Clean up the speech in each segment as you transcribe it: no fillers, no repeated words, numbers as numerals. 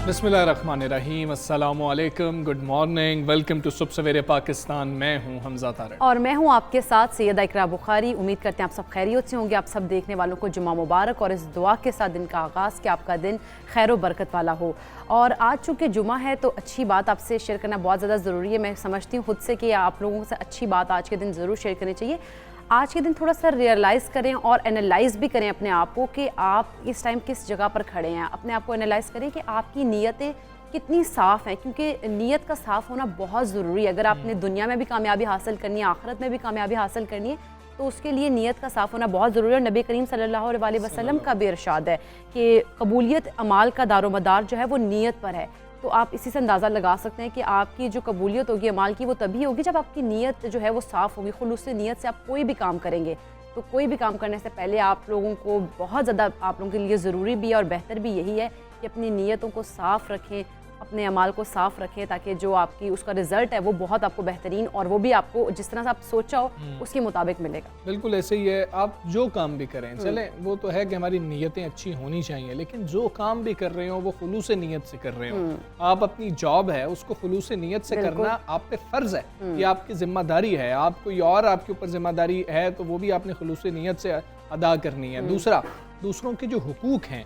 बिस्मिल्लाहिर्रहमानिर्रहीम, अस्सलामु अलैकुम, गुड मॉर्निंग, वेलकम टू सुबह सवेरे पाकिस्तान। मैं हूँ हमजा तारिक और मैं हूँ आपके साथ सैयदा इकरा बुखारी। उम्मीद करते हैं आप सब खैरियत से होंगे। आप सब देखने वालों को जुम्मा मुबारक और इस दुआ के साथ दिन का आगाज़ कि आपका दिन खैर बरकत वाला हो। और आज चूँकि जुम्मा है तो अच्छी बात आपसे शेयर करना बहुत ज़्यादा ज़रूरी है। मैं समझती हूँ खुद से कि आप लोगों से अच्छी बात आज के दिन ज़रूर शेयर करनी चाहिए। आज के दिन थोड़ा सा रियलाइज़ करें और एनालाइज भी करें अपने आप को कि आप इस टाइम किस जगह पर खड़े हैं। अपने आप को एनालाइज़ करें कि आपकी नीयतें कितनी साफ़ हैं, क्योंकि नीयत का साफ़ होना बहुत ज़रूरी है। अगर आपने दुनिया में भी कामयाबी हासिल करनी है, आखिरत में भी कामयाबी हासिल करनी है, तो उसके लिए नीयत का साफ़ होना बहुत ज़रूरी है। और नबी करीम सल्लल्लाहु अलैहि वसल्लम का भी इरशाद है कि कबूलियत अमाल का दारोमदार जो है वो नीयत पर है। तो आप इसी से अंदाज़ा लगा सकते हैं कि आपकी जो कबूलियत होगी अमाल की वो तभी होगी जब आपकी नीयत जो है वो साफ़ होगी। खुलूस से नीयत से आप कोई भी काम करेंगे तो कोई भी काम करने से पहले आप लोगों को बहुत ज़्यादा आप लोगों के लिए ज़रूरी भी है और बेहतर भी यही है कि अपनी नीयतों को साफ़ रखें, अपने अमाल को साफ़ रखें, ताकि जो आपकी उसका रिज़ल्ट है वो बहुत आपको बेहतरीन और वो भी आपको जिस तरह से आप सोचा हो उसके मुताबिक मिलेगा। बिल्कुल ऐसे ही है। आप जो काम भी करें, चले वो तो है कि हमारी नीयतें अच्छी होनी चाहिए, लेकिन जो काम भी कर रहे हो वो खुलूस नीयत से कर रहे हो। आप अपनी जॉब है उसको खुलूस नीयत से करना आप पे फ़र्ज़ है, ये आपकी जिम्मेदारी है। आप कोई और आपके ऊपर जिम्मेदारी है तो वो भी आपने खुलूस नीयत से अदा करनी है। दूसरा, दूसरों के जो हुकूक हैं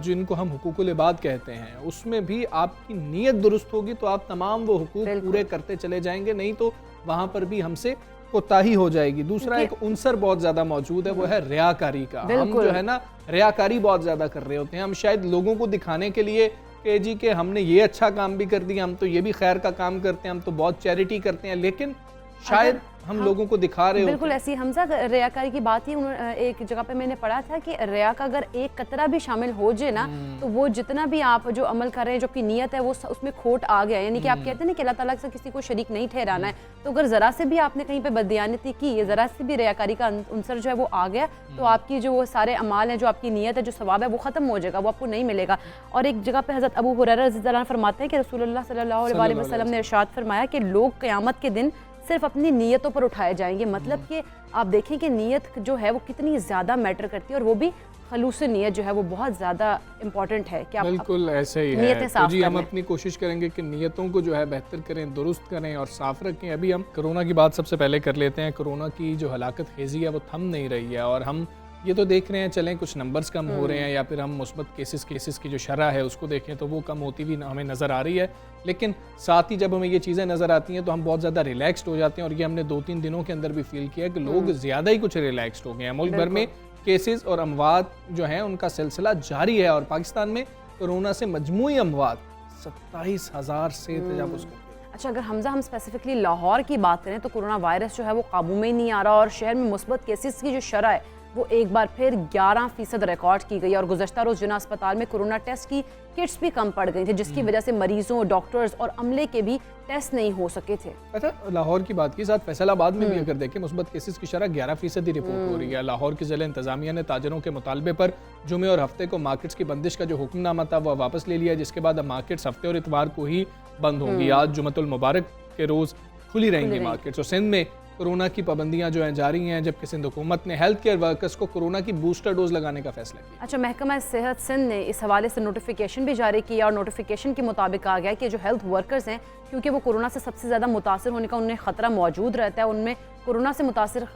जिनको हम हुकूकुल इबाद कहते हैं, उसमें भी आपकी नीयत दुरुस्त होगी तो आप तमाम वो हुकूक पूरे करते चले जाएंगे, नहीं तो वहाँ पर भी हमसे कोताही हो जाएगी। दूसरा एक उनसर बहुत ज़्यादा मौजूद है, वो है रियाकारी का। हम जो है ना रियाकारी बहुत ज़्यादा कर रहे होते हैं। हम शायद लोगों को दिखाने के लिए कि जी के हमने ये अच्छा काम भी कर दिया, हम तो ये भी खैर का काम करते हैं, हम तो बहुत चैरिटी करते हैं, लेकिन शायद हम लोगों को दिखा रहे बिल्कुल ऐसी हमजा रियाकारी की बात ही एक जगह पे मैंने पढ़ा था कि रिया का अगर एक कतरा भी शामिल हो जाए ना तो वो जितना भी आप जो अमल कर रहे हैं, जो की नीयत है वो उसमें खोट आ गया। यानी कि आप कहते हैं ना कि अल्लाह ताला से किसी को शरीक नहीं ठहराना है, तो अगर ज़रा से भी आपने कहीं पे बददियानती की, ज़रा से भी रियाकारी का अंसर जो है वो आ गया तो आपकी जो वो सारे अमाल हैं, जो आपकी नीयत है, जो सवाब है, वो ख़त्म हो जाएगा, वो आपको नहीं मिलेगा। और एक जगह पे हज़रत अबू हुरैरा रज़ियल्लाहु अन्हु फरमाते हैं कि रसूलुल्लाह सल्लल्लाहु अलैहि वसल्लम ने इरशाद फरमाया कि लोग क़यामत के दिन सिर्फ अपनी नीयतों पर उठाए जाएंगे। मतलब कि आप देखें कि नीयत जो है वो कितनी ज़्यादा मैटर करती है और वो भी खलूस नीयत जो है वो बहुत ज़्यादा इंपॉर्टेंट है कि आप बिल्कुल ऐसे ही है। तो जी हम अपनी कोशिश करेंगे कि नीयतों को जो है बेहतर करें, दुरुस्त करें और साफ़ रखें। अभी हम कोरोना की बात सबसे पहले कर लेते हैं। कोरोना की जो हलाकत खेजी है वो थम नहीं रही है और हम ये तो देख रहे हैं, चलें कुछ नंबर्स कम हो रहे हैं या फिर हम मुस्बत केसेस की जो शरह है उसको देखें तो वो कम होती हुई हमें नज़र आ रही है। लेकिन साथ ही जब हमें ये चीज़ें नज़र आती हैं तो हम बहुत ज़्यादा रिलैक्सड हो जाते हैं और ये हमने 2-3 दिनों के अंदर भी फील किया कि लोग ज़्यादा ही कुछ रिलैक्सड हो गए हैं। मुल्क भर में केसेस और अमवात जो हैं उनका सिलसिला जारी है और पाकिस्तान में कोरोना से मजमूई अमवात 27,000 से तजावुज़ कर गए। अच्छा, अगर हमजा हम स्पेसिफिकली लाहौर की बात करें तो कोरोना वायरस जो है वो काबू में ही नहीं आ रहा और शहर में मुस्बत केसेस की जो शरह है वो एक बार फिर 11% रिकॉर्ड की गई और गुज़श्ता रोज़ जिना अस्पताल में कोरोना टेस्ट की किट्स भी कम पड़ गई थी, जिसकी वजह से मरीजों, डॉक्टर्स और अमले के भी टेस्ट नहीं हो सके थे। अच्छा, लाहौर की बात की, साथ फैसलाबाद में भी अगर देखें मुस्बत केसेस की शरह 11% रिपोर्ट हो रही है। लाहौर की ज़िला इंतज़ामिया ने ताजरों के मुतालबे पर जुमे और हफ्ते को मार्केट्स की बंदिश का जो हुक्मनामा था वह वापस ले लिया, जिसके बाद अब मार्केट्स हफ्ते और इतवार को ही बंद होंगी। आज जुमतुल मुबारक के रोज़ खुली रहेंगी मार्केट्स। और सिंध में कोरोना की पाबंदियां जो हैं जारी हैं, जबकि सिंध हुकूमत ने हेल्थ केयर वर्कर्स को कोरोना की बूस्टर डोज लगाने का फैसला किया। अच्छा, महकमा सेहत सिंध ने इस हवाले से नोटिफिकेशन भी जारी किया और नोटिफिकेशन के मुताबिक कहा गया कि जो हेल्थ वर्कर्स हैं, क्योंकि वो कोरोना से सबसे ज़्यादा मुतासर होने का उन्हें ख़तरा मौजूद रहता है, उनमें कोरोना से मुतासर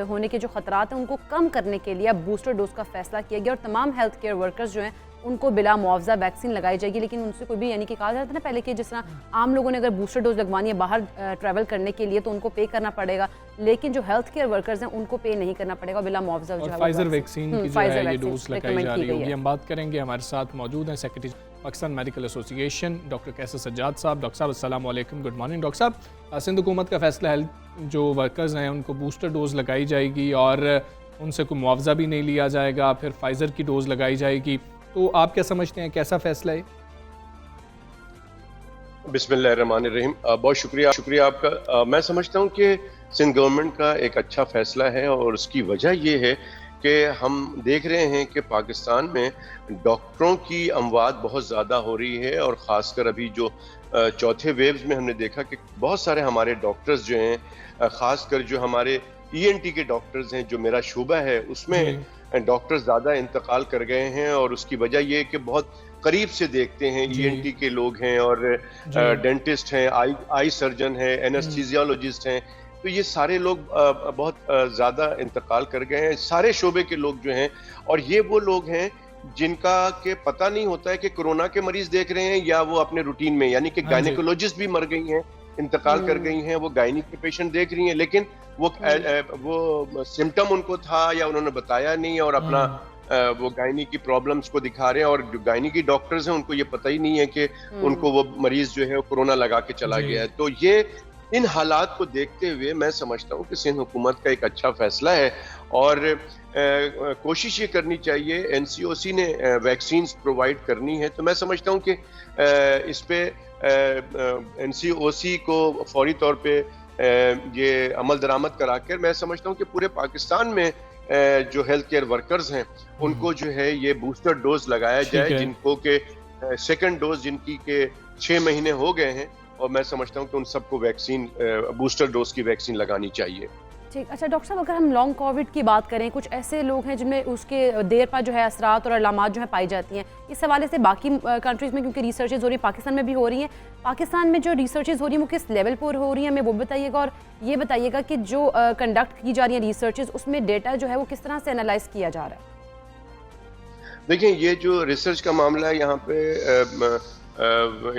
होने के जो खतरात हैं उनको कम करने के लिए अब बूस्टर डोज का फैसला किया गया और तमाम हेल्थ केयर वर्कर्स जो हैं उनको बिला मुआवजा वैक्सीन लगाई जाएगी। लेकिन उनसे कोई भी, यानी कि कहा जाता है ना पहले कि जिस तरह आम लोगों ने अगर बूस्टर डोज लगवानी है बाहर ट्रैवल करने के लिए तो उनको पे करना पड़ेगा, लेकिन जो हेल्थ केयर वर्कर्स हैं उनको पे नहीं करना पड़ेगा, बिला मुआवजा जो है फाइजर वैक्सीन की जो है ये डोज लगाई जा रही होगी। हम बात करेंगे, हमारे साथ मौजूद हैं secretary Pakistan Medical Association doctor Qaiser Sajjad साहब। डॉक्टर साहब अस्सलाम वालेकुम, गुड मॉर्निंग। डॉक्टर साहब, सिंध हुकूमत का फैसला हेल्थ जो वर्कर्स हैं उनको बूस्टर डोज लगाई जाएगी और उनसे कोई मुआवजा भी नहीं लिया जाएगा, फिर फाइजर की डोज लगाई जाएगी, तो आप क्या समझते हैं, कैसा फैसला है? बिस्मिल्लाहिर्रहमानिर्रहीम, बहुत शुक्रिया आपका। मैं समझता हूँ कि सिंध गवर्नमेंट का एक अच्छा फैसला है और उसकी वजह ये है कि हम देख रहे हैं कि पाकिस्तान में डॉक्टरों की अमवात बहुत ज़्यादा हो रही है और ख़ासकर अभी जो चौथे वेव्स में हमने देखा कि बहुत सारे हमारे डॉक्टर्स जो हैं, ख़ासकर जो हमारे ENT के डॉक्टर्स हैं, जो मेरा शोबा है उसमें डॉक्टर्स ज़्यादा इंतकाल कर गए हैं और उसकी वजह ये है कि बहुत करीब से देखते हैं। ईएनटी के लोग हैं और डेंटिस्ट हैं, आई सर्जन है, एनेस्थीसियोलॉजिस्ट हैं। तो ये सारे लोग बहुत ज़्यादा इंतकाल कर गए हैं, सारे शोबे के लोग जो हैं। और ये वो लोग हैं जिनका के पता नहीं होता है कि कोरोना के मरीज देख रहे हैं या वो अपने रूटीन में, यानी कि गायनेकोलॉजिस्ट भी मर गई हैं, इंतकाल कर गई हैं, वो गायनी के पेशेंट देख रही हैं, लेकिन वो सिम्टम उनको था या उन्होंने बताया नहीं और अपना वो गायनी की प्रॉब्लम्स को दिखा रहे हैं। और जो गायनी की डॉक्टर्स हैं उनको ये पता ही नहीं है कि उनको वो मरीज जो है कोरोना लगा के चला गया है। तो ये इन हालात को देखते हुए मैं समझता हूँ कि सिंध हुकूमत का एक अच्छा फैसला है और कोशिश ये करनी चाहिए, एनसीओसी ने वैक्सीन प्रोवाइड करनी है, तो मैं समझता हूँ कि इस पे एनसीओसी को फौरी तौर पे ये अमल दरामद करा कर मैं समझता हूँ कि पूरे पाकिस्तान में जो हेल्थ केयर वर्कर्स हैं उनको जो है ये बूस्टर डोज लगाया जाए, जिनको के सेकंड डोज जिनकी के 6 महीने हो गए हैं, और मैं समझता हूँ कि उन सबको वैक्सीन बूस्टर डोज की वैक्सीन लगानी चाहिए। ठीक, अच्छा डॉक्टर साहब, अगर हम लॉन्ग कोविड की बात करें, कुछ ऐसे लोग हैं जिनमें उसके देर पर जो है असरात और अलामात जो है पाई जाती हैं, इस हवाले से बाकी कंट्रीज़ में क्योंकि रिसर्चेज हो रही है, पाकिस्तान में भी हो रही हैं, पाकिस्तान में जो रिसर्चेज हो रही हैं वो किस लेवल पर हो रही हैं, हमें वो बताइएगा। और ये बताइएगा कि जो कंडक्ट की जा रही है रिसर्चेज, उसमें डेटा जो है वो किस तरह से एनालाइज किया जा रहा है? देखिए, ये जो रिसर्च का मामला है, यहाँ पे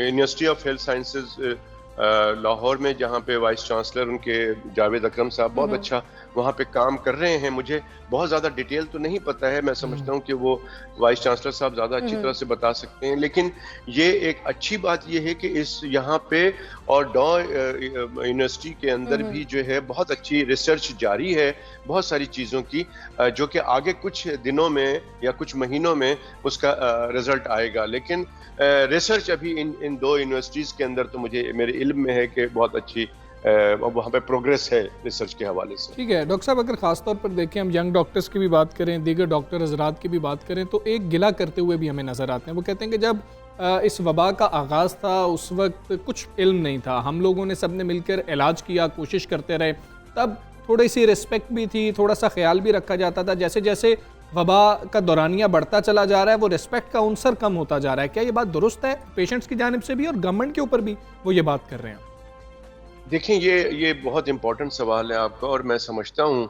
university of health sciences Lahore में, जहाँ पे वाइस चांसलर उनके जावेद अकरम साहब बहुत अच्छा वहाँ पे काम कर रहे हैं। मुझे बहुत ज़्यादा डिटेल तो नहीं पता है, मैं समझता हूँ कि वो वाइस चांसलर साहब ज़्यादा अच्छी तरह से बता सकते हैं, लेकिन ये एक अच्छी बात ये है कि इस यहाँ पे और डॉ यूनिवर्सिटी के अंदर भी जो है बहुत अच्छी रिसर्च जारी है, बहुत सारी चीज़ों की, जो कि आगे कुछ दिनों में या कुछ महीनों में उसका रिजल्ट आएगा। लेकिन रिसर्च अभी इन 2 यूनिवर्सिटीज़ के अंदर तो मुझे मेरे इल्म में है कि बहुत अच्छी वहाँ पे प्रोग्रेस है रिसर्च के हवाले से। ठीक है डॉक्टर साहब, अगर ख़ास तौर पर देखें, हम यंग डॉक्टर्स की भी बात करें, दीगर डॉक्टर हजरात की भी बात करें, तो एक गिला करते हुए भी हमें नज़र आते हैं। वो कहते हैं कि जब इस वबा का आगाज़ था उस वक्त कुछ इल्म नहीं था, हम लोगों ने सब ने मिलकर इलाज किया, कोशिश करते रहे, तब थोड़ी सी रिस्पेक्ट भी थी, थोड़ा सा ख्याल भी रखा जाता था। जैसे जैसे वबा का दौरानिया बढ़ता चला जा रहा है, वो रिस्पेक्ट का अंसर कम होता जा रहा है। क्या ये बात दुरुस्त है पेशेंट्स की जानिब से भी और गवर्नमेंट के ऊपर भी वो ये बात कर रहे हैं? देखिए, ये बहुत इम्पोर्टेंट सवाल है आपका, और मैं समझता हूँ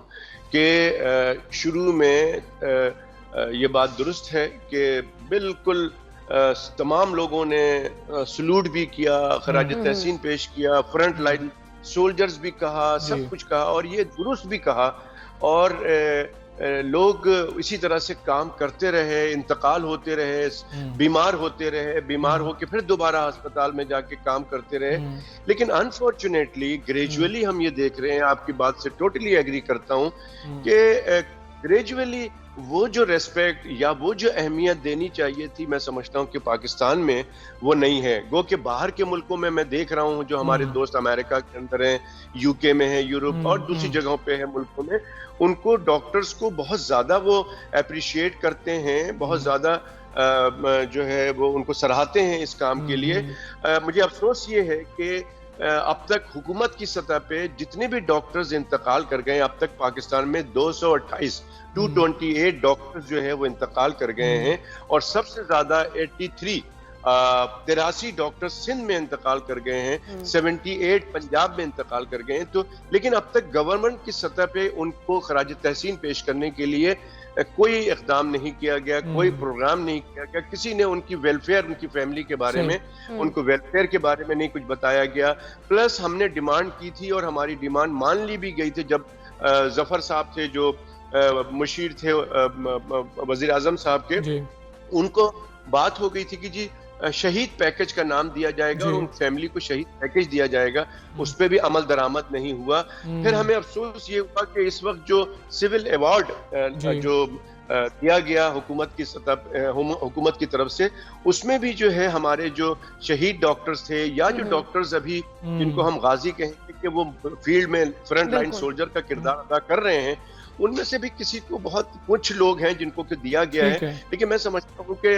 कि शुरू में ये बात दुरुस्त है कि बिल्कुल तमाम लोगों ने सलूट भी किया, खराज तहसीन पेश किया, फ्रंट लाइन सोल्जर्स भी कहा, सब कुछ कहा, और ये दुरुस्त भी कहा, और लोग इसी तरह से काम करते रहे, इंतकाल होते रहे, बीमार होते रहे, बीमार होके फिर दोबारा अस्पताल में जाके काम करते रहे। लेकिन अनफॉर्चुनेटली ग्रेजुअली हम ये देख रहे हैं, आपकी बात से टोटली एग्री करता हूँ कि ग्रेजुअली वो जो रेस्पेक्ट या वो जो अहमियत देनी चाहिए थी, मैं समझता हूँ कि पाकिस्तान में वो नहीं है। गो के बाहर के मुल्कों में मैं देख रहा हूँ, जो हमारे दोस्त अमेरिका के अंदर हैं, यूके में है, यूरोप और दूसरी जगहों पे है मुल्कों में, उनको डॉक्टर्स को बहुत ज़्यादा वो अप्रिशिएट करते हैं, बहुत ज़्यादा जो है वो उनको सराहते हैं इस काम के लिए। मुझे अफसोस ये है कि अब तक हुकूमत की सतह पे जितने भी डॉक्टर्स इंतकाल कर गए, अब तक पाकिस्तान में 228 डॉक्टर्स जो है वो इंतकाल कर गए हैं, और सबसे ज्यादा 83 डॉक्टर सिंध में इंतकाल कर गए हैं, 78 पंजाब में इंतकाल कर गए हैं। तो लेकिन अब तक गवर्नमेंट की सतह पे उनको खराज तहसीन पेश करने के लिए कोई इक़दाम नहीं किया गया, कोई प्रोग्राम नहीं किया गया, किसी ने उनकी वेलफेयर, उनकी फैमिली के बारे में, उनको वेलफेयर के बारे में नहीं कुछ बताया गया। प्लस हमने डिमांड की थी और हमारी डिमांड मान ली भी गई थी, जब जफर साहब थे जो मुशीर थे वजीर आजम साहब के, उनको बात हो गई थी कि जी शहीद पैकेज का नाम दिया जाएगा और उन फैमिली को शहीद पैकेज दिया जाएगा, उस पर भी अमल दरामद नहीं हुआ। फिर हमें अफसोस ये हुआ कि इस वक्त जो सिविल अवार्ड जो दिया गया हुकूमत की सतह, हुकूमत की तरफ से, उसमें भी जो है हमारे जो शहीद डॉक्टर्स थे या जो डॉक्टर्स अभी जिनको हम गाजी कहेंगे कि वो फील्ड में फ्रंट लाइन सोल्जर का किरदार अदा कर रहे हैं, उनमें से भी किसी को बहुत कुछ लोग हैं जिनको कि दिया गया है, लेकिन मैं समझता हूँ कि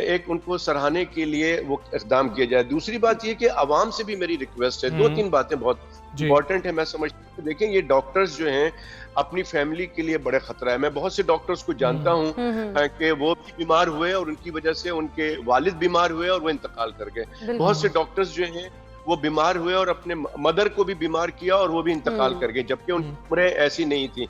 एक उनको सराहने के लिए वो इक़दाम किया जाए। दूसरी बात ये कि आवाम से भी मेरी रिक्वेस्ट है, 2-3 बातें बहुत इंपॉर्टेंट है। मैं समझता हूँ, देखें ये डॉक्टर्स जो हैं अपनी फैमिली के लिए बड़े खतरा है। मैं बहुत से डॉक्टर्स को जानता हूँ कि वो भी बीमार हुए और उनकी वजह से उनके वालिद बीमार हुए और वो इंतकाल कर गए। बहुत से डॉक्टर्स जो हैं वो बीमार हुए और अपने मदर को भी बीमार किया और वो भी इंतकाल कर गए, जबकि उनकी उम्रें ऐसी नहीं थी।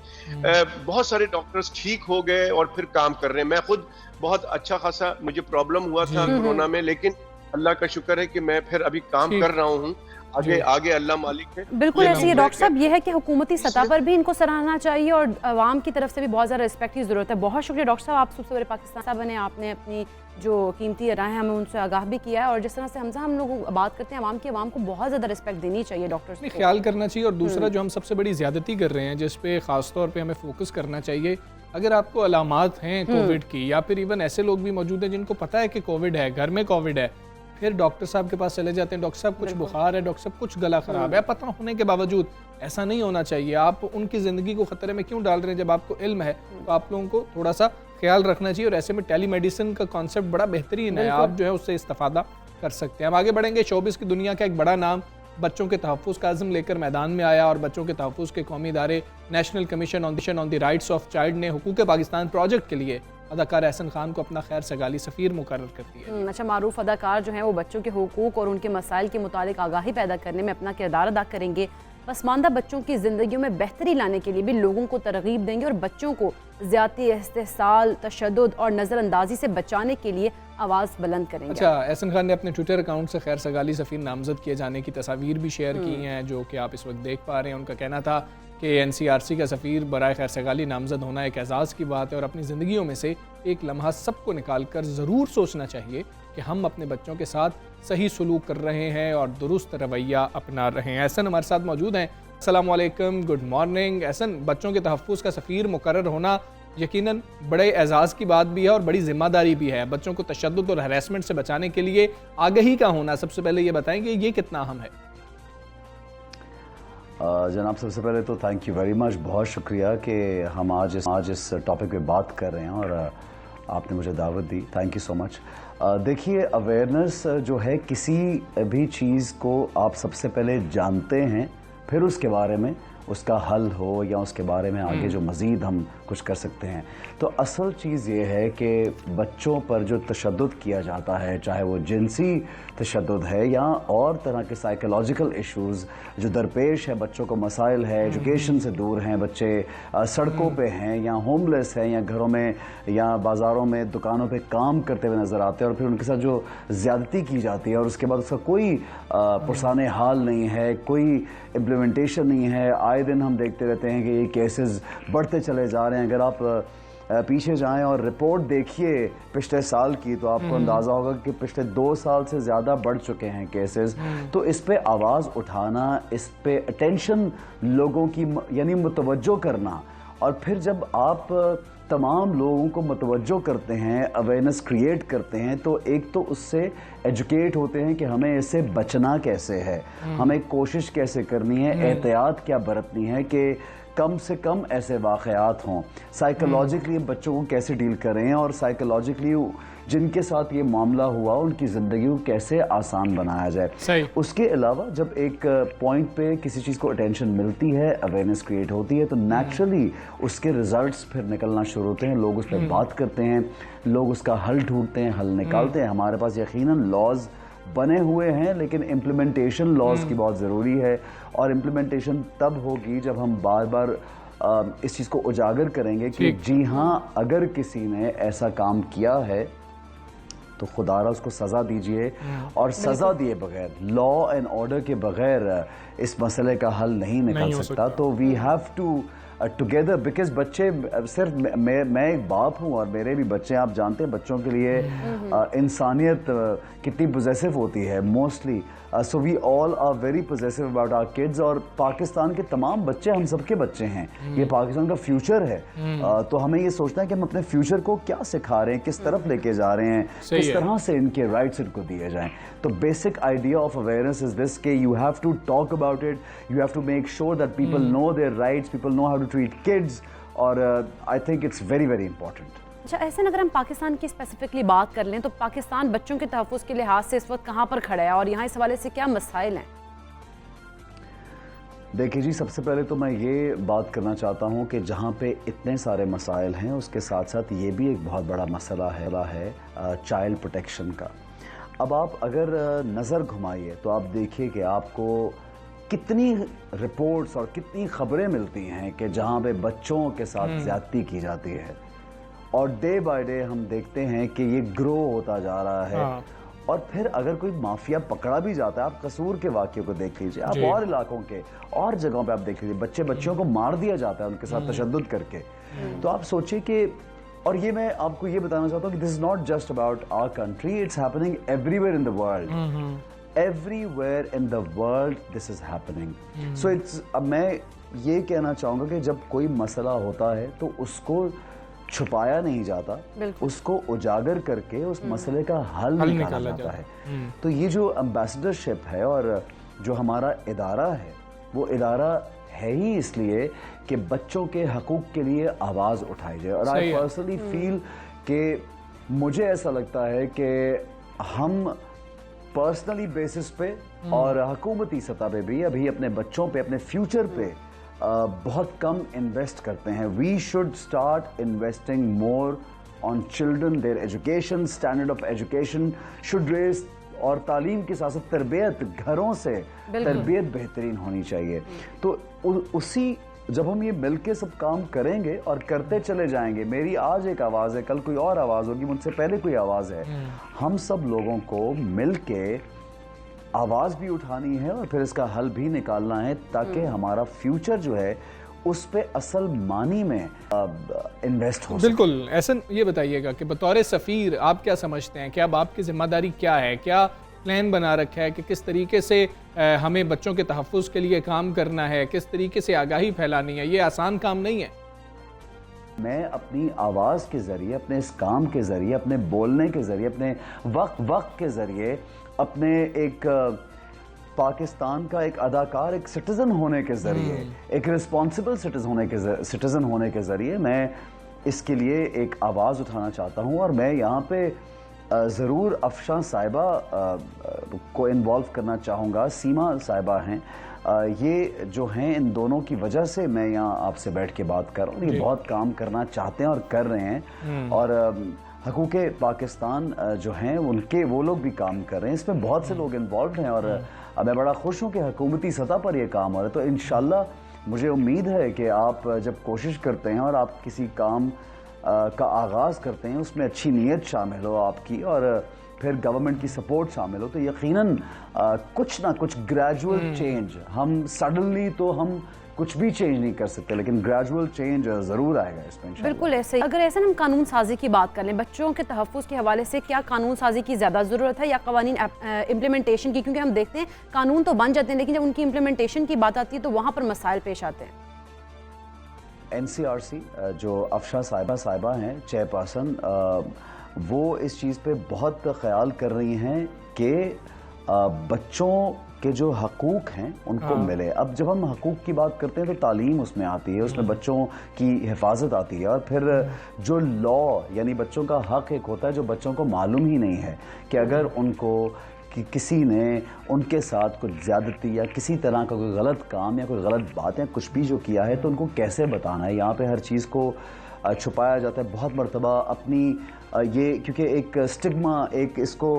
बहुत सारे डॉक्टर्स ठीक हो गए और फिर काम कर रहे हैं। मैं खुद बहुत अच्छा खासा मुझे प्रॉब्लम हुआ था कोरोना में, लेकिन अल्लाह का शुक्र है कि मैं फिर अभी काम कर रहा हूँ। आगे अल्लाह मालिक है। बिल्कुल ऐसी है डॉक्टर साहब, ये है कि हुकूमती सतह पर भी इनको सराहना चाहिए और आवाम की तरफ से भी बहुत ज़्यादा रिस्पेक्ट की ज़रूरत है। बहुत शुक्रिया डॉक्टर साहब, आप सुबह पाकिस्तान साहब बने, आपने अपनी जो कीमती राय हमें उनसे आगाह भी किया है। और जिस तरह से हम लोग बात करते हैं आवाम को बहुत ज़्यादा रिस्पेक्ट देनी चाहिए, डॉक्टर्स को ख्याल करना चाहिए। और दूसरा जो हम सबसे बड़ी ज्यादती कर रहे हैं, जिस पे खास तौर पे हमें फोकस करना चाहिए, अगर आपको अलामात हैं कोविड की, या फिर इवन ऐसे लोग भी मौजूद हैं जिनको पता है कि कोविड है, घर में कोविड है, फिर डॉक्टर साहब के पास चले जाते हैं, डॉक्टर साहब कुछ बुखार है, डॉक्टर साहब कुछ गला खराब है, पता होने के बावजूद। ऐसा नहीं होना चाहिए। आप उनकी ज़िंदगी को ख़तरे में क्यों डाल रहे हैं? जब आपको इल्म है तो आप लोगों को थोड़ा सा ख्याल रखना चाहिए। और ऐसे में टेली मेडिसिन का कॉन्सेप्ट बड़ा बेहतरीन है, आप जो है उससे इस्तेफादा कर सकते हैं। हम आगे बढ़ेंगे। शोबिस की दुनिया का एक बड़ा नाम बच्चों के तहफ़्फ़ुज़ का अज़्म लेकर मैदान में आया और बच्चों के तहफ़्फ़ुज़ के कौमी इदारे national commission on the rights of child ने हुकूक़ पाकिस्तान प्रोजेक्ट के लिए अदाकार एहसन खान को अपना खैर सगाली सफ़ीर मुकर्रर कर दिया। अच्छा, मारूफ अदाकार जो हैं वो बच्चों के हुकूक और उनके मसाइल के मुतालिक आगाही पैदा करने में अपना किरदार अदा करेंगे। पसमानदा बच्चों की ज़िंदगियों में बेहतरी लाने के लिए भी लोगों को तरगीब देंगे और बच्चों को ज़्यादती, इस्तेहसाल, तशद्दुद और नज़रअंदाजी से बचाने के लिए आवाज़ बुलंद करेंगे। अच्छा, एहसन खान ने अपने ट्विटर अकाउंट से खैर सगाली सफ़ीर नामजद किए जाने की तस्वीर भी शेयर की हैं, जो कि आप इस वक्त देख पा रहे हैं। उनका कहना था कि NCRC का सफ़ीर बराए खैर सगाली नामजद होना एक एजाज़ की बात है और अपनी ज़िंदगियों में से एक लम्हा सबको निकाल कर ज़रूर सोचना चाहिए कि हम अपने बच्चों के साथ सही सलूक कर रहे हैं और दुरुस्त रवैया अपना रहे हैं। एहसन हमारे साथ मौजूद हैं। अस्सलाम वालेकुम, गुड मॉर्निंग। एहसन, बच्चों के तहफ़्फ़ुज़ का सफ़ीर मुकर्रर होना यकीनन बड़े एजाज़ की बात भी है और बड़ी ज़िम्मेदारी भी है। बच्चों को तशद्दुद और हरासमेंट से बचाने के लिए आगाही का होना, सबसे पहले ये बताएंगे ये कितना अहम है? जनाब, सबसे पहले तो थैंक यू वेरी मच, बहुत शुक्रिया कि हम आज इस टॉपिक पे बात कर रहे हैं और आपने मुझे दावत दी। Thank you so much. देखिए, अवेयरनेस जो है, किसी भी चीज़ को आप सबसे पहले जानते हैं, फिर उसके बारे में उसका हल हो या उसके बारे में आगे जो मज़ीद हम कुछ कर सकते हैं। तो असल चीज़ ये है कि बच्चों पर जो तशद्दुद किया जाता है, चाहे वो जिनसी तशद्दुद है या और तरह के साइकोलॉजिकल इश्यूज़ जो दरपेश है, बच्चों को मसाइल है, एजुकेशन से दूर हैं बच्चे, सड़कों पे हैं या होमलेस हैं या घरों में या बाज़ारों में दुकानों पे काम करते हुए नज़र आते हैं और फिर उनके साथ जो ज़्यादती की जाती है और उसके बाद उसका कोई पुरसाने हाल नहीं है, कोई इम्प्लीमेंटेशन नहीं है। आए दिन हम देखते रहते हैं कि ये केसेस बढ़ते चले जा रहे हैं। अगर आप पीछे जाएं और रिपोर्ट देखिए पिछले साल की, तो आपको अंदाज़ा होगा कि पिछले 2 साल से ज़्यादा बढ़ चुके हैं केसेस। तो इस पे आवाज़ उठाना, इस पे अटेंशन लोगों की यानी मुतवज्जो करना, और फिर जब आप तमाम लोगों को मुतवज्जो करते हैं, अवेयरनेस क्रिएट करते हैं, तो एक तो उससे एजुकेट होते हैं कि हमें इससे बचना कैसे है, हमें कोशिश कैसे करनी है, एहतियात क्या बरतनी है कि कम से कम ऐसे वाक़यात हों। साइकोलॉजिकली बच्चों को कैसे डील करें और साइकोलॉजिकली जिनके साथ ये मामला हुआ उनकी ज़िंदगी को कैसे आसान बनाया जाए। उसके अलावा जब एक पॉइंट पे किसी चीज़ को अटेंशन मिलती है, अवेयरनेस क्रिएट होती है, तो नेचुरली उसके रिजल्ट्स फिर निकलना शुरू होते हैं। लोग उस पर बात करते हैं, लोग उसका हल ढूंढते हैं, हल निकालते हैं। हमारे पास यकीनन लॉज बने हुए हैं, लेकिन इम्प्लीमेंटेशन लॉज की बहुत ज़रूरी है और इम्प्लीमेंटेशन तब होगी जब हम बार बार इस चीज़ को उजागर करेंगे कि जी हाँ, अगर किसी ने ऐसा काम किया है तो खुदारा उसको सज़ा दीजिए, और सज़ा दिए बगैर, लॉ एंड ऑर्डर के बगैर इस मसले का हल नहीं निकल सकता। तो we have to together, because बच्चे सिर्फ मैं एक बाप हूँ और मेरे भी बच्चे, आप जानते हैं बच्चों के लिए इंसानियत कितनी पोजेसिव होती है mostly. So we all are very possessive about our kids, और पाकिस्तान के तमाम बच्चे हम सबके बच्चे हैं, ये पाकिस्तान का फ्यूचर है। तो हमें ये सोचना है कि हम अपने फ्यूचर को क्या सिखा रहे हैं, किस तरफ लेके जा रहे हैं, किस तरह से इनके राइट्स इनको दिए जाएं। तो basic idea of awareness is this कि you have to talk about it, you have to make sure that people know their rights, people know how to treat kids, और I think it's very very important. अच्छा ऐसे अगर हम पाकिस्तान की specifically बात कर लें तो पाकिस्तान बच्चों के तहफ़्फ़ुज़ के लिहाज से इस वक्त कहाँ पर खड़ा है और यहाँ इस हवाले से क्या मसाइल हैं? देखिए जी, सबसे पहले तो मैं ये बात करना चाहता हूँ कि जहाँ पे इतने सारे मसाइल हैं उसके साथ साथ ये भी एक बहुत बड़ा मसला है चाइल्ड प्रोटेक्शन का। अब आप अगर नज़र घुमाइए तो आप देखिए कि आपको कितनी रिपोर्ट्स और कितनी खबरें मिलती हैं कि जहाँ पे बच्चों के साथ ज़्यादती की जाती है और डे बाय डे हम देखते हैं कि ये ग्रो होता जा रहा है। हाँ। और फिर अगर कोई माफिया पकड़ा भी जाता है, आप कसूर के वाक़े को देख लीजिए, आप और इलाकों के और जगहों पे आप देख लीजिए, बच्चों को मार दिया जाता है उनके साथ तशद्दुद करके। तो आप सोचिए कि, और ये मैं आपको ये बताना चाहता हूँ कि this is not just about our country, it's happening everywhere in the world. Everywhere in the world this is happening. So it's, अब मैं ये कहना चाहूँगा कि जब कोई मसला होता है तो उसको छुपाया नहीं जाता, उसको उजागर करके उस मसले का हल निकाला जाता है। तो ये जो एम्बेसडरशिप है और जो हमारा इदारा है, वो इदारा है ही इसलिए कि बच्चों के हकूक़ के लिए आवाज़ उठाई जाए। और आई पर्सनली फील कि मुझे ऐसा लगता है कि हम पर्सनली बेसिस पे और हुकूमती सतह पे भी अभी अपने बच्चों पे, अपने फ्यूचर पे बहुत कम इन्वेस्ट करते हैं। We should start investing more on children, their education, standard of education should raise, और तालीम के साथ साथ तरबियत, घरों से तरबियत बेहतरीन होनी चाहिए। तो उसी, जब हम ये मिलके सब काम करेंगे और करते चले जाएंगे, मेरी आज एक आवाज़ है, कल कोई और आवाज़ होगी, मुझसे पहले कोई आवाज़ है, हम सब लोगों को मिलके आवाज़ भी उठानी है और फिर इसका हल भी निकालना है ताकि हमारा फ्यूचर जो है उस पे असल मानी में इन्वेस्ट हो। बिल्कुल। एहसन, ये बताइएगा कि बतौर सफ़ीर आप क्या समझते हैं कि अब आपकी जिम्मेदारी क्या है, क्या प्लान बना रखा है कि किस तरीके से हमें बच्चों के तहफ़्फ़ुज़ के लिए काम करना है, किस तरीके से आगाही फैलानी है? ये आसान काम नहीं है। मैं अपनी आवाज़ के ज़रिए, अपने इस काम के ज़रिए, अपने बोलने के ज़रिए, अपने वक्त के ज़रिए, अपने एक पाकिस्तान का एक अदाकार, एक सिटीज़न होने के ज़रिए, एक रिस्पॉन्सिबल सिटीज़न होने के ज़रिए मैं इसके लिए एक आवाज़ उठाना चाहता हूँ। और मैं यहाँ पे ज़रूर अफशा साहिबा को इन्वॉल्व करना चाहूँगा। सीमा साहिबा हैं, ये जो हैं, इन दोनों की वजह से मैं यहाँ आपसे बैठ के बात कर रहा हूँ। ये बहुत काम करना चाहते हैं और कर रहे हैं, और हकूक़ पाकिस्तान जो हैं उनके, वो लोग भी काम कर रहे हैं। इसमें बहुत से लोग इन्वॉल्व हैं और मैं बड़ा खुश हूँ कि हुकूमती सतह पर ये काम हो रहा है। तो इंशाल्लाह मुझे उम्मीद है कि आप जब कोशिश करते हैं और आप किसी काम का आगाज़ करते हैं, उसमें अच्छी नीयत शामिल हो आपकी और फिर गवर्नमेंट की सपोर्ट शामिल हो, तो यकीनन कुछ ना कुछ ग्रेजुअल चेंज, हम सडनली तो हम कुछ भी चेंज नहीं कर सकते, लेकिन ग्रेजुअल चेंज ज़रूर आएगा इसमें। बिल्कुल ऐसे ही। अगर ऐसे हम कानून साजी की बात कर लें, बच्चों के तहफ़्फ़ुज़ के हवाले से क्या कानून साजी की ज़्यादा ज़रूरत है या कवानीन इम्प्लीमेंटेशन की? क्योंकि हम देखते हैं कानून तो बन जाते हैं लेकिन जब उनकी इम्प्लीमेंटेशन की बात आती है तो वहाँ पर मसाइल पेश आते हैं। NCRC जो अफशा साहिबा हैं चेयरपर्सन, वो इस चीज़ पे बहुत ख्याल कर रही हैं कि बच्चों के जो हकूक़ हैं उनको मिले। अब जब हम हकूक़ की बात करते हैं तो तालीम उसमें आती है, उसमें बच्चों की हिफाजत आती है, और फिर जो लॉ, यानी बच्चों का हक एक होता है जो बच्चों को मालूम ही नहीं है कि अगर उनको कि किसी ने उनके साथ कुछ ज़्यादती या किसी तरह का कोई गलत काम या कोई गलत बात या कुछ भी जो किया है तो उनको कैसे बताना है। यहाँ पे हर चीज़ को छुपाया जाता है बहुत मरतबा अपनी ये, क्योंकि एक स्टिग्मा, एक इसको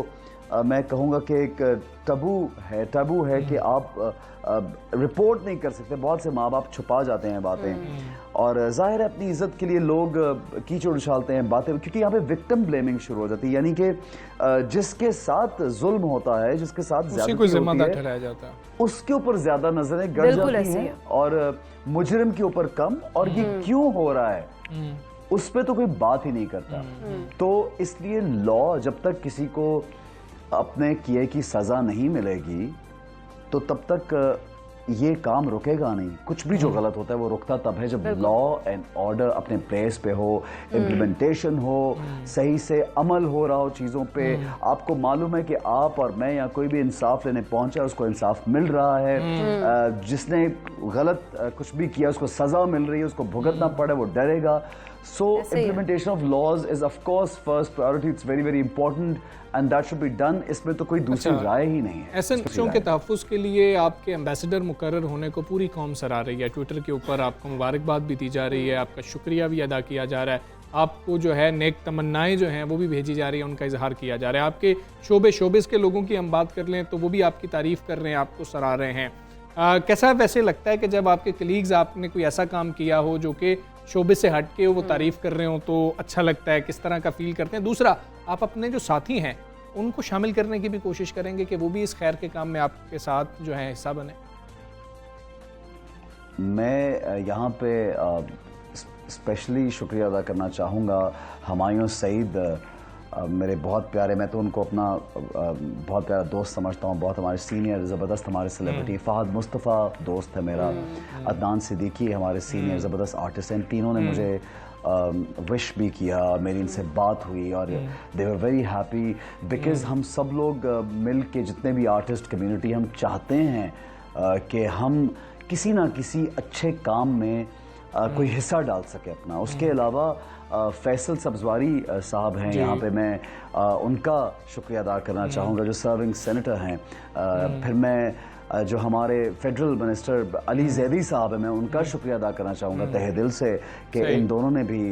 मैं कहूँगा कि एक टैबू है कि आप रिपोर्ट नहीं कर सकते। बहुत से माँ बाप छुपा जाते हैं बातें, और जाहिर है अपनी इज्जत के लिए लोग कीचड़ उछालते हैं बातें, क्योंकि यहाँ पे विक्टिम ब्लेमिंग शुरू हो जाती है, यानी कि जिसके साथ जुल्म होता है, जिसके साथ ज़्यादती होती है, उसके ऊपर ज़्यादा नजरें गड़ जाती हैं और मुजरिम के ऊपर कम। और ये क्यों हो रहा है उस पर तो कोई बात ही नहीं करता। तो इसलिए लॉ, जब तक किसी को अपने किए की सज़ा नहीं मिलेगी तो तब तक ये काम रुकेगा नहीं। कुछ भी जो गलत होता है वो रुकता तब है जब लॉ एंड ऑर्डर अपने प्लेस पे हो, इम्प्लीमेंटेशन हो, सही से अमल हो रहा हो चीज़ों पे। आपको मालूम है कि आप और मैं या कोई भी इंसाफ लेने पहुंचा उसको इंसाफ मिल रहा है, जिसने गलत कुछ भी किया उसको सज़ा मिल रही है, उसको भुगतना पड़े वो डरेगा। So implementation of laws is of course first priority. It's very very important and that should be done. इसमें तो कोई दूसरी राय ही नहीं है। ऐसे बच्चों के तहफ़्फ़ुज़ के लिए आपके एम्बेसडर मुकर्रर होने को पूरी कौम सराह रही है। ट्विटर के ऊपर आपको मुबारकबाद भी दी जा रही है, आपका शुक्रिया भी अदा किया जा रहा है, आपको जो है नेक तमन्नाएं जो हैं वो भी भेजी जा रही है, उनका इजहार किया जा रहा है। आपके शोबे के लोगों की हम बात कर लें तो वो भी आपकी तारीफ़ कर रहे हैं, आपको सराह रहे हैं। कैसा वैसे लगता है कि जब आपके कलीग्स आपने कोई ऐसा काम किया हो जो कि शोबे से हट के वो तारीफ़ कर रहे हो तो अच्छा लगता है, किस तरह का फील करते हैं? दूसरा, आप अपने जो साथी हैं उनको शामिल करने की भी कोशिश करेंगे कि वो भी इस खैर के काम में आपके साथ जो है हिस्सा बने? मैं यहाँ पे स्पेशली शुक्रिया अदा करना चाहूँगा हुमायूं सईद, मेरे बहुत प्यारे, मैं तो उनको अपना बहुत प्यारा दोस्त समझता हूँ, बहुत हमारे सीनियर ज़बरदस्त हमारे सेलिब्रिटी। फ़हद मुस्तफ़ा दोस्त है मेरा, अदनान सिद्दीकी हमारे सीनियर ज़बरदस्त आर्टिस्ट हैं। तीनों ने मुझे विश भी किया और मेरी इनसे बात हुई और दे वर वेरी हैप्पी बिकॉज़ हम सब लोग मिल के जितने भी आर्टिस्ट कम्युनिटी हम चाहते हैं कि हम किसी ना किसी अच्छे काम में कोई हिस्सा डाल सके अपना। उसके अलावा फैसल सब्जवारी साहब हैं यहाँ पे, मैं उनका शुक्रिया अदा करना चाहूँगा जो सर्विंग सेनेटर हैं। फिर मैं जो हमारे फेडरल मिनिस्टर अली जैदी साहब हैं, मैं उनका शुक्रिया अदा करना चाहूँगा तहे दिल से कि इन दोनों ने भी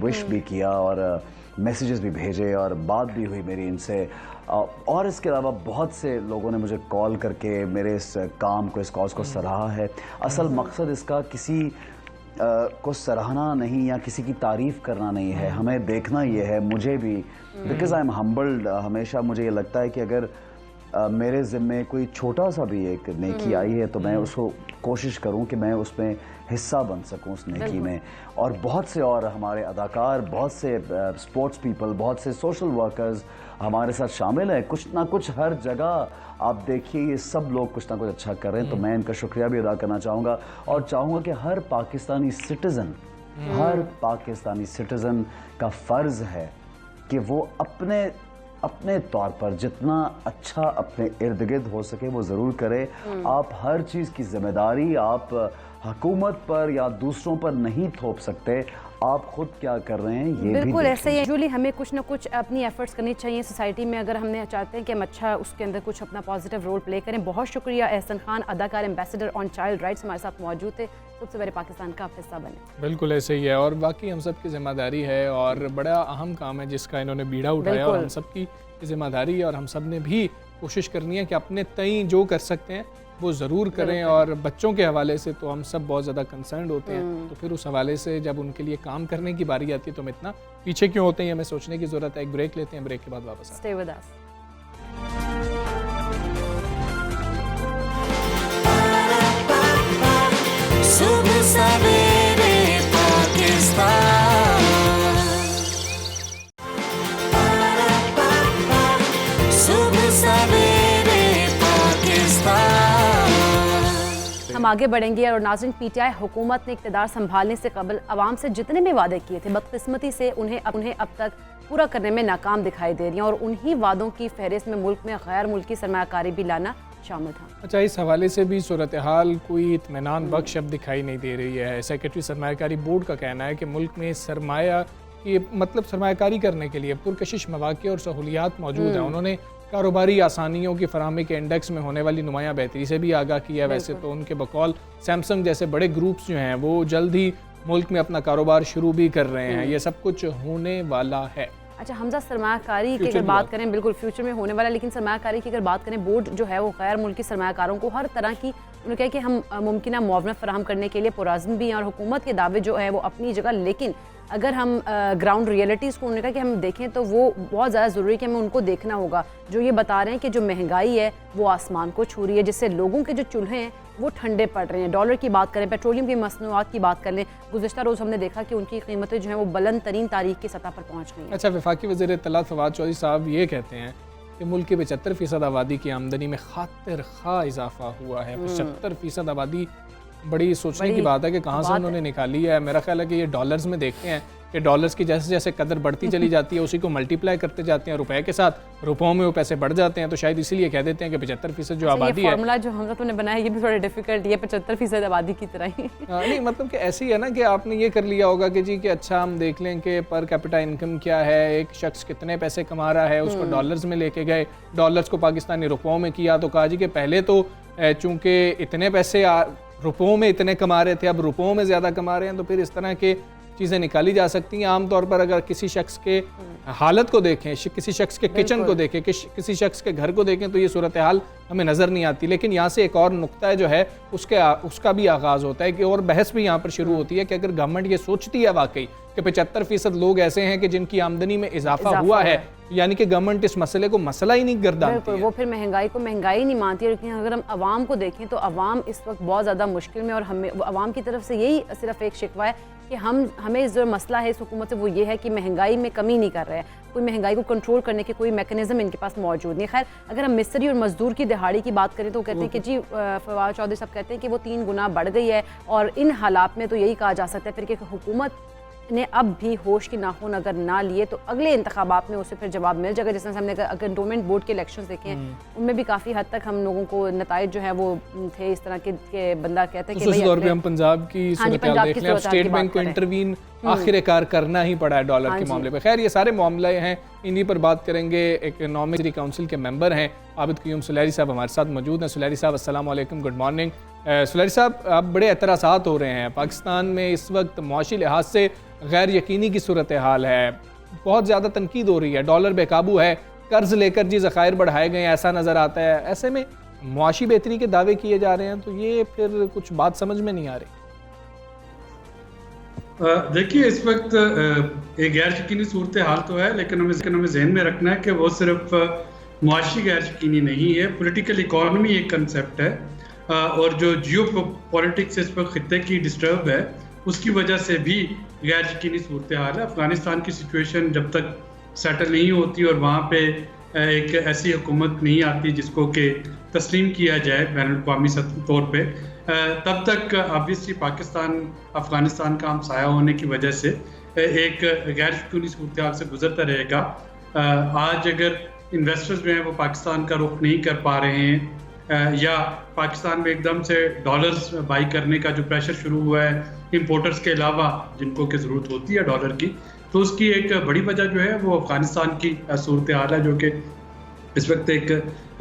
विश भी किया और मैसेजेस भी भेजे और बात भी हुई मेरी इनसे। और इसके अलावा बहुत से लोगों ने मुझे कॉल करके मेरे इस काम को, इस कॉज को सराहा है। असल मकसद इसका किसी को सराहना नहीं या किसी की तारीफ़ करना नहीं है, हमें देखना ये है, मुझे भी बिकॉज़ आई एम हम्बल्ड। हमेशा मुझे ये लगता है कि अगर मेरे ज़िम्मे कोई छोटा सा भी एक नेकी आई है तो मैं उसको कोशिश करूं कि मैं उसमें हिस्सा बन सकूं उस नेकी में। और बहुत से और हमारे अदाकार, बहुत से स्पोर्ट्स पीपल, बहुत से सोशल वर्कर्स हमारे साथ शामिल हैं। कुछ ना कुछ हर जगह आप देखिए ये सब लोग कुछ ना कुछ अच्छा कर रहे हैं, तो मैं इनका शुक्रिया भी अदा करना चाहूँगा और चाहूँगा कि हर पाकिस्तानी सिटीज़न का फ़र्ज़ है कि वो अपने तौर पर जितना अच्छा अपने इर्द गिर्द हो सके वो ज़रूर करे। आप हर चीज़ की जिम्मेदारी आप हुकूमत पर या दूसरों पर नहीं थोप सकते, आप खुद क्या कर रहे हैं ये बिल्कुल भी ऐसे ही यूजुअली हमें कुछ ना कुछ अपनी एफर्ट्स करनी चाहिए सोसाइटी में, अगर हमने चाहते हैं कि हम अच्छा उसके अंदर कुछ अपना पॉजिटिव रोल प्ले करें। बहुत शुक्रिया एहसन खान, अदाकार, एम्बेसडर ऑन चाइल्ड राइट्स, हमारे साथ मौजूद थे। सबसे बड़े पाकिस्तान का आप हिस्सा बने। बिल्कुल ऐसे ही है और बाकी हम सब की जिम्मेदारी है और बड़ा अहम काम है जिसका इन्होंने बीड़ा उठाया और हम सब की जिम्मेदारी है और हम सब ने भी कोशिश करनी है कि अपने तई जो कर सकते हैं वो ज़रूर करें। और बच्चों के हवाले से तो हम सब बहुत ज़्यादा कंसर्न होते हैं, तो फिर उस हवाले से जब उनके लिए काम करने की बारी आती है तो हम इतना पीछे क्यों होते हैं, हमें सोचने की ज़रूरत है। एक ब्रेक लेते हैं, ब्रेक के बाद वापस स्टे विद अस। सुबह सवेरे पाकिस्तान, सुबह सवेरे पाकिस्तान। हम आगे बढ़ेंगे और नाज़रीन, पीटीआई हुकूमत ने इक़्तिदार संभालने से कबल आवाम से जितने भी वादे किए थे बदकिस्मती से उन्हें अब तक पूरा करने में नाकाम दिखाई दे रही हैं और उन्हीं वादों की फहरिस्त में मुल्क में गैर मुल्की सरमायाकारी भी लाना शामिल था। अच्छा, इस हवाले से भी सूरत हाल कोई इत्मीनान बख्श अब दिखाई नहीं दे रही है। सेक्रेटरी सरमायाकारी बोर्ड का कहना है कि मुल्क में सरमाया की मतलब सरमायाकारी करने के लिए पुरकशिश मौक़े और सहूलियात मौजूद हैं। उन्होंने कारोबारी आसानियों की फराहमी के इंडेक्स में होने वाली नुमायां बेहतरी से भी आगाह किया। वैसे तो उनके बकौल सैमसंग जैसे बड़े ग्रुप्स जो हैं वो जल्द ही मुल्क में अपना कारोबार शुरू भी कर रहे हैं। ये सब कुछ होने वाला है। अच्छा हमजा, सरमायाकारी की अगर बात करें, बिल्कुल फ्यूचर में होने वाला, लेकिन सरमायाकारी की अगर बात करें, बोर्ड जो है वो गैर मुल्की सरमायाकारों को हर तरह की, उन्होंने कहा कि हम मुमकिन मुआवनत फराहम करने के लिए पुराज़्म भी हैं और हुकूमत के दावे जो है वो अपनी जगह, लेकिन अगर हम ग्राउंड रियलिटीज़ को उन्होंने कहा कि हम देखें तो वो बहुत ज़्यादा ज़रूरी है कि हमें उनको देखना होगा। जो ये बता रहे हैं कि जो महंगाई है वो आसमान को छू रही है, जिससे लोगों के जो चूल्हे हैं वो ठंडे पड़ रहे हैं। डॉलर की बात करें, पेट्रोलियम की मसनूआत की बात कर लें, गुज़िश्ता रोज़ हमने देखा कि उनकी कीमतें जो हैं वो बुलंद तरीन तारीख की सतह पर पहुँच गई हैं। अच्छा, वफाकी वज़ीर इत्तलात फवाद चौधरी साहब ये कहते हैं कि कि मुल्क की 75% आबादी की आमदनी में खातिर खा इजाफा हुआ है। 75% आबादी बड़ी सोचने की बात है कि कहाँ से उन्होंने निकाली है। मेरा ख्याल है कि ये डॉलर्स में देखते हैं कि डॉलर्स की जैसे जैसे कदर बढ़ती चली जाती है उसी को मल्टीप्लाई करते जाते हैं रुपए के साथ, रुपयों में वो पैसे बढ़ जाते हैं। तो शायद इसीलिए कह देते हैं कि 75% जो आबादी है, फॉर्मूला जो हम तुमने बनाया ये भी थोड़ा डिफिकल्ट, ये 75% आबादी की तरह ही नहीं मतलब कि ऐसी है ना कि आपने ये कर लिया होगा कि जी कि अच्छा हम देख लें कि पर कैपिटा इनकम क्या है, एक शख्स कितने पैसे कमा रहा है, उसको डॉलर्स में लेके गए, डॉलर्स को पाकिस्तानी रुपयों में किया तो कहा जी कि पहले तो चूँकि इतने पैसे रुपयों में इतने कमा रहे थे, अब रुपयों में ज़्यादा कमा रहे हैं, तो फिर इस तरह के चीज़ें निकाली जा सकती हैं। आमतौर पर अगर किसी शख्स के हालत को देखें, किसी शख्स के किचन को देखें, किसी शख्स के घर को देखें तो ये सूरत हाल हमें नज़र नहीं आती। लेकिन यहाँ से एक और नुक्ता है जो है उसका भी आगाज़ होता है कि और बहस भी यहाँ पर शुरू होती है कि अगर गवर्नमेंट ये सोचती है वाकई कि 75% लोग ऐसे हैं कि जिनकी आमदनी में इजाफा हुआ है, यानी कि गवर्नमेंट इस मसले को मसला ही नहीं गर्दानती है। वो फिर महंगाई को महंगाई नहीं मानती है। लेकिन अगर हम आवाम को देखें तो आवाम इस वक्त बहुत ज़्यादा मुश्किल में, और हमें आवाम की तरफ से यही सिर्फ एक शिकवा है कि हमें जो मसला है इस हुकूमत से वो ये है कि महंगाई में कमी नहीं कर रहे हैं, कोई महंगाई को कंट्रोल करने के कोई मैकेनिज्म इनके पास मौजूद नहीं। खैर अगर हम मिस्त्री और मजदूर की दिहाड़ी की बात करें तो कहते हैं कि जी फवाद चौधरी साहब कहते हैं कि वो 3 गुना बढ़ गई है, और इन हालात में तो यही कहा जा सकता है फिर कि हुकूमत ने अब भी होश की नाखून अगर ना लिए तो अगले इंतखाबात में उसे फिर जवाब मिल जाएगा। जिस तरह से हमने कंटोनमेंट बोर्ड के इलेक्शंस देखे हैं उनमें भी काफ़ी हद तक हम लोगों को नताइज जो है वो थे इस तरह के बंदा कहते हैं कि तौर पे हम पंजाब की सूरत हाल देख लें, अब स्टेट बैंक को इंटरवीन आखिरकार करना ही पड़ा है डॉलर के मामले पे। खैर ये सारे मामले हैं, इन्हीं पर बात करेंगे। इकोनॉमिक काउंसिल के मेंबर हैं आबिद क़य्यूम सुलैरी साहब हमारे साथ मौजूद हैं। सुलैरी साहब अस्सलाम वालेकुम, गुड मॉर्निंग। सुलैरी साहब, अब बड़े एतराज़ात हो रहे हैं पाकिस्तान में इस वक्त मुआशी लिहाज से गैर यकीनी की सूरत हाल है, बहुत ज़्यादा तनकीद हो रही है, डॉलर बेकाबू है, कर्ज लेकर जी ज़खायर बढ़ाए गए ऐसा नज़र आता है। ऐसे में मुआशी बेहतरी के दावे किए जा रहे हैं तो ये फिर कुछ बात समझ में नहीं आ रही। देखिए इस वक्त एक गैर यकीनी सूरत हाल तो है, लेकिन हमें जहन में रखना है कि वो सिर्फ मुआशी गैर यकीनी नहीं है, पॉलिटिकल इकॉनमी एक कंसेप्ट है, और जो जियो पॉलिटिक्स इस वक्त खित्ते की डिस्टर्ब है उसकी वजह से भी गैर यकीनी सूरत हाल है। अफगानिस्तान की सिचुएशन जब तक सेटल नहीं होती और वहाँ पे एक ऐसी हुकूमत नहीं आती जिसको कि तस्लीम किया जाए बैनुल-अक़वामी तौर पे, तब तक ऑब्वियसली पाकिस्तान अफगानिस्तान का हमसाया होने की वजह से एक गैर यकीनी सूरत हाल से गुजरता रहेगा। आज अगर इन्वेस्टर्स जो हैं वो पाकिस्तान का रुख नहीं कर पा रहे हैं, या पाकिस्तान में एकदम से डॉलर्स बाई करने का जो प्रेशर शुरू हुआ है इंपोर्टर्स के अलावा जिनको की ज़रूरत होती है डॉलर की, तो उसकी एक बड़ी वजह जो है वो अफगानिस्तान की सूरत हाल है जो कि इस वक्त एक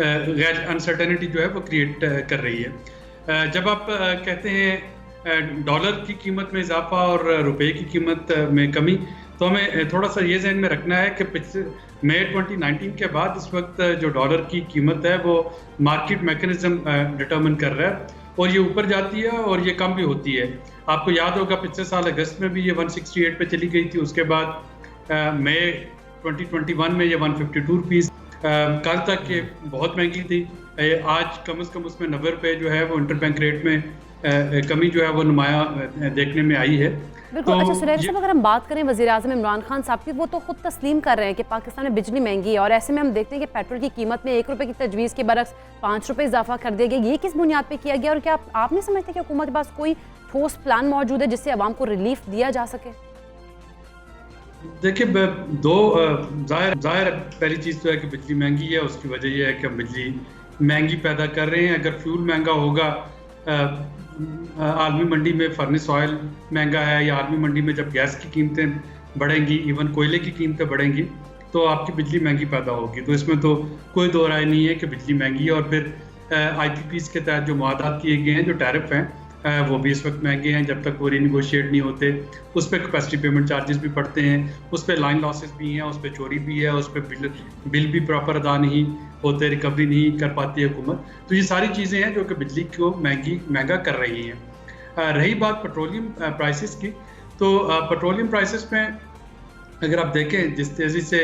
गैर अनसर्टेनिटी जो है वो क्रिएट कर रही है। जब आप कहते हैं डॉलर की कीमत में इजाफा और रुपए की कीमत में कमी, तो हमें थोड़ा सा ये जहन में रखना है कि पिछले मई 2019 के बाद इस वक्त जो डॉलर की कीमत है वो मार्केट मैकेनिज्म डिटरमिन कर रहा है, और ये ऊपर जाती है और ये कम भी होती है। आपको याद होगा पिछले साल अगस्त में भी ये 168 पे चली गई थी, उसके बाद मई 2021 में ये 152 रुपीज़, कल तक ये बहुत महंगी थी। आज कम से कम उसमें 90 रुपये जो है वो इंटरबैंक रेट में कमी जो है वो नुमाया देखने में आई है। बिल्कुल। अच्छा सुलैरी साहब, अगर हम बात करें वज़ीर-ए-आज़म इमरान खान साहब की, वो तो खुद तस्लीम कर रहे हैं कि पाकिस्तान में बिजली महंगी है, और ऐसे में हम देखते हैं कि पेट्रोल की कीमत में 1 रुपये की तजवीज़ के बरक्स 5 रुपये इजाफा कर दिया गया। ये किस बुनियाद पे किया गया, और क्या आप नहीं समझते कि हुकूमत के पास कोई ठोस प्लान मौजूद है जिससे आवाम को रिलीफ दिया जा सके? देखिए जाहिर पहली चीज़ तो है कि बिजली महंगी है, उसकी वजह यह है कि हम बिजली महंगी पैदा कर रहे हैं। अगर फ्यूल महंगा होगा, आलमी मंडी में फर्नेस ऑयल महंगा है, या आलमी मंडी में जब गैस की कीमतें बढ़ेंगी, इवन कोयले की कीमतें बढ़ेंगी, तो आपकी बिजली महंगी पैदा होगी। तो इसमें तो कोई दो राय नहीं है कि बिजली महंगी है। और फिर IPPs के तहत जो मुआहदात किए गए हैं, जो टैरिफ हैं, वो भी इस वक्त महंगे हैं। जब तक वो रीनिगोशिएट नहीं होते, उस पर कैपेसिटी पेमेंट चार्जेस भी पड़ते हैं, उस पर लाइन लॉसेस भी हैं, उस पर चोरी भी है, उस पर बिल भी प्रॉपर अदा नहीं होते, रिकवरी नहीं कर पाती है हुकूमत। तो ये सारी चीज़ें हैं जो कि बिजली को महंगा कर रही हैं। रही बात पेट्रोलियम प्राइसेस की, तो पेट्रोलियम प्राइसेस में अगर आप देखें जिस तेज़ी से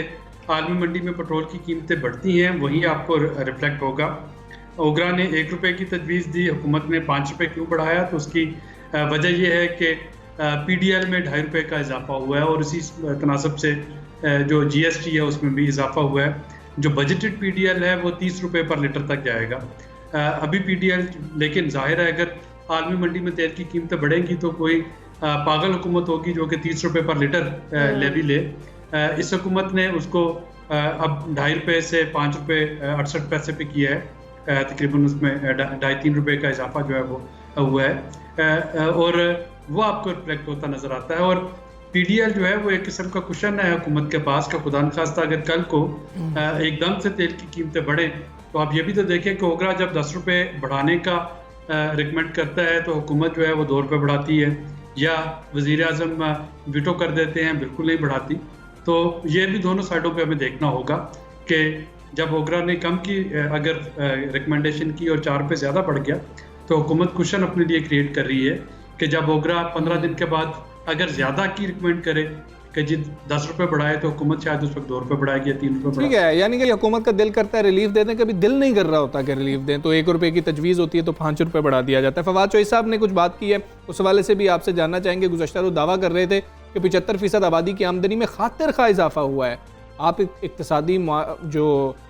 आलमी मंडी में पेट्रोल की कीमतें बढ़ती हैं वही आपको रिफ्लेक्ट होगा। ओगरा ने 1 रुपये की तजवीज़ दी, हुकूमत ने 5 रुपये क्यों बढ़ाया? तो उसकी वजह यह है कि PDL में 2.5 रुपये का इजाफा हुआ है, और इसी तनासब से जो GST है उसमें भी इजाफा हुआ है। जो बजटेड पीडीएल है वो 30 रुपए पर लीटर तक जाएगा अभी पीडीएल। लेकिन जाहिर है अगर आलमी मंडी में तेल की कीमतें बढ़ेंगी तो कोई पागल हुकूमत होगी जो कि 30 रुपए पर लीटर लेवी ले। इस हुकूमत ने उसको अब 2.5 रुपए से 5 रुपए 68 पैसे पे किया है, तकरीबन उसमें 2.5-3 रुपए का इजाफा जो है वो हुआ है और वो आपको रिफ्लेक्ट होता नजर आता है। और पीडीएल जो है वो एक किस्म का कुशन है हुकूमत के पास का, खुदा न खास्ता अगर कल को एकदम से तेल की कीमतें बढ़े तो आप ये भी तो देखें कि ओगरा जब 10 रुपए बढ़ाने का रिकमेंड करता है तो हुकूमत जो है वो 2 रुपए बढ़ाती है, या वज़ीर आज़म वीटो कर देते हैं, बिल्कुल नहीं बढ़ाती। तो ये भी दोनों साइडों पे हमें देखना होगा कि जब ओगरा ने कम की अगर रिकमेंडेशन की और 4 रुपए ज़्यादा बढ़ गया तो हुकूमत कुशन अपने लिए क्रिएट कर रही है कि जब ओगरा 15 दिन के बाद अगर ज़्यादा की रिकमेंड करे कि जी 10 रुपए बढ़ाए तो हुकूमत शायद उस वक्त 2 रुपए बढ़ाएगी या 3 रुपए। ठीक है, यानी कि हुकूमत का दिल करता है रिलीफ दे दें, कभी दिल नहीं कर रहा होता कि रिलीफ दें, तो 1 रुपए की तजवीज़ होती है तो 5 रुपए बढ़ा दिया जाता है। फवाद चौधरी साहब ने कुछ बात की है, उस हवाले से भी आपसे जानना चाहेंगे। गुज़श्ता रोज़ दावा कर रहे थे कि 75% आबादी की आमदनी में खातिर खा इजाफा हुआ है। आप इक्तिसादी जो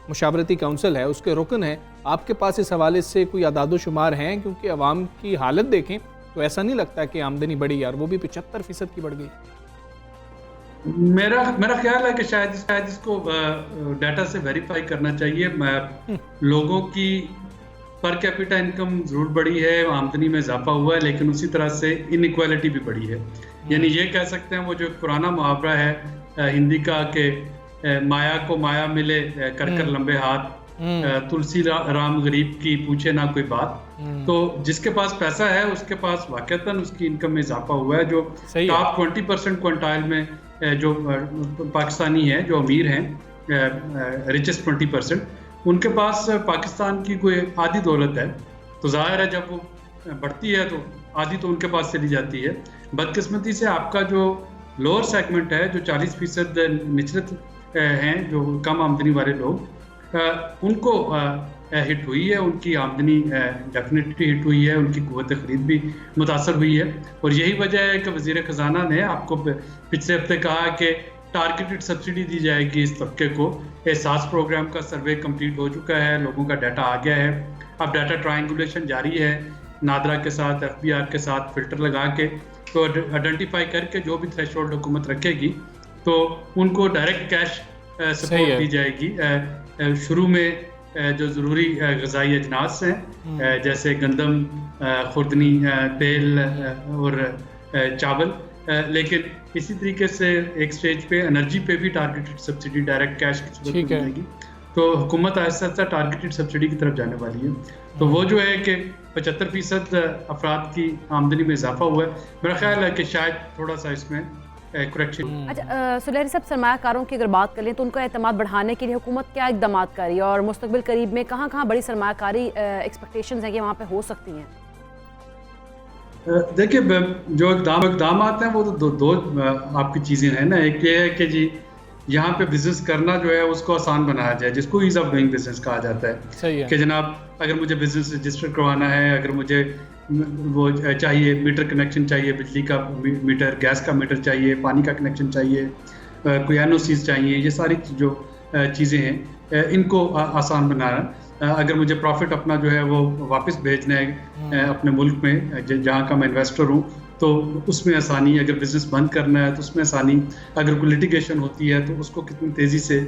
मुशावरती काउंसिल है उसके रुकन हैं, आपके पास इस हवाले से कोई अदाद शुमार हैं? क्योंकि अवाम की हालत देखें तो ऐसा नहीं लगता कि आमदनी बढ़ी यार, वो भी 75% की बढ़ गई। मेरा ख्याल है कि शायद इसको डाटा से वेरीफाई करना चाहिए। लोगों की पर कैपिटा इनकम जरूर बढ़ी है, आमदनी में इजाफा हुआ है, लेकिन उसी तरह से इनइक्वालिटी भी बढ़ी है। यानी ये कह सकते हैं वो जो पुराना मुहावरा है हिंदी का कि माया को माया मिले कर लंबे हाथ, तुलसी राम गरीब की पूछे ना कोई बात। तो जिसके पास पैसा है उसके पास वाकईतन उसकी इनकम में इजाफा हुआ है। जो टॉप 20% क्वांटाइल में जो पाकिस्तानी है, जो अमीर हैं, रिचेस्ट 20%, उनके पास पाकिस्तान की कोई आधी दौलत है। तो जाहिर है जब वो बढ़ती है तो आधी तो उनके पास चली जाती है। बदकिस्मती से आपका जो लोअर सेगमेंट है, जो 40% निचले हैं, जो कम आमदनी वाले लोग, उनको हिट हुई है, उनकी आमदनी डेफिनेटली हिट हुई है, उनकी कुव्वत खरीद भी मुतासर हुई है। और यही वजह है कि वज़ीर ख़जाना ने आपको पिछले हफ्ते कहा कि टारगेटेड सब्सिडी दी जाएगी इस तबके को। एहसास प्रोग्राम का सर्वे कंप्लीट हो चुका है, लोगों का डाटा आ गया है, अब डाटा ट्रायंगुलेशन जारी है नादरा के साथ, FBR के साथ फिल्टर लगा के, तो आइडेंटिफाई करके जो भी थ्रेशोल्ड हुकूमत रखेगी तो उनको डायरेक्ट कैश सपोर्ट दी जाएगी। शुरू में जो ज़रूरी ग़िज़ाई अजनास हैं जैसे गंदम, खुर्दनी, तेल और चावल, लेकिन इसी तरीके से एक स्टेज पे एनर्जी पे भी टारगेटेड सब्सिडी डायरेक्ट कैश की सूरत में मिलेगी। तो हुकूमत आहिस्ता आहिस्ता टारगेटेड सब्सिडी की तरफ जाने वाली है। तो वो जो है कि 75% अफराद की आमदनी में इजाफा हुआ है। मेरा ख्याल है कि शायद थोड़ा सा इसमें करेक्शन। अच्छा सुलहरी साहब, सरमायाकारों की अगर बात कर लें तो उनका एतमाद बढ़ाने के लिए हुकूमत क्या इक़दाम कर रही है, और मुस्तक़बिल करीब में कहाँ कहाँ बड़ी सरमायाकारी एक्सपेक्टेशंस हैं कि वहाँ पे हो सकती हैं? देखिए, जो इक़दाम आते हैं वो तो दो आपकी चीज़ें हैं ना। एक ये है कि जी यहाँ पे बिजनेस करना जो है उसको आसान बनाया जाए, जिसको ईज़ ऑफ डूइंग बिजनेस कहा जाता है। सही है कि जनाब अगर मुझे बिजनेस रजिस्टर करवाना है, अगर मुझे वो चाहिए, मीटर कनेक्शन चाहिए, बिजली का मीटर, गैस का मीटर चाहिए, पानी का कनेक्शन चाहिए, कोई NOCs चाहिए, ये सारी जो चीज़ें हैं इनको आसान बनाना। अगर मुझे प्रॉफिट अपना जो है वो वापस भेजना है अपने मुल्क में जहाँ का मैं इन्वेस्टर हूँ तो उसमें आसानी, अगर बिज़नेस बंद करना है तो उसमें आसानी, अगर कोई लिटिगेशन होती है तो उसको कितनी तेज़ी से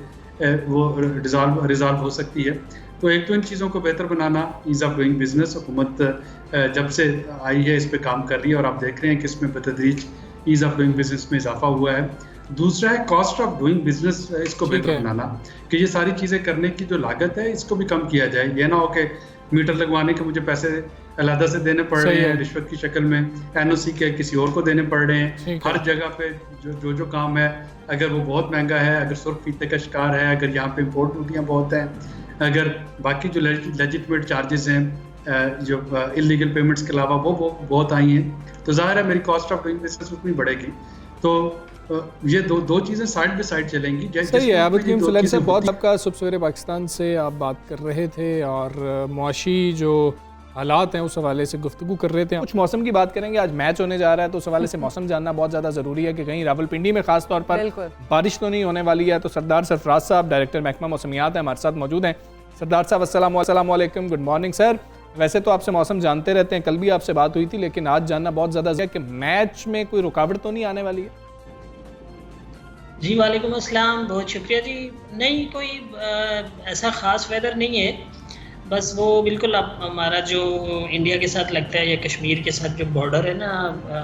वो रिजॉल्व हो सकती है। तो एक तो इन चीज़ों को बेहतर बनाना, ईज़ ऑफ डूइंग बिजनेस, हुकूमत जब से आई है इस पे काम कर रही है और आप देख रहे हैं कि इसमें बतदरीज ईज़ ऑफ डूइंग बिजनेस में इजाफा हुआ है। दूसरा है कॉस्ट ऑफ डूइंग बिजनेस, इसको बेहतर बनाना कि ये सारी चीज़ें करने की जो लागत है इसको भी कम किया जाए। ये ना हो कि मीटर लगवाने के मुझे पैसे अलहदा से देने पड़ रहे हैं रिश्वत की शक्ल में, NOC के किसी और को देने पड़ रहे हैं। हर जगह पे जो काम है अगर वो बहुत महंगा है, अगर सुर्ख फीते का शिकार है, अगर यहाँ पे इम्पोर्ट ड्यूटियाँ बहुत हैं, अगर बाकी जो लेजिटिमेट चार्जेस हैं जो इलीगल पेमेंट्स के अलावा वो बहुत आई हैं, तो ज़ाहिर है मेरी कॉस्ट ऑफ डूइंग बिजनेस उतनी बढ़ेगी। तो ये दो चीज़ें साइड बाय साइड चलेंगी। सही है आबिद सुलैम साहब, बहुत आपका सुबह सवेरे पाकिस्तान से आप बात कर रहे थे और मुआशी जो हालात हैं उस हवाले से गुफ्तगू कर रहे थे। कुछ मौसम की बात करेंगे, आज मैच होने जा रहा है तो उस हवाले से मौसम जानना बहुत ज़्यादा ज़रूरी है कि कहीं रावलपिंडी में खास तौर पर बारिश तो नहीं होने वाली है। तो सरदार सरफराज साहब डायरेक्टर महकमा मौसमियात है, हमारे साथ मौजूद हैं। सरदार साहब अस्सलाम वालेकुम, गुड मॉर्निंग सर। वैसे तो आपसे मौसम जानते रहते हैं, कल भी आपसे बात हुई थी, लेकिन आज जानना बहुत ज़्यादा है कि मैच में कोई रुकावट तो नहीं आने वाली है? जी वालेकुम अस्सलाम, बहुत शुक्रिया जी। नहीं, कोई ऐसा ख़ास वेदर नहीं है, बस वो बिल्कुल हमारा जो इंडिया के साथ लगता है या कश्मीर के साथ जो बॉर्डर है ना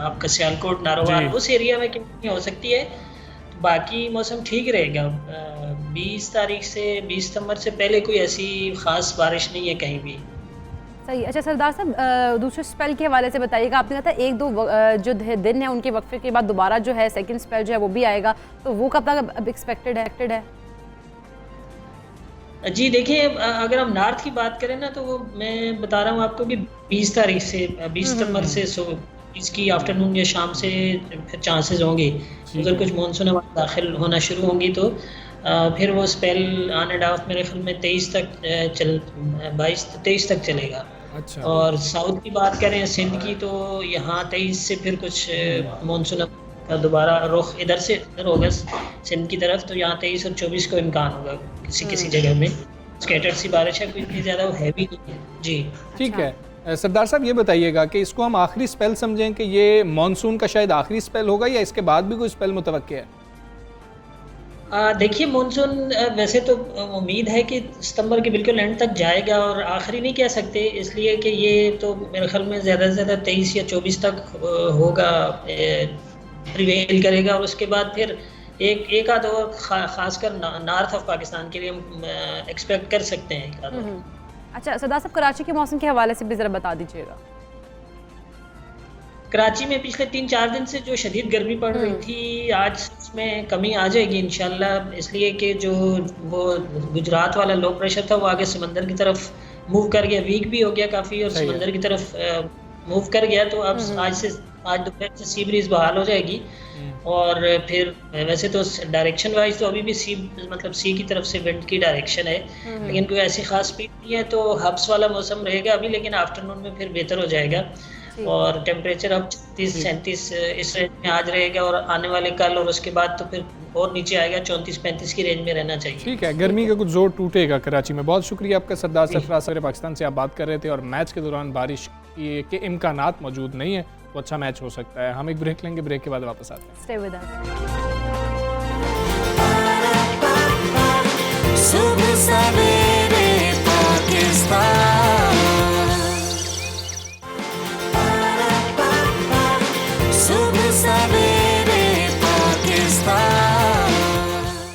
आपका सियालकोट नारोवाल, उस एरिया में कमी हो सकती है। तो बाकी मौसम ठीक रहेगा। 20 तारीख से 20 सितंबर से पहले कोई ऐसी ख़ास बारिश नहीं है कहीं भी। सही। अच्छा सरदार साहब, दूसरे स्पेल के हवाले से बताइएगा। आपने कहा था 1-2 जो दिन है उनके वक्फे के बाद दोबारा जो है सेकंड स्पेल जो है वो भी आएगा, तो वो कब तक अब एक्सपेक्टेड है? जी देखिए, अगर हम नॉर्थ की बात करें ना तो वो मैं बता रहा हूँ आपको कि 20 तारीख से 20 सितंबर से इसकी आफ्टरनून या शाम से फिर चांसेस होंगे अगर कुछ मानसून दाखिल होना शुरू होंगी तो फिर वो स्पेल ऑन एंड ऑफ मेरे ख्याल में 23 तक चलेगा। अच्छा। और साउथ की बात करें सिंध की तो यहाँ 23 से फिर कुछ मानसून का दोबारा रुख इधर से इधर होगा सिंध की तरफ, तो यहाँ 23 और 24 को इम्कान होगा किसी जगह में स्कैटर्ड सी बारिश है, कोई इतनी ज़्यादा हैवी नहीं है जी। ठीक है सरदार साहब, ये बताइएगा कि इसको हम आखिरी स्पेल समझें कि ये मानसून का शायद आखिरी स्पेल होगा या इसके बाद भी कोई स्पेल मुतवक्के है? देखिए मानसून वैसे तो उम्मीद है कि सितंबर के बिल्कुल एंड तक जाएगा और आखिरी नहीं कह सकते, इसलिए कि ये तो मेरे ख्याल में ज़्यादा से ज़्यादा 23 या 24 तक होगा, प्रिवेल करेगा। और उसके बाद फिर एक आध और खासकर नॉर्थ ऑफ पाकिस्तान के लिए हम एक्सपेक्ट कर सकते हैं। अच्छा सरदार साहब, कराची के मौसम के हवाले से भी ज़रा बता दीजिएगा। कराची में पिछले 3-4 दिन से जो शदीद गर्मी पड़ रही थी, आज उसमें कमी आ जाएगी इंशाल्लाह, इसलिए कि जो वो गुजरात वाला लो प्रेशर था वो आगे समंदर की तरफ मूव कर गया, वीक भी हो गया काफ़ी और समंदर की तरफ मूव कर गया। तो अब आज दोपहर से सी ब्रीज बहाल हो जाएगी और फिर वैसे तो डायरेक्शन वाइज तो अभी भी सी की तरफ से विंड की डायरेक्शन है, लेकिन कोई ऐसी खास स्पीड नहीं है, तो हब्स वाला मौसम रहेगा अभी, लेकिन आफ्टरनून में फिर बेहतर हो जाएगा और टेम्परेचर अब 36-37 इस रेंज में आज रहेगा और आने वाले कल और उसके बाद तो फिर और नीचे आएगा, 34-35 की रेंज में रहना चाहिए। ठीक है, गर्मी का कुछ जोर टूटेगा कराची में। बहुत शुक्रिया आपका सरदार सरफराज साहब, पाकिस्तान से आप बात कर रहे थे। और मैच के दौरान बारिश के इम्कानात मौजूद नहीं है, तो अच्छा मैच हो सकता है। हम एक ब्रेक लेंगे, ब्रेक के बाद वापस आते हैं। Stay with us. सुबह सवेरे पाकिस्तान, सुबह सवेरे पाकिस्तान।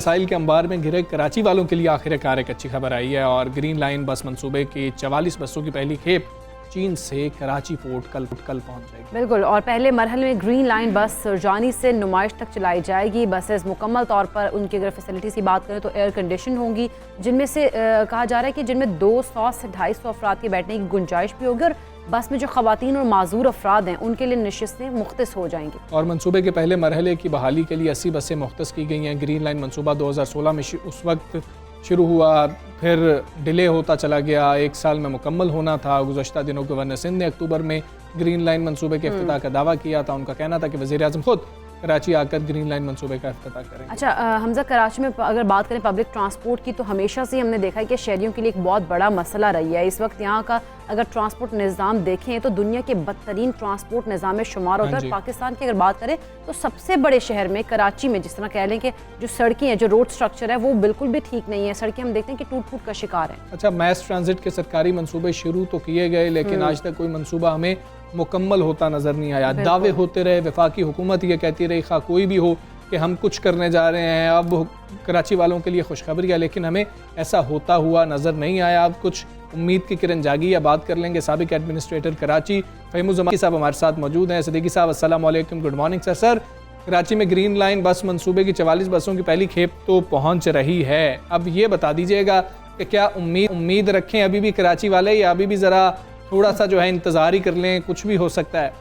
साइल के अंबार में घिरे कराची वालों के लिए आखिरकार एक अच्छी खबर आई है और ग्रीन लाइन बस मंसूबे की 44 बसों की पहली खेप चीन से कराची पोर्ट कल पहुंच जाएगी। बिल्कुल, और पहले मरहले में ग्रीन लाइन बस सुरजानी से नुमाइश तक चलाई जाएगी। बसेस मुकम्मल तौर पर उनकी अगर फैसिलिटीज़ की बात करें तो एयर कंडीशन होंगी, जिनमें से कहा जा रहा है कि जिनमें 200 से 250 अफराद के बैठने की गुंजाइश भी होगी और बस में जो खवातीन और माजूर अफराद हैं उनके लिए नशिस्तें मुख्तस हो जाएंगी। और मनसूबे के पहले मरहले की बहाली के लिए 80 बसें मुख्तस की गई हैं। ग्रीन लाइन मनसूबा 2016 में उस वक्त शुरू हुआ, फिर डिले होता चला गया, 1 साल में मुकम्मल होना था। गुज़श्ता दिनों गवर्नर सिंध ने अक्टूबर में ग्रीन लाइन मनसूबे के इफ्तिताह का दावा किया था। उनका कहना था कि वज़ीर आज़म खुद कराची आकर ग्रीन लाइन मंसूबे का इफ्तिताह करेंगे। अच्छा हमजा, कराची में अगर बात करें पब्लिक ट्रांसपोर्ट की तो हमेशा से हमने देखा है कि शहरियों के लिए एक बहुत बड़ा मसला रही है। इस वक्त यहाँ का अगर ट्रांसपोर्ट निज़ाम देखें तो दुनिया के बदतरीन ट्रांसपोर्ट निज़ाम में शुमार होता है। पाकिस्तान की अगर बात करें तो सबसे बड़े शहर में कराची में जिस तरह कह लें कि जो सड़कें हैं, जो रोड स्ट्रक्चर है वो बिल्कुल भी ठीक नहीं है। सड़कें हम देखते हैं कि टूट फूट का शिकार है। अच्छा, मैस ट्रांजिट के सरकारी मंसूबे शुरू तो किए गए लेकिन आज तक कोई मंसूबा हमें मुकम्मल होता नजर नहीं आया। दावे होते रहे, वफाकी हुकूमत ये कहती रही खा कोई भी हो कि हम कुछ करने जा रहे हैं। अब कराची वालों के लिए खुशखबरी है लेकिन हमें ऐसा होता हुआ नजर नहीं आया। अब कुछ उम्मीद की किरण जागी। या बात कर लेंगे साबिक एडमिनिस्ट्रेटर कराची फ़हीमुज़्ज़मानी साहब हमारे साथ मौजूद हैं। सदीकी साहब अस्सलाम वालेकुम, good morning sir. Sir, Karachi में ग्रीन लाइन बस मंसूबे की 44 बसों की पहली खेप तो पहुंच रही है। अब ये बता दीजिएगा कि क्या उम्मीद रखें अभी भी कराची वाले, या अभी भी ज़रा थोड़ा सा जो है इंतज़ार ही कर लें, कुछ भी हो सकता है?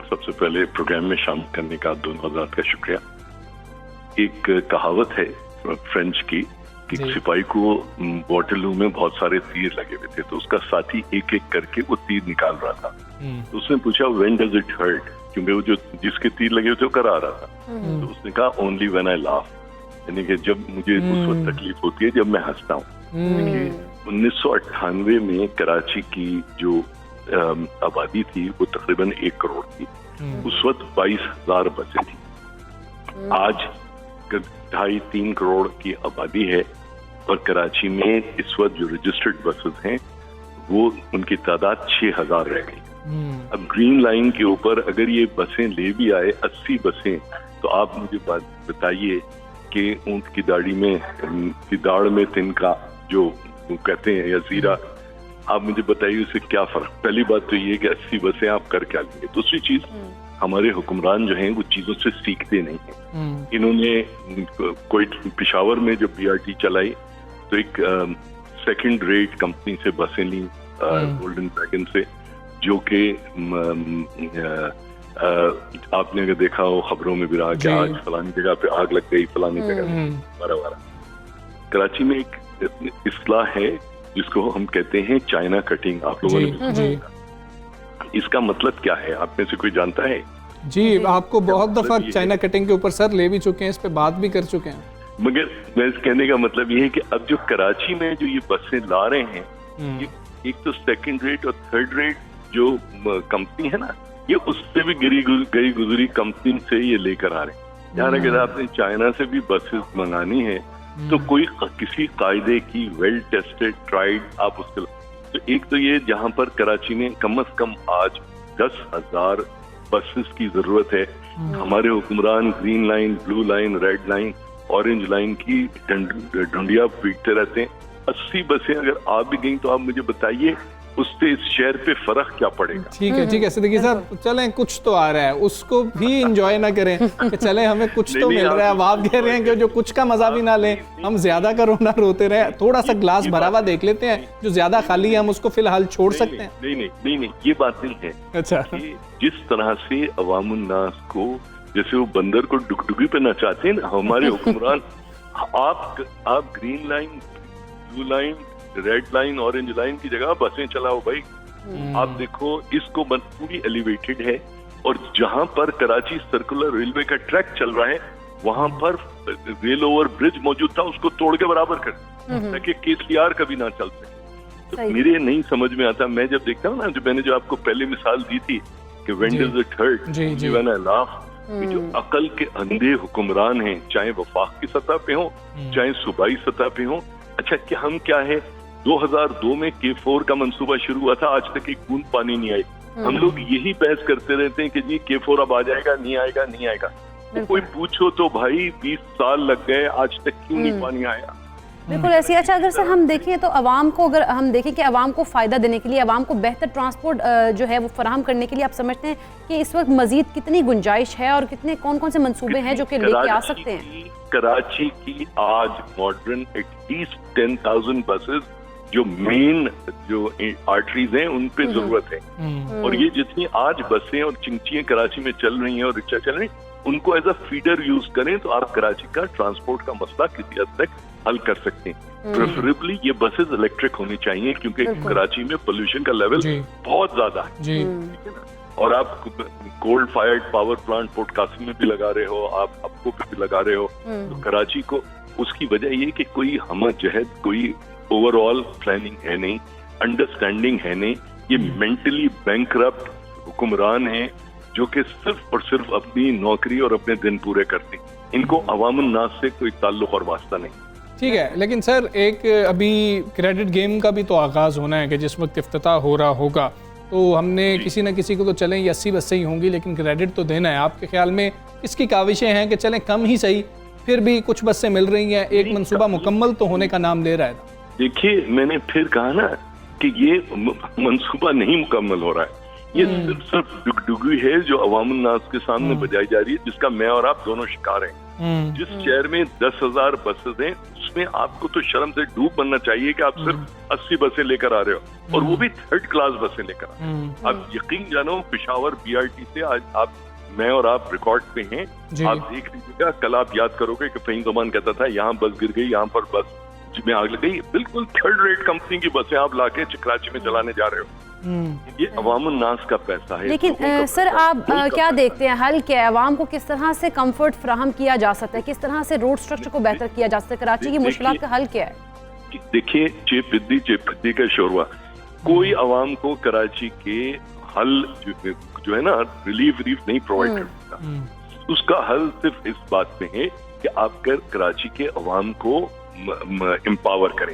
सबसे पहले प्रोग्राम में शामिल करने का दोनों हज़रात का शुक्रिया। एक कहावत है फ्रेंच की कि जी। सिपाही को वाटरलू में बहुत सारे तीर लगे हुए थे, तो उसका साथी एक एक करके वो तीर निकाल रहा था। तो उसने पूछा व्हेन डज इट हर्ट, क्योंकि वो जो जिसके तीर लगे हुए थे वो करा रहा था। तो उसने कहा ओनली व्हेन आई लाफ, यानी कि जब मुझे उस वक्त तकलीफ होती है जब मैं हंसता हूँ। 1998 में कराची की जो आबादी थी वो तकरीबन 1 करोड़ थी। उस वक्त 22,000 बसें थी। आज 2.5-3 करोड़ की आबादी है और कराची में इस वक्त जो रजिस्टर्ड बसेस हैं वो उनकी तादाद 6,000 रह गई। अब ग्रीन लाइन के ऊपर अगर ये बसें ले भी आए 80 बसें, तो आप मुझे बात बताइए कि ऊंट की दाढ़ में तिनका जो वो कहते हैं या जीरा, आप मुझे बताइए उससे क्या फर्क। पहली बात तो ये कि 80 बसें आप कर क्या लेंगे। दूसरी चीज, हमारे हुक्मरान जो हैं वो चीजों से सीखते नहीं हैं। इन्होंने कोई पेशावर में जब BRT चलाई तो एक सेकंड रेट कंपनी से बसें ली, गोल्डन ड्रैगन से, जो कि आपने अगर देखा हो खबरों में भी रहा कि आज फलानी जगह पे आग लग गई, फलानी जगह वारा। कराची में एक इस्लाह है जिसको हम कहते हैं चाइना कटिंग, आप लोगों ने भी सुना। इसका मतलब क्या है, आप में से कोई जानता है? जी, आपको बहुत दफा चाइना कटिंग के ऊपर सर ले भी चुके हैं, इस पे बात भी कर चुके हैं। मगर मैं इस कहने का मतलब ये है कि अब जो कराची में जो ये बसें ला रहे हैं, ये एक तो सेकंड रेट और थर्ड रेट जो कंपनी है ना, ये उससे भी गई गुजरी कंपनी से ये लेकर आ रहे हैं। यार अगर आपने चाइना से भी बसेस मंगानी है तो कोई किसी कायदे की वेल टेस्टेड ट्राइड आप उसके, तो एक तो ये जहां पर कराची में कम से कम आज 10,000 बसेस की जरूरत है। हमारे हुक्मरान green line, blue line, red line, orange line की ढूंढिया पीटते रहते हैं। 80 बसें अगर आ भी गई तो आप मुझे बताइए उससे इस शहर पे फर्क क्या पड़ेगा। ठीक है सिद्दीकी साहब, चलें कुछ तो आ रहा है, उसको भी एंजॉय ना करें कि चले हमें कुछ तो मिल रहा है। अब आप कह रहे हैं कि जो कुछ का मजा भी ना लें, हम ज्यादा का रोना रोते रहे, थोड़ा सा ग्लास भरा हुआ देख लेते हैं, जो ज्यादा खाली है हम उसको फिलहाल छोड़ सकते हैं। नहीं, ये बात नहीं है। अच्छा, जिस तरह से अवामुन नास को, जैसे वो बंदर को डुगडुगी पे नचाते हैं ना हमारे हुक्मरान, आप green line, blue line, red line, orange line की जगह बसें चलाओ भाई। आप देखो इसको पूरी एलिवेटेड है, और जहां पर कराची सर्कुलर रेलवे का ट्रैक चल रहा है वहां पर रेल ओवर ब्रिज मौजूद था, उसको तोड़ के बराबर कर ताकि KCR कभी ना चल सके। तो मेरे नहीं समझ में आता, मैं जब देखता हूँ ना, जो मैंने जो आपको पहले मिसाल दी थी कि when does it hurt when I laugh, जो अकल के अंधे हुक्मरान हैं, चाहे वफाक की सतह पे हो चाहे सूबाई सतह पे हो। अच्छा, कि हम क्या है, 2002 में K4 का मंसूबा शुरू हुआ था, आज तक एक बूंद पानी नहीं आई। हम लोग यही बहस करते रहते हैं कि जी K4 अब आ जाएगा, नहीं आएगा। तो कोई पूछो तो भाई 20 साल लग गए, आज तक क्यों नहीं पानी आया? बिल्कुल ऐसी। अच्छा, अगर सर हम देखें तो अवाम को, अगर हम देखें कि अवाम को फ़ायदा देने के लिए, अवाम को बेहतर ट्रांसपोर्ट जो है वो फराहम करने के लिए, आप समझते हैं कि इस वक्त मजीद कितनी गुंजाइश है और कौन कौन से मंसूबे हैं जो कि लेके आ सकते हैं? कराची की आज मॉडर्न एटलीस्ट 10,000 बसेस जो मेन जो आर्टरीज हैं उन पे जरूरत है। और ये जितनी आज बसें और चिंचियां कराची में चल रही हैं और रिक्शा चल रही हैं, उनको एज अ फीडर यूज करें तो आप कराची का ट्रांसपोर्ट का मसला किसी हद तक हल कर सकते हैं। प्रेफरेबली ये बसेस इलेक्ट्रिक होनी चाहिए, क्योंकि कराची में पोल्यूशन का लेवल बहुत ज्यादा है, ठीक है ना। और आप coal fired power plant port Qasim में भी लगा रहे हो, आप आपको भी लगा रहे हो, तो कराची को उसकी वजह ये कि कोई हमजहद, कोई ओवरऑल प्लानिंग है नहीं, अंडरस्टैंडिंग है नहीं। ये मेंटली बैंकरप्ट हुक्मरान हैं जो कि सिर्फ और सिर्फ अपनी नौकरी और अपने दिन पूरे करते हैं। इनको अवामुन नास से कोई ताल्लुक और वास्ता नहीं। ठीक है, लेकिन सर एक अभी क्रेडिट गेम का भी तो आगाज होना है कि जिस वक्त इफ्तिताह हो रहा होगा तो हमने किसी न किसी को तो चलें 80 बसें ही होंगी, लेकिन क्रेडिट तो देना है। आपके ख्याल में किसकी काविशें हैं कि चलें कम ही सही, फिर भी कुछ बसें मिल रही हैं, एक मंसूबा मुकम्मल तो होने का नाम ले रहा है? देखिए, मैंने फिर कहा ना कि ये मंसूबा नहीं मुकम्मल हो रहा है, ये सिर्फ डुगडुगी है जो अवामुन नास के सामने बजाई जा रही है, जिसका मैं और आप दोनों शिकार हैं। जिस शहर में 10,000 बसेस हैं उसमें आपको तो शर्म से डूब बनना चाहिए कि आप सिर्फ 80 बसें लेकर आ रहे हो, और वो भी थर्ड क्लास बसें लेकर आ रहे हो। आप यकीन जानो, पेशावर BRT से आज आप, मैं और आप रिकॉर्ड पे हैं, आप देख लीजिएगा। कल आप याद करोगे कि फहीम ज़मान कहता था यहाँ बस गिर गई, यहाँ पर बस में आग लग गई, बिल्कुल थर्ड रेट कंपनी की बसें आप लाके कराची में चलाने जा रहे हो। ये अवामुन नास का पैसा है। लेकिन सर आप क्या देखते हैं, हल क्या है? अवाम को किस तरह से कंफर्ट फराहम किया जा सकता है, किस तरह से रोड स्ट्रक्चर को बेहतर किया जा सकता है? कराची की मुश्किलात का हल क्या है? देखिए, चेप का शोरवा कोई अवाम को कराची के हल जो है ना रिलीफ नहीं प्रोवाइड कर सकता। उसका हल सिर्फ इस बात में है कि आप कराची के अवाम को एम्पावर करें।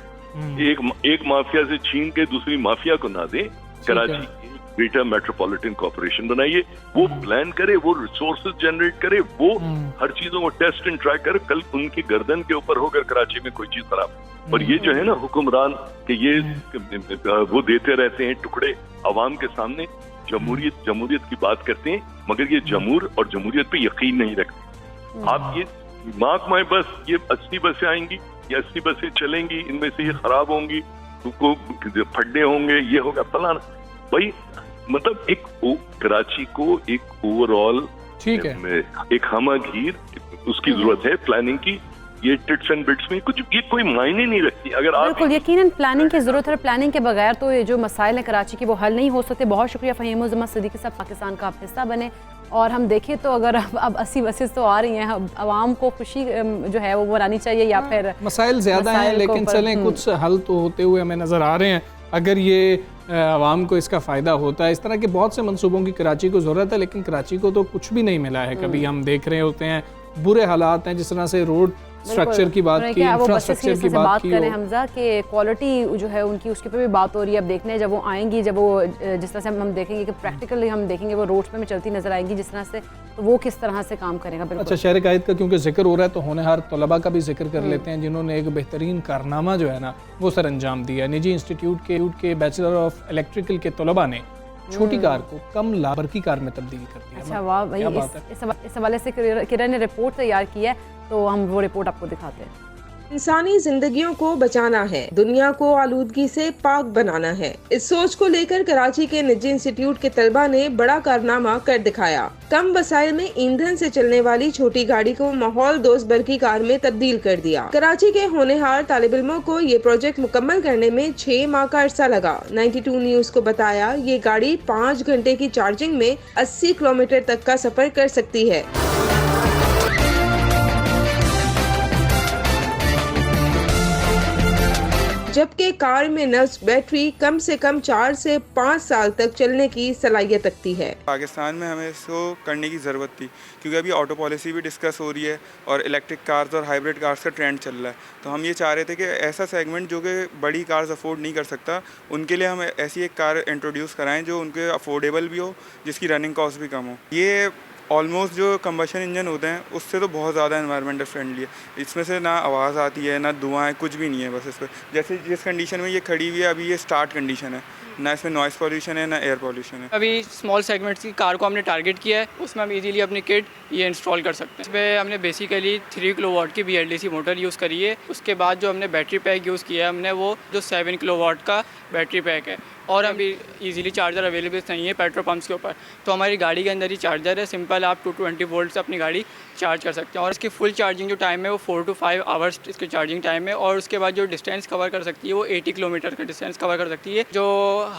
एक माफिया से छीन के दूसरी माफिया को ना दें। कराची की ग्रेटर मेट्रोपॉलिटन कॉर्पोरेशन बनाइए, वो प्लान करे, वो रिसोर्सेज जनरेट करे, वो हर चीजों को टेस्ट एंड ट्राई करे। कल उनकी गर्दन के ऊपर होकर कराची में कोई चीज खराब। और ये जो है ना हुक्मरान कि ये वो देते रहते हैं टुकड़े अवाम के सामने, जमहूरियत की बात करते हैं, मगर ये जमहूर और जमहूरियत पे यकीन नहीं रखते। आप ये मार्क माय बस, ये 80 बसें आएंगी, ये 80 बसें चलेंगी, इनमें से ये खराब होंगी, फड्डे होंगे, ये होगा फलाना। भाई मतलब एक कराची को एक ओवरऑल ठीक है, एक हमगीर उसकी जरूरत है प्लानिंग की। ये टिट्स एंड बिट्स में कुछ ये कोई मायने नहीं रखती। अगर आप बिल्कुल यकीनन प्लानिंग की जरूरत है, प्लानिंग के बगैर तो ये जो मसाइल हैं कराची के वो हल नहीं हो सकते। बहुत शुक्रिया फ़हीम सिद्दीकी साहब, पाकिस्तान का आप हिस्सा बने। और हम देखें तो अगर अब 80 बसेस तो आ रही हैं, आवाम को खुशी जो है वो मनानी चाहिए या फिर मसाइल ज़्यादा हैं, लेकिन चलें कुछ हल तो होते हुए हमें नज़र आ रहे हैं। अगर ये आवाम को इसका फ़ायदा होता है, इस तरह के बहुत से मंसूबों की कराची को ज़रूरत है, लेकिन कराची को तो कुछ भी नहीं मिला है। कभी हम देख रहे होते हैं बुरे हालात हैं, जिस तरह से रोड स्ट्रक्चर की बात की, इंफ्रास्ट्रक्चर की बात की, करें हमजा के क्वालिटी जो है उनकी, उसके पे भी बात हो रही है। अब देखने जब वो आएंगी, जब वो जिस तरह से हम देखेंगे कि प्रैक्टिकली हम देखेंगे वो रोड्स पे में चलती नजर आएंगी जिस तरह से, तो वो किस तरह से काम करेगा। अच्छा, शहर कायद का क्योंकि जिक्र हो रहा है तो होनहार तलबा का भी जिक्र कर लेते हैं, जिन्होंने एक बेहतरीन कारनामा जो है ना वो सर अंजाम दिया। निजी इंस्टीट्यूट के बैचलर ऑफ इलेक्ट्रिकल के तलबा ने छोटी कार को कम लाबर की कार में तब्दील कर दिया। अच्छा वाह भाई, इस हवाले से किरण ने रिपोर्ट तैयार की है, तो हम वो रिपोर्ट आपको दिखाते हैं। इंसानी जिंदगियों को बचाना है, दुनिया को आलूदगी से पाक बनाना है। इस सोच को लेकर कराची के निजी इंस्टीट्यूट के तलबा ने बड़ा कारनामा कर दिखाया। कम वसाइल में ईंधन से चलने वाली छोटी गाड़ी को माहौल दोस्त बरकी कार में तब्दील कर दिया। कराची के होनहार तालिब इल्मों को ये प्रोजेक्ट मुकम्मल करने में 6 माह का अरसा लगा। 92 न्यूज को बताया ये गाड़ी 5 घंटे की चार्जिंग में 80 किलोमीटर तक का सफर कर सकती है। जबकि कार में नस्ब बैटरी कम से कम 4 से 5 साल तक चलने की सलाहियत रखती है। पाकिस्तान में हमें इसको करने की ज़रूरत थी, क्योंकि अभी ऑटो पॉलिसी भी डिस्कस हो रही है और इलेक्ट्रिक कार्स और हाइब्रिड कार्स का ट्रेंड चल रहा है। तो हम ये चाह रहे थे कि ऐसा सेगमेंट जो कि बड़ी कार्स अफोर्ड नहीं कर सकता, उनके लिए हम ऐसी एक कार इंट्रोड्यूस कराएं जो उनके अफोर्डेबल भी हो, जिसकी रनिंग कॉस्ट भी कम हो। ये ऑलमोस्ट जो कंबशन इंजन होते हैं उससे तो बहुत ज़्यादा एनवायरमेंटल फ्रेंडली है। इसमें से ना आवाज़ आती है, ना धुआं है, कुछ भी नहीं है। बस इस पर जैसे जिस कंडीशन में ये खड़ी हुई है अभी, ये स्टार्ट कंडीशन है, ना इसमें नॉइस पॉल्यूशन है ना एयर पॉल्यूशन है। अभी स्मॉल सेगमेंट्स की कार को हमने टारगेट किया है, उसमें हम इजीली अपनी किट ये इंस्टॉल कर सकते हैं। इसमें हमने बेसिकली 3 किलोवाट की BLDC मोटर यूज़ करी है। उसके बाद जो हमने बैटरी पैक यूज़ किया है हमने, वो जो 7 किलोवाट का बैटरी पैक है। और अभी इजीली चार्जर अवेलेबल नहीं है पेट्रोल पंप्स के ऊपर, तो हमारी गाड़ी के अंदर ही चार्जर है। सिंपल आप 220 वोल्ट से अपनी गाड़ी चार्ज कर सकते हैं। और इसकी फुल चार्जिंग जो टाइम है वो 4 to 5 आवर्स इसकी चार्जिंग टाइम है। और उसके बाद जो डिस्टेंस कवर कर सकती है वो 80 किलोमीटर का डिस्टेंस कवर कर सकती है। जो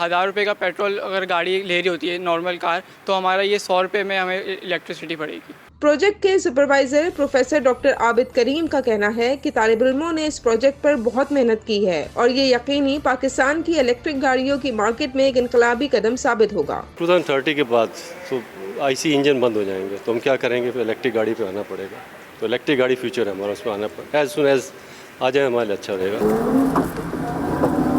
1000 रुपये का पेट्रोल अगर गाड़ी ले रही होती है नॉर्मल कार, तो हमारा ये 100 रुपये में हमें इलेक्ट्रिसिटी पड़ेगी। प्रोजेक्ट के सुपरवाइजर प्रोफेसर डॉक्टर आबिद करीम का कहना है कि तालिब इल्मों ने इस प्रोजेक्ट पर बहुत मेहनत की है और ये यकीनी पाकिस्तान की इलेक्ट्रिक गाड़ियों की मार्केट में एक इनकलाबी कदम साबित होगा। 2030 के बाद तो IC इंजन बंद हो जाएंगे, तो हम क्या करेंगे, फिर इलेक्ट्रिक गाड़ी पे आना पड़ेगा। तो इलेक्ट्रिक गाड़ी फ्यूचर है हमारा, उसमें आना पड़ेगा। एज सुन एज आ जाए हमारे लिए अच्छा रहेगा।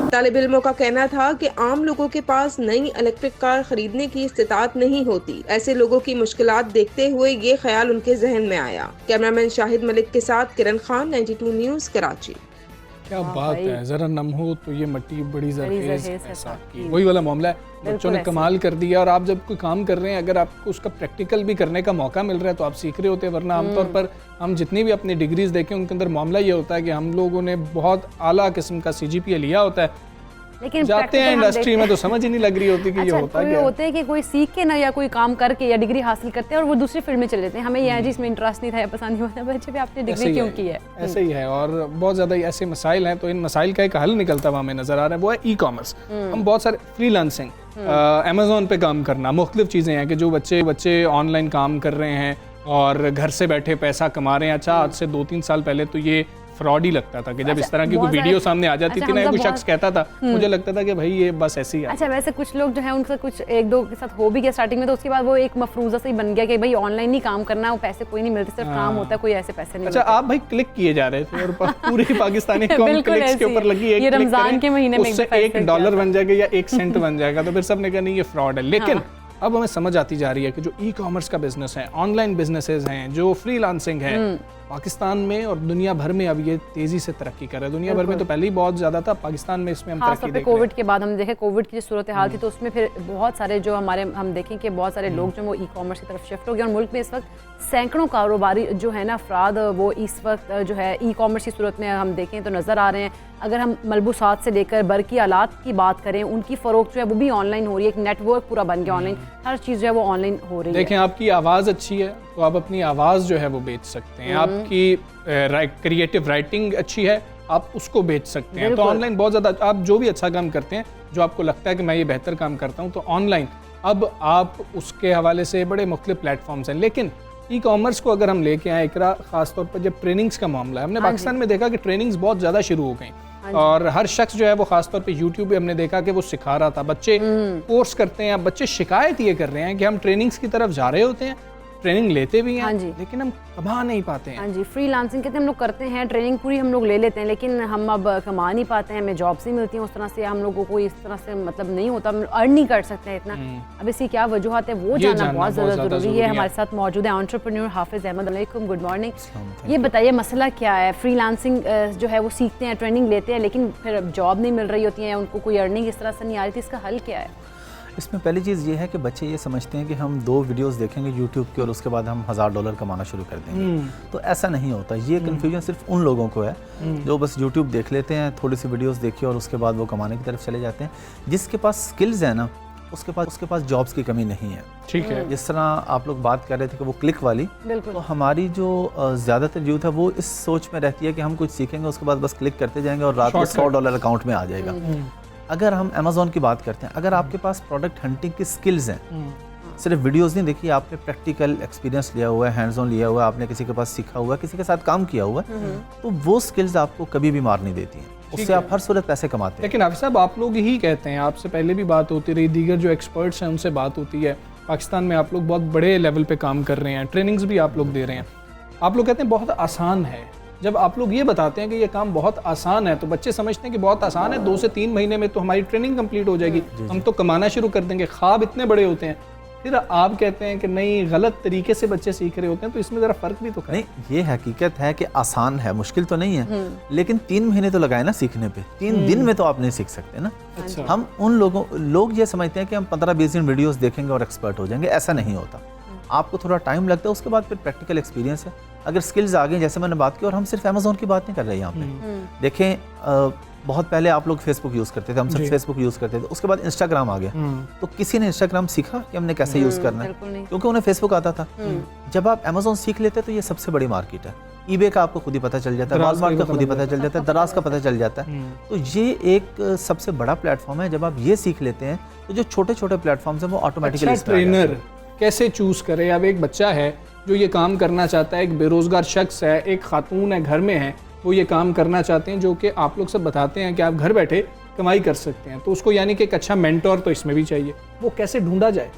तालिब इल्मों का कहना था कि आम लोगों के पास नई इलेक्ट्रिक कार खरीदने की इस्तिताअत नहीं होती। ऐसे लोगों की मुश्किलात देखते हुए ये ख्याल उनके जहन में आया। कैमरामैन शाहिद मलिक के साथ किरण खान, 92 न्यूज़, कराची। क्या बात है, जरा नम हो तो ये मट्टी बड़ी जरखेज है। वही वाला मामला है, बच्चों ने कमाल कर दिया। और आप जब कोई काम कर रहे हैं, अगर आपको उसका प्रैक्टिकल भी करने का मौका मिल रहा है तो आप सीख रहे होते हैं। वरना आमतौर पर हम जितनी भी अपनी डिग्रीज देखें उनके अंदर मामला ये होता है कि हम लोगों ने बहुत आला किस्म का CGPA लिया होता है, लेकिन जाते practical हैं हम इंडस्ट्री देखते में तो समझ ही नहीं लग रही होती कि ये होता कोई क्या है। होते हैं कि कोई सीख के ना या कोई काम करके या डिग्री हासिल करते हैं और वो दूसरी फील्ड में चले जाते हैं, हमें ये है जी इसमें इंटरेस्ट नहीं था या पसंद नहीं होता, बच्चे पे आपने ऐसे डिग्री ही क्यों है, की है? ऐसे ही है। और बहुत ज़्यादा ऐसे मसाइल हैं, तो इन मसाइल का एक हल निकलता हुआ हमें नज़र आ रहा है, वो है ई कॉमर्स। हम बहुत सारे फ्रीलांसिंग, अमेज़ॉन पे काम करना, मुख्तलिफ चीज़ें हैं कि जो बच्चे ऑनलाइन काम कर रहे हैं और घर से बैठे पैसा कमा रहे हैं। अच्छा, आज से 2-3 साल पहले तो ये फ्रॉड ही लगता था कि जब इस तरह की कोई वीडियो सामने आ जाती थी ना, कोई शख्स कहता था, मुझे लगता था कि भाई ये बस ऐसे ही है। अच्छा, वैसे कुछ लोग जो है उनसे कुछ एक दो के साथ हो भी गया स्टार्टिंग में, तो उसके बाद वो एक मफरूजा से ही बन गया कि भाई ऑनलाइन ही काम करना है, वो पैसे कोई नहीं मिलते, सिर्फ काम होता है, कोई ऐसे पैसे नहीं अच्छा, मिलते। आप भाई क्लिक किए जा रहे थे और पूरी पाकिस्तानी कौम बिल्कुल क्लिक्स के ऐसे ऊपर ही। लगी है। ये रमजान के महीने में उससे $1 बन जाएगा या 1 सेंट बन जाएगा, तो फिर सबने कहा नहीं ये फ्रॉड है। लेकिन अब हमें समझ आती जा रही है कि जो ई कॉमर्स का बिजनेस है, ऑनलाइन बिजनेसेस हैं, जो फ्रीलांसिंग है, पाकिस्तान में और दुनिया भर में अब ये तेजी से तरक्की कर रहा है। दुनिया भर में तो पहले ही बहुत ज्यादा था, पाकिस्तान में इसमें हम खास तरक्की तौर पे देख रहे हैं। कोविड के बाद हम देखें, कोविड की जो सूरत हाल थी तो उसमें फिर बहुत सारे जो हमारे हम देखें कि बहुत सारे लोग जो वो ई कॉमर्स की तरफ शिफ्ट हो गए और मुल्क में इस वक्त सैकड़ों कारोबारी जो है ना अफराद वो इस वक्त जो है ई कॉमर्स की सूरत में हम देखें तो नज़र आ रहे हैं। अगर हम मलबूसात से लेकर बरकी आलात की बात करें, उनकी फ़रोख्त जो है वो भी ऑनलाइन हो रही है, एक नेटवर्क पूरा बन गया ऑनलाइन, हर चीज़ जो है वो ऑनलाइन हो रही है। देखें, आपकी आवाज़ अच्छी है तो आप अपनी आवाज़ जो है वो बेच सकते हैं। आपकी क्रिएटिव राइटिंग अच्छी है, आप उसको बेच सकते हैं। तो ऑनलाइन बहुत ज़्यादा, आप जो भी अच्छा काम करते हैं, जो आपको लगता है कि मैं ये बेहतर काम करता हूँ, तो ऑनलाइन अब आप उसके हवाले से बड़े मुख्तलिफ प्लेटफॉर्म्स हैं। लेकिन ई कॉमर्स को अगर हम लेके आए इकरा, खासतौर पर जब ट्रेनिंग्स का मामला है, हमने पाकिस्तान में देखा कि ट्रेनिंग्स बहुत ज़्यादा शुरू हो गई और हर शख्स जो है वो खासतौर पे यूट्यूब पे हमने देखा कि वो सिखा रहा था। बच्चे कोर्स करते हैं, अब बच्चे शिकायत ये कर रहे हैं कि हम ट्रेनिंग्स की तरफ जा रहे होते हैं, ट्रेनिंग लेते भी हैं, लेकिन हम कमा नहीं पाते हैं। हाँ जी, फ्रीलांसिंग कहते हैं हम लोग करते हैं, ट्रेनिंग पूरी हम लोग ले लेते हैं, लेकिन हम अब कमा नहीं पाते हैं, हमें जॉब्स नहीं मिलती हैं उस तरह से, हम लोगों को इस तरह से मतलब नहीं होता, हम अर्न नहीं कर सकते हैं इतना। अब इसकी क्या वजूहत है वो जानना बहुत ज़्यादा ज़रूरी है। हमारे साथ मौजूद है एंटरप्रेन्योर हाफिज़ अहमद। अलैकुम, गुड मॉर्निंग। ये बताइए मसला क्या है? फ्रीलांसिंग जो है वो सीखते हैं, ट्रेनिंग लेते हैं, लेकिन फिर जॉब नहीं मिल रही होती है, उनको कोई अर्निंग इस तरह से नहीं आ रही थी, इसका हल क्या है? इसमें पहली चीज़ ये है कि बच्चे ये समझते हैं कि हम 2 वीडियोस देखेंगे यूट्यूब की और उसके बाद हम $1000 कमाना शुरू कर देंगे। तो ऐसा नहीं होता। ये कन्फ्यूजन सिर्फ उन लोगों को है जो बस यूट्यूब देख लेते हैं, थोड़ी सी वीडियोस देखी और उसके बाद वो कमाने की तरफ चले जाते हैं। जिसके पास स्किल्स है ना, उसके पास जॉब्स की कमी नहीं है। ठीक है। जिस तरह आप लोग बात कर रहे थे कि वो क्लिक वाली, तो हमारी जो ज़्यादातर यूथ है वो इस सोच में रहती है कि हम कुछ सीखेंगे, उसके बाद बस क्लिक करते जाएंगे और रात में $100 अकाउंट में आ जाएगा। अगर हम अमेज़ॉन की बात करते हैं, अगर आपके पास प्रोडक्ट हंटिंग की स्किल्स हैं, सिर्फ वीडियोस नहीं देखी, आपने प्रैक्टिकल एक्सपीरियंस लिया हुआ है, हैंड्स ऑन लिया हुआ है, आपने किसी के पास सीखा हुआ है, किसी के साथ काम किया हुआ है, तो वो स्किल्स आपको कभी भी मार नहीं देती हैं, उससे आप हर सूरत पैसे कमाते हैं। लेकिन हाफिज़ साहब, आप लोग ही कहते हैं, आपसे पहले भी बात होती रही, दीगर जो एक्सपर्ट्स हैं उनसे बात होती है, पाकिस्तान में आप लोग बहुत बड़े लेवल पे काम कर रहे हैं, ट्रेनिंग्स भी आप लोग दे रहे हैं, आप लोग कहते हैं बहुत आसान है। जब आप लोग ये बताते हैं कि ये काम बहुत आसान है, तो बच्चे समझते हैं कि बहुत आसान है, 2 से 3 महीने में तो हमारी ट्रेनिंग कंप्लीट हो जाएगी, हम तो कमाना शुरू कर देंगे, ख्वाब इतने बड़े होते हैं। फिर आप कहते हैं कि नहीं, गलत तरीके से बच्चे सीख रहे होते हैं, तो इसमें ज़रा फ़र्क भी तो करें। नहीं, ये हकीकत है कि आसान है, मुश्किल तो नहीं है, लेकिन 3 महीने तो लगाए ना सीखने पे, 3 दिन में तो आप नहीं सीख सकते ना। अच्छा। हम लोग ये समझते हैं कि हम 15-20 दिन वीडियोस देखेंगे और एक्सपर्ट हो जाएंगे, ऐसा नहीं होता। आपको थोड़ा टाइम लगता है, उसके बाद फिर प्रैक्टिकल एक्सपीरियंस है। अगर स्किल्स आ गई, जैसे मैंने बात की, और हम सिर्फ अमेज़ॉन की बात नहीं कर रहे हैं यहाँ पे। देखें, बहुत पहले आप लोग फेसबुक यूज़ करते थे, हम सब फेसबुक यूज़ करते थे, उसके बाद इंस्टाग्राम आ गया, तो किसी ने इंस्टाग्राम सीखा कि हमने कैसे यूज़ करना है, क्योंकि उन्हें फेसबुक आता था। जब आप अमेज़ॉन सीख लेते तो ये सबसे बड़ी मार्केट है। ईबे का आपको खुद ही पता चल जाता है, वॉलमार्ट का खुद ही पता चल जाता है, दराज का पता चल जाता है। तो ये एक सबसे बड़ा प्लेटफॉर्म है। जब आप ये सीख लेते हैं तो जो छोटे छोटे प्लेटफॉर्म्स हैं वो ऑटोमेटिकली ट्रेनर कैसे चूज़ करे? अब एक बच्चा है जो ये काम करना चाहता है, एक बेरोज़गार शख्स है, एक खातून है, घर में है, वो ये काम करना चाहते हैं, जो कि आप लोग सब बताते हैं कि आप घर बैठे कमाई कर सकते हैं, तो उसको यानी कि एक अच्छा मेंटोर तो इसमें भी चाहिए, वो कैसे ढूंढा जाए?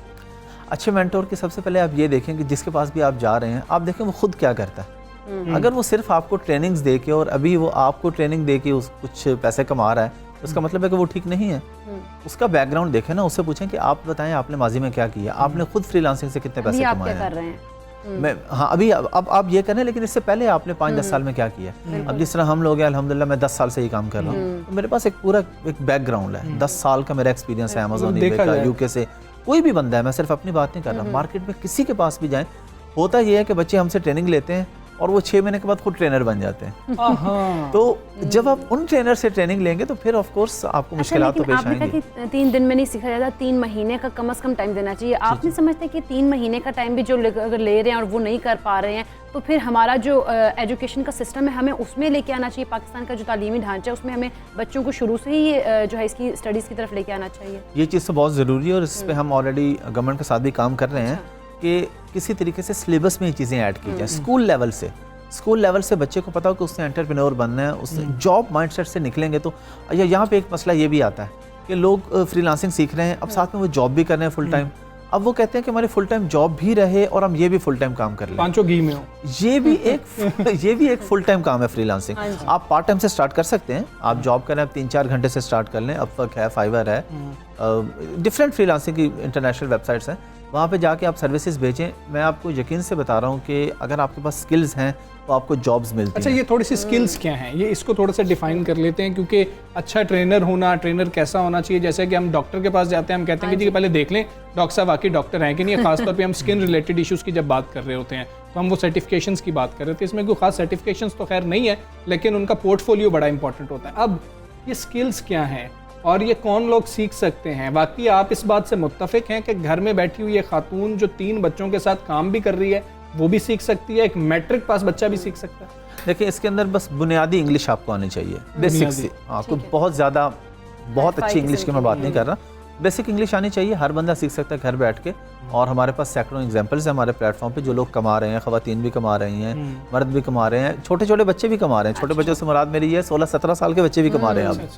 अच्छे मेंटोर के सबसे पहले आप ये देखें कि जिसके पास भी आप जा रहे हैं, आप देखें वो खुद क्या करता है। अगर वो सिर्फ आपको ट्रेनिंग्स दे के और अभी वो आपको ट्रेनिंग दे के कुछ पैसे कमा रहा है, उसका मतलब है कि वो ठीक नहीं है। उसका बैकग्राउंड देखें ना, उससे पूछें कि आप बताएं आपने माजी में क्या किया, आपने खुद फ्रीलांसिंग से कितने पैसे कमाए हैं। मैं अभी अब आप ये करें, लेकिन इससे पहले आपने 5-10 साल में क्या किया। अब जिस तरह हम लोग हैं, अल्हम्दुलिल्लाह मैं 10 साल से ये काम कर रहा हूँ, तो मेरे पास एक पूरा एक बैकग्राउंड है, 10 साल का मेरा एक्सपीरियंस है अमेज़ॉन, ईबे का, यूके से। कोई भी बंदा है, मैं सिर्फ अपनी बात नहीं कर रहा, मार्केट में किसी के पास भी जाएं, होता ये है कि बच्चे हमसे ट्रेनिंग लेते हैं, और वो 6 महीने के बाद खुद ट्रेनर बन जाते हैं। तो जब आप उन ट्रेनर से ट्रेनिंग लेंगे तो फिर ऑफ कोर्स आपको मुश्किलात तो पेश आएंगी। आपने कहा कि 3 दिन में नहीं सीखा जाता, 3 महीने का कम से कम टाइम देना चाहिए। आप नहीं समझते कि 3 महीने का टाइम भी जो अगर ले रहे हैं और वो नहीं कर पा रहे हैं तो फिर हमारा जो एजुकेशन का सिस्टम है हमें उसमें लेके आना चाहिए। पाकिस्तान का जो तालीमी ढांचा है उसमें हमें बच्चों को शुरू से ही जो है इसकी स्टडीज़ की तरफ लेके आना चाहिए। ये चीज़ तो बहुत ज़रूरी है और इस पर हम ऑलरेडी गवर्नमेंट के साथ भी काम कर रहे हैं कि किसी तरीके से सिलेबस में ये चीज़ें ऐड की जाए। स्कूल लेवल से बच्चे को पता हो कि उसने एंटरप्रेन्योर बनना है, उसने जॉब माइंडसेट से निकलेंगे। तो यहाँ पे एक मसला ये भी आता है कि लोग फ्रीलांसिंग सीख रहे हैं, अब साथ में वो जॉब भी कर रहे हैं फुल टाइम। अब वो कहते हैं कि हमारी फुल टाइम जॉब भी रहे और हम ये भी फुल टाइम काम कर लें, पांचों घी में हो। ये भी एक फुल टाइम काम है फ्रीलांसिंग। आप पार्ट टाइम से स्टार्ट कर सकते हैं, आप जॉब करें, आप 3-4 घंटे से स्टार्ट कर लें। अपवर्क है, फाइवर है, डिफरेंट फ्रीलांसिंग की इंटरनेशनल वेबसाइट्स हैं, वहाँ पे जाके आप सर्विसेज बेचें। मैं आपको यकीन से बता रहा हूँ कि अगर आपके पास स्किल्स हैं तो आपको जॉब्स मिलती हैं। अच्छा, ये थोड़ी सी स्किल्स क्या हैं, ये इसको थोड़ा सा डिफाइन कर लेते हैं, क्योंकि अच्छा ट्रेनर होना, ट्रेनर कैसा होना चाहिए। जैसे कि हम डॉक्टर के पास जाते हैं, हम कहते हैं कि जी पहले देख लें डॉक्टर साहब वाकई डॉक्टर हैं कि नहीं। खासतौर पे हम स्किन रिलेटेड इश्यूज़ की जब बात कर रहे होते हैं तो हम वो सर्टिफिकेशंस की बात कर रहे थे। इसमें कोई खास सर्टिफिकेशंस तो खैर नहीं है, लेकिन उनका पोर्टफोलियो बड़ा इंपॉर्टेंट होता है। अब ये स्किल्स क्या हैं और ये कौन लोग सीख सकते हैं? बाकी आप इस बात से मुत्तफिक हैं कि घर में बैठी हुई ये खातून जो 3 बच्चों के साथ काम भी कर रही है वो भी सीख सकती है, एक मैट्रिक पास बच्चा भी सीख सकता है? देखिए, इसके अंदर बस बुनियादी इंग्लिश आपको आनी चाहिए, बेसिक से। आपको बहुत अच्छी इंग्लिश की मैं बात नहीं कर रहा, बेसिक इंग्लिश आनी चाहिए। हर बंदा सीख सकता है घर बैठ के। और हमारे पास सैकड़ों एग्जांपल्स हैं हमारे प्लेटफॉर्म पे जो लोग कमा रहे हैं, ख़वातीन भी कमा रही हैं, मर्द भी कमा रहे हैं, छोटे छोटे बच्चे भी कमा रहे हैं। छोटे बच्चों से मुराद मेरी ये 16-17 साल के बच्चे भी कमा रहे हैं अब।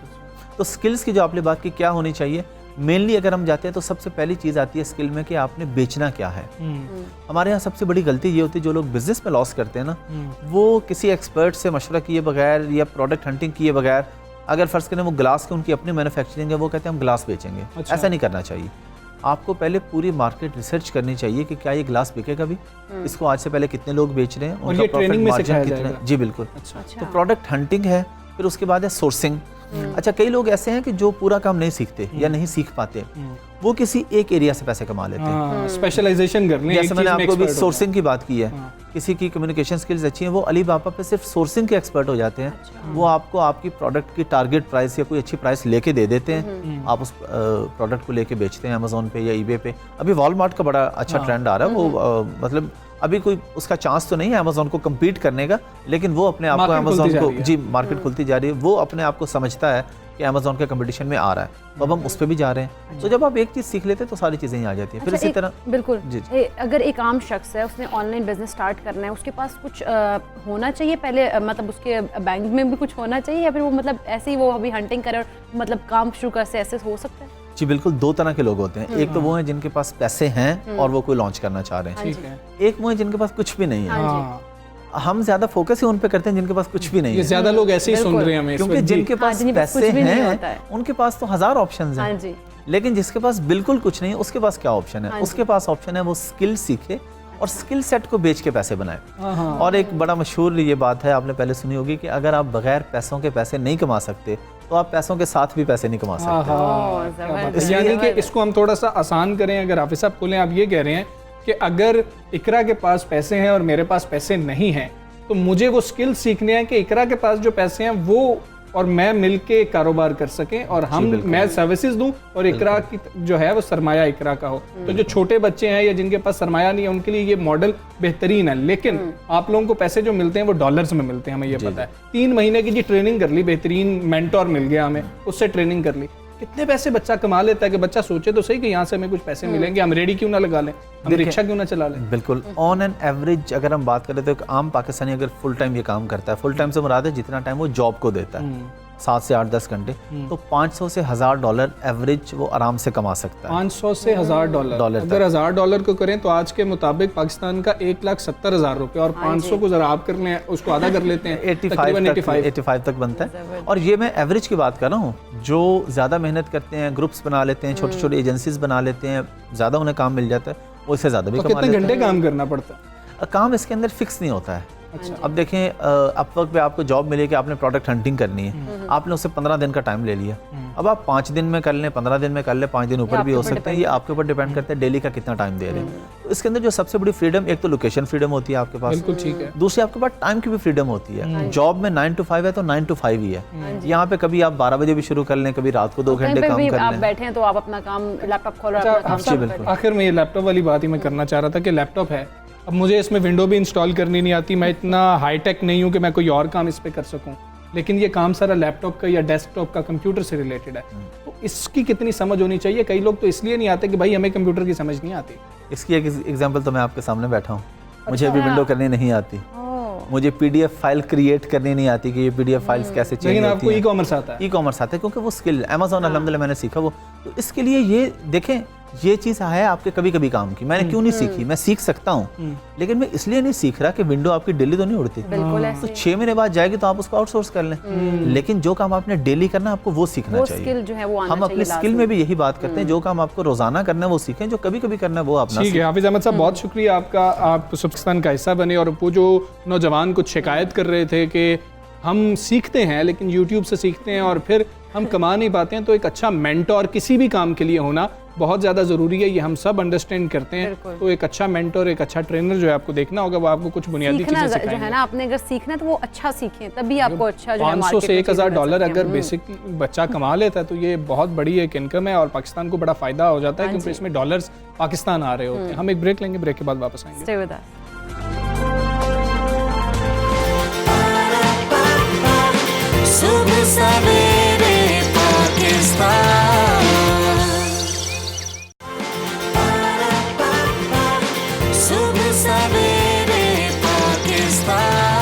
तो स्किल्स की जो आपने बात की, क्या होनी चाहिए मेनली अगर हम जाते हैं तो सबसे पहली चीज़ आती है स्किल में कि आपने बेचना क्या है। हमारे यहाँ सबसे बड़ी गलती ये होती है, जो लोग बिजनेस में लॉस करते हैं ना, वो किसी एक्सपर्ट से मशवरा किए बगैर या प्रोडक्ट हंटिंग किए बगैर, अगर फ़र्ज़ करें वो ग्लास की उनकी अपनी मैन्युफैक्चरिंग है, वो कहते हैं हम ग्लास बेचेंगे। अच्छा। ऐसा नहीं करना चाहिए। आपको पहले पूरी मार्केट रिसर्च करनी चाहिए कि क्या ये ग्लास बिकेगा भी, इसको आज से पहले कितने लोग बेच रहे हैं, उनका प्रॉफिट मार्जिन कितना है। जी बिल्कुल। तो प्रोडक्ट हंटिंग है, फिर उसके बाद है सोर्सिंग। अच्छा, कई लोग ऐसे हैं कि जो पूरा काम नहीं सीखते या नहीं सीख पाते, वो किसी एक एरिया से पैसे कमा लेते हैं, स्पेशलाइजेशन करने। जैसे मैंने आपको भी सोर्सिंग की बात की है, किसी की कम्युनिकेशन स्किल्स अच्छी हैं, वो अलीबाबा पे सिर्फ सोर्सिंग के एक्सपर्ट हो जाते हैं। वो आपको आपकी प्रोडक्ट की टारगेट प्राइस या कोई अच्छी प्राइस लेके दे देते हैं, आप उस प्रोडक्ट को लेके बेचते हैं अमेजोन पे या ईबे पे। अभी वॉलमार्ट का बड़ा अच्छा ट्रेंड आ रहा है, वो मतलब अभी कोई उसका चांस तो नहीं है अमेजोन को कम्पीट करने का, लेकिन वो अपने आप को अमेजोन को, जी मार्केट खुलती जा रही है, वो अपने आप को समझता है कि अमेजोन के कंपटीशन में आ रहा है, तो अब हम उस पर भी जा रहे हैं। तो जब आप एक चीज़ सीख लेते हैं तो सारी चीज़ें ही आ जाती हैं। फिर इसी तरह बिल्कुल अगर एक आम शख्स है, उसने ऑनलाइन बिजनेस स्टार्ट करना है, उसके पास कुछ होना चाहिए पहले, मतलब उसके बैंक में भी कुछ होना चाहिए, या फिर वो मतलब ऐसे ही वो अभी हंटिंग करे और मतलब काम शुरू कर से ऐसे हो सकता है? जी बिल्कुल, 2 तरह के लोग होते हैं। एक तो वो हैं जिनके पास पैसे हैं और वो कोई लॉन्च करना चाह रहे हैं, एक वो हैं जिनके पास कुछ भी नहीं है। हम ज्यादा फोकस ही उन पे करते हैं जिनके पास कुछ भी नहीं है। ज्यादा लोग ऐसे ही सुन रहे हैं हमें, क्योंकि जिनके पास पैसे हैं उनके पास तो 1000 ऑप्शंस हैं, लेकिन जिसके पास बिल्कुल कुछ नहीं, उसके पास क्या ऑप्शन है? उसके पास ऑप्शन है वो स्किल सीखे और स्किल सेट को बेच के पैसे बनाए। और एक बड़ा मशहूर ये बात है, आपने पहले सुनी होगी कि अगर आप बगैर पैसों के पैसे नहीं कमा सकते तो आप पैसों के साथ भी पैसे नहीं कमा सकते। यानी कि इसको हम थोड़ा सा आसान करें, अगर हाफिज साहब बोलें, आप ये कह रहे हैं कि अगर इकरा के पास पैसे हैं और मेरे पास पैसे नहीं हैं, तो मुझे वो स्किल सीखने हैं कि इकरा के पास जो पैसे हैं वो और मैं मिलके कारोबार कर सकें, और मैं सर्विसेज दूं और इकरा की जो है वो सरमाया इकरा का हो। तो जो छोटे बच्चे हैं या जिनके पास सरमाया नहीं है, उनके लिए ये मॉडल बेहतरीन है। लेकिन आप लोगों को पैसे जो मिलते हैं वो डॉलर्स में मिलते हैं, हमें ये पता है। 3 महीने की जी ट्रेनिंग कर ली, बेहतरीन मेंटोर मिल गया हमें, उससे ट्रेनिंग कर ली। कितने पैसे बच्चा कमा लेता है कि बच्चा सोचे तो सही कि यहाँ से हमें कुछ पैसे मिलेंगे, हम रेडी क्यों ना लगा लें, हम रिक्शा क्यों ना चला लें। बिल्कुल, ऑन एन एवरेज अगर हम बात करें तो एक आम पाकिस्तानी अगर फुल टाइम ये काम करता है, फुल टाइम से मुराद है जितना टाइम वो जॉब को देता है, 7 से 8-10 घंटे, तो 500 से $1000 एवरेज वो आराम से कमा सकता है। 500 से $1000 अगर $1000 को करें तो आज के मुताबिक पाकिस्तान का 1,70,000 रुपए, और 500 को जरा आप कर लें, उसको आधा कर लेते हैं, 85 तक बनता है। और ये मैं एवरेज की बात कर रहा हूँ, जो ज़्यादा मेहनत करते हैं, ग्रुप्स बना लेते हैं, छोटे छोटे एजेंसीज बना लेते हैं, ज़्यादा उन्हें काम मिल जाता है, वो इससे ज़्यादा भी कमा लेते हैं। कितने घंटे काम करना पड़ता है? काम इसके अंदर फिक्स नहीं होता है। अच्छा। अब देखें, अपवर्क पे आपको जॉब मिली कि आपने प्रोडक्ट हंटिंग करनी है, आपने उससे 15 दिन का टाइम ले लिया। अब आप 5 दिन में कर लें, 15 दिन में कर लें, 5 दिन ऊपर भी हो सकते हैं, ये आपके ऊपर डिपेंड करता है डेली का कितना टाइम दे रहे हैं। तो इसके अंदर जो सबसे बड़ी फ्रीडम, एक तो लोकेशन फ्रीडम होती है आपके पास, बिल्कुल ठीक है। दूसरी आपके पास टाइम की भी फ्रीडम होती है। जॉब में 9 to 5 है तो 9 to 5 ही है। यहाँ पे कभी आप 12 बजे भी शुरू कर लें, कभी रात को 2 घंटे काम कर आप लें। बैठे हैं तो आप अपना काम लैपटॉप खोल रहे अच्छा, हैं। आखिर में ये लैपटॉप वाली बात ही मैं करना चाह रहा था कि लैपटॉप है, अब मुझे इसमें विंडो भी इंस्टॉल करनी नहीं आती, मैं इतना हाईटेक नहीं हूँ कि मैं कोई और काम इस पर कर सकूँ, लेकिन ये काम सारा लैपटॉप का या डेस्कटॉप का कंप्यूटर से रिलेटेड है, तो इसकी कितनी समझ होनी चाहिए? कई लोग तो इसलिए नहीं आते कि भाई हमें कंप्यूटर की समझ नहीं आती। इसकी एक एग्जांपल तो मैं आपके सामने बैठा हूँ, मुझे अभी विंडो करनी नहीं आती, मुझे PDF फाइल क्रिएट करनी नहीं आती कि ये PDF फाइल्स कैसे चेंज होती हैं। लेकिन आपको ई-कॉमर्स आता है। ई-कॉमर्स आता है क्योंकि वो स्किल अमेज़ॉन अल्हम्दुलिल्लाह मैंने सीखा वो। तो इसके लिए ये देखें, ये चीज़ है आपके कभी कभी काम की, मैंने क्यों नहीं सीखी, मैं सीख सकता हूँ, लेकिन मैं इसलिए नहीं सीख रहा कि विंडो आपकी डेली तो नहीं उड़ती, तो 6 महीने बाद जाएगी तो आप उसको आउटसोर्स कर लें, लेकिन जो काम आपने डेली करना आपको वो सीखना चाहिए। हम अपनी स्किल में भी यही बात करते हैं, जो काम आपको रोजाना करना है वो सीखें, जो कभी कभी करना है वो अपना। ठीक है हाफिज अहमद साहब, बहुत शुक्रिया आपका, आप पाकिस्तान का हिस्सा बने। और वो जो नौजवान कुछ शिकायत कर रहे थे कि हम सीखते हैं लेकिन यूट्यूब से सीखते हैं और फिर हम कमा नहीं पाते हैं, तो एक अच्छा मेंटोर किसी भी काम के लिए होना बहुत ज़्यादा ज़रूरी है, ये हम सब अंडरस्टैंड करते हैं। तो एक अच्छा मेंटोर, एक अच्छा ट्रेनर जो है आपको देखना होगा, वो आपको कुछ बुनियादी चीज़ें सिखाएंगे। जो है ना, आपने अगर सीखना है तो वो अच्छा सीखें, तभी आपको अच्छा जो है 500 से 1000 डॉलर अगर बेसिक बच्चा कमा लेता है तो ये बहुत बड़ी एक इनकम है और पाकिस्तान को बड़ा फ़ायदा हो जाता है, क्योंकि इसमें डॉलर्स पाकिस्तान आ रहे होते हैं। हम एक ब्रेक लेंगे, ब्रेक के बाद वापस आएंगे। Stay with us. सुबह सवेरे पाकिस्तान, सुबह सवेरे पाकिस्तान।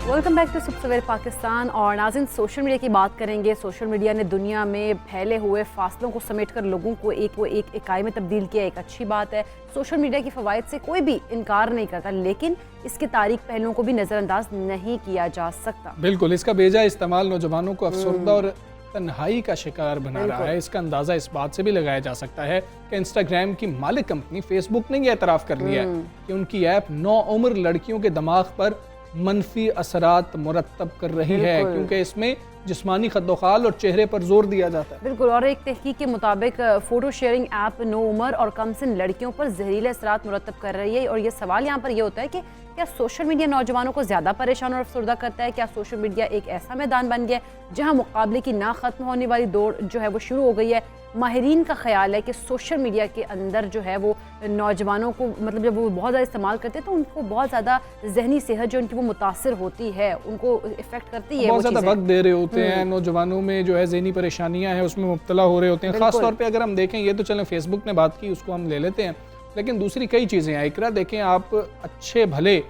वेलकम बैक टू सुबह सवेरे पाकिस्तान। और नाज़रीन, सोशल मीडिया की बात करेंगे। सोशल मीडिया ने दुनिया में फैले हुए फासलों को समेटकर लोगों को एक इकाई में तब्दील किया, एक अच्छी बात है। सोशल मीडिया की फ़वाइद से कोई भी इनकार नहीं करता, लेकिन इसके तारीख पहलुओं को भी नज़रअंदाज नहीं किया जा सकता। बिल्कुल, इसका बेजा इस्तेमाल नौजवानों को अफसरदा और तन्हाई का शिकार बना रहा है। इसका अंदाज़ा इस बात से भी लगाया जा सकता है कि इंस्टाग्राम की मालिक कंपनी फेसबुक ने यह एतराफ़ कर लिया है कि उनकी ऐप नौउम्र लड़कियों के दिमाग पर मनफी असरात मुरतब कर रही है, क्योंकि इसमें जिस्मानी खद्दोखाल और चेहरे पर जोर दिया जाता है। बिल्कुल, और एक तहकीक के मुताबिक फ़ोटो शेयरिंग ऐप नो उम्र और कम सिन लड़कियों पर जहरीले असरात मुरतब कर रही है। और ये सवाल यहाँ पर ये होता है कि क्या सोशल मीडिया नौजवानों को ज़्यादा परेशान और अफसरदा करता है? क्या सोशल मीडिया एक ऐसा मैदान बन गया है जहाँ मुकाबले की ना ख़त्म होने वाली दौड़ जो है वो शुरू हो गई है? माहिरीन का ख्याल है कि सोशल मीडिया के अंदर जो है वो नौजवानों को, मतलब जब वो बहुत ज़्यादा इस्तेमाल करते हैं तो उनको बहुत ज़्यादा जहनी सेहत जो उनकी वो मुतासर होती है, उनको इफ़ेक्ट करती है। बहुत ज़्यादा वक्त दे रहे होते हैं नौजवानों में, जो है जहनी परेशानियां हैं उसमें मुब्तला हो रहे होते हैं। ख़ास तौर पे अगर हम देखें, ये तो चलें फेसबुक ने बात की, उसको हम ले लेते हैं, लेकिन दूसरी कई चीज़ें हैं। इकरा देखें, आप अच्छे भले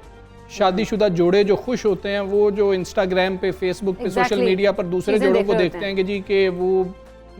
शादीशुदा जोड़े जो खुश होते हैं, वो जो इंस्टाग्राम पे, फेसबुक पे, सोशल मीडिया पर दूसरे जोड़ों को देखते हैं कि जी के वो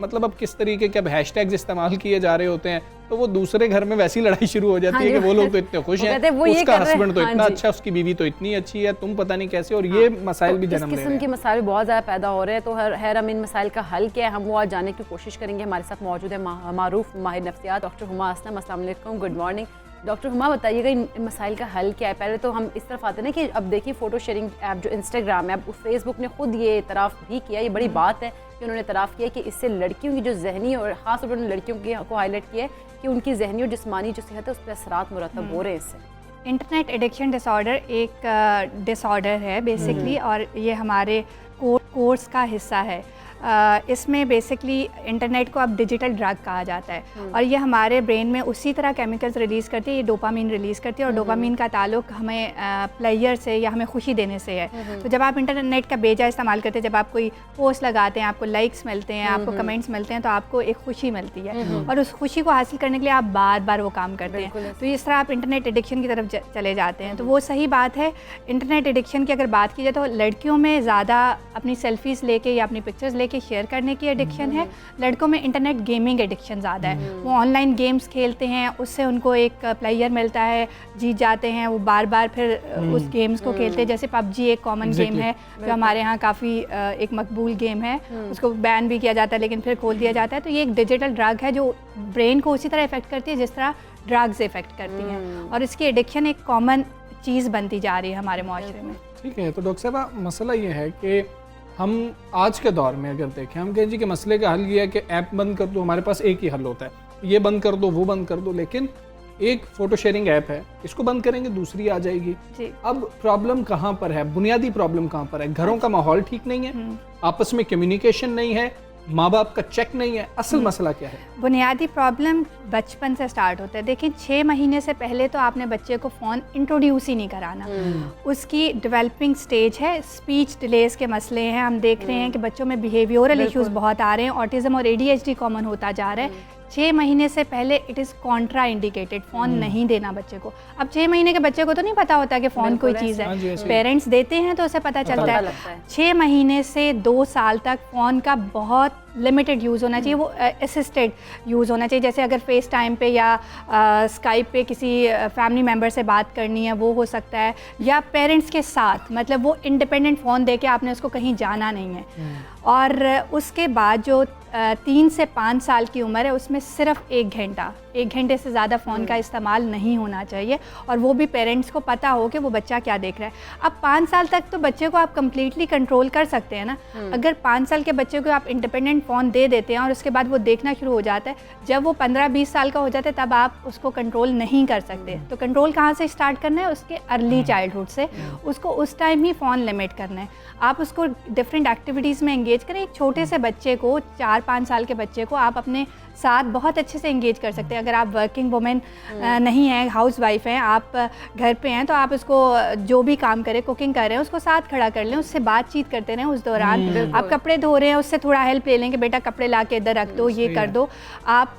मतलब अब किस तरीके के अब हैशटैग्स इस्तेमाल किए जा रहे होते हैं, तो वो दूसरे घर में वैसी लड़ाई शुरू हो जाती है कि वो लोग तो इतने खुश हैं, उसका हस्बैंड तो इतना अच्छा, उसकी बीवी तो इतनी अच्छी है, तुम पता नहीं कैसे, और ये मसाइल भी जन्म ले रहे हैं। इस किस्म के मसाइल बहुत ज़्यादा पैदा हो रहे हैं। तो हर हम इन मसाइल का हल क्या है, हम वो आज जानने की कोशिश करेंगे। हमारे साथ मौजूद है मारूफ माहिर नफ्सियात डॉक्टर हुमा असलम। अस्सलाम वालेकुम, गुड मॉर्निंग डॉक्टर हुमा। बताइएगा इन मसाइल का हल क्या है? पहले तो हम इस तरफ आते हैं कि अब देखिए फ़ोटो शेयरिंग ऐप जो इंस्टाग्राम है, अब फेसबुक ने खुद ये इतराफ़ भी किया, ये बड़ी बात है कि उन्होंने इतराफ़ किया कि इससे लड़कियों की जो जहनी और ख़ास तौर पर लड़कियों को हाईलाइट किया है कि उनकी जहनी और जिस्मानी जो सेहत है उस पर असरात मुरतब हो रहे हैं इससे। इंटरनेट एडिक्शन डिसऑर्डर एक डिसऑर्डर है बेसिकली, और ये हमारे कोर्स का हिस्सा है। इसमें बेसिकली इंटरनेट को अब डिजिटल ड्रग कहा जाता है, और ये हमारे ब्रेन में उसी तरह केमिकल्स रिलीज़ करती है, ये डोपामीन रिलीज़ करती है, और डोपामीन का ताल्लुक हमें प्लेयर से या हमें खुशी देने से है। तो जब आप इंटरनेट का बेजा इस्तेमाल करते हैं, जब आप कोई पोस्ट लगाते हैं, आपको लाइक्स मिलते हैं, आपको कमेंट्स मिलते हैं, तो आपको एक खुशी मिलती है, और उस खुशी को हासिल करने के लिए आप बार बार वो काम करते हैं। तो इस तरह आप इंटरनेट एडिक्शन की तरफ चले जाते हैं। तो वो सही बात है। इंटरनेट एडिक्शन की अगर बात की जाए तो लड़कियों में ज़्यादा अपनी सेल्फीज़ लेके या अपनी पिक्चर्स लेके शेयर करने की एडिक्शन है। लड़कों में इंटरनेट गेमिंग एडिक्शन ज़्यादा है। वो ऑनलाइन गेम्स खेलते हैं, उससे उनको एक प्लेयर मिलता है, जीत जाते हैं, वो बार बार फिर उस गेम्स को खेलते हैं। जैसे पबजी एक कॉमन गेम है जो हमारे यहाँ काफ़ी एक मकबूल गेम है, उसको बैन भी किया जाता है लेकिन फिर खोल दिया जाता है। तो ये एक डिजिटल ड्रग है जो ब्रेन को उसी तरह इफेक्ट करती है जिस तरह ड्रग्स इफेक्ट करती हैं, और इसकी एडिक्शन एक कॉमन चीज़ बनती जा रही है हमारे माशरे में। ठीक है, तो डॉक्टर साहब मसला ये है कि हम आज के दौर में अगर देखें, हम कहें जी कि मसले का हल ये है कि ऐप बंद कर दो, हमारे पास एक ही हल होता है, ये बंद कर दो, वो बंद कर दो, लेकिन एक फोटो शेयरिंग ऐप है, इसको बंद करेंगे दूसरी आ जाएगी। अब प्रॉब्लम कहाँ पर है, बुनियादी प्रॉब्लम कहाँ पर है? घरों का माहौल ठीक नहीं है, आपस में कम्युनिकेशन नहीं है, माँ बाप का चेक नहीं है, असल मसला क्या है? बुनियादी प्रॉब्लम बचपन से स्टार्ट होता है। देखिए 6 महीने से पहले तो आपने बच्चे को फ़ोन इंट्रोड्यूस ही नहीं कराना। उसकी डेवलपिंग स्टेज है, स्पीच डिलेज के मसले हैं, हम देख रहे हैं कि बच्चों में बिहेवियरल इश्यूज बहुत आ रहे हैं, ऑटिज्म और ADHD कॉमन होता जा रहा है। 6 महीने से पहले it is Contra indicated, phone नहीं देना बच्चे को। अब 6 महीने के बच्चे को तो नहीं पता होता कि फ़ोन कोई चीज़ है, पेरेंट्स देते हैं तो उसे पता चलता है। 6 महीने से 2 साल तक फ़ोन का बहुत लिमिटेड यूज़ होना चाहिए, वो असिस्टेड यूज़ होना चाहिए। जैसे अगर फेस टाइम पे या स्काइप पे किसी फैमिली मेम्बर से बात करनी है वो हो सकता है, या पेरेंट्स के साथ, मतलब वो इंडिपेंडेंट फ़ोन दे के आपने उसको कहीं जाना नहीं है। और उसके बाद जो 3 से 5 साल की उम्र है उसमें सिर्फ 1 घंटे से ज़्यादा फ़ोन का इस्तेमाल नहीं होना चाहिए, और वो भी पेरेंट्स को पता हो कि वो बच्चा क्या देख रहा है। अब 5 साल तक तो बच्चे को आप कम्प्लीटली कंट्रोल कर सकते हैं ना। अगर 5 साल के बच्चे को आप इंडिपेंडेंट फ़ोन दे देते हैं और उसके बाद वो देखना शुरू हो जाता है, जब वो 15-20 साल का हो जाता है तब आप उसको कंट्रोल नहीं कर सकते। तो कंट्रोल कहाँ से स्टार्ट करना है? उसके अर्ली चाइल्डहुड से। उसको उस टाइम ही फ़ोन लिमिट करना है। आप उसको डिफरेंट एक्टिविटीज़ में एंगेज करें। एक छोटे से बच्चे को, 4-5 साल के बच्चे को आप अपने साथ बहुत अच्छे से एंगेज कर सकते हैं। अगर आप वर्किंग वुमेन नहीं हैं, हाउस वाइफ हैं, आप घर पे हैं, तो आप उसको जो भी काम करें, कुकिंग कर रहे हैं, उसको साथ खड़ा कर लें, उससे बातचीत करते रहें उस दौरान। आप कपड़े धो रहे हैं, उससे थोड़ा हेल्प ले लें कि बेटा कपड़े ला के इधर रख दो, ये कर दो। आप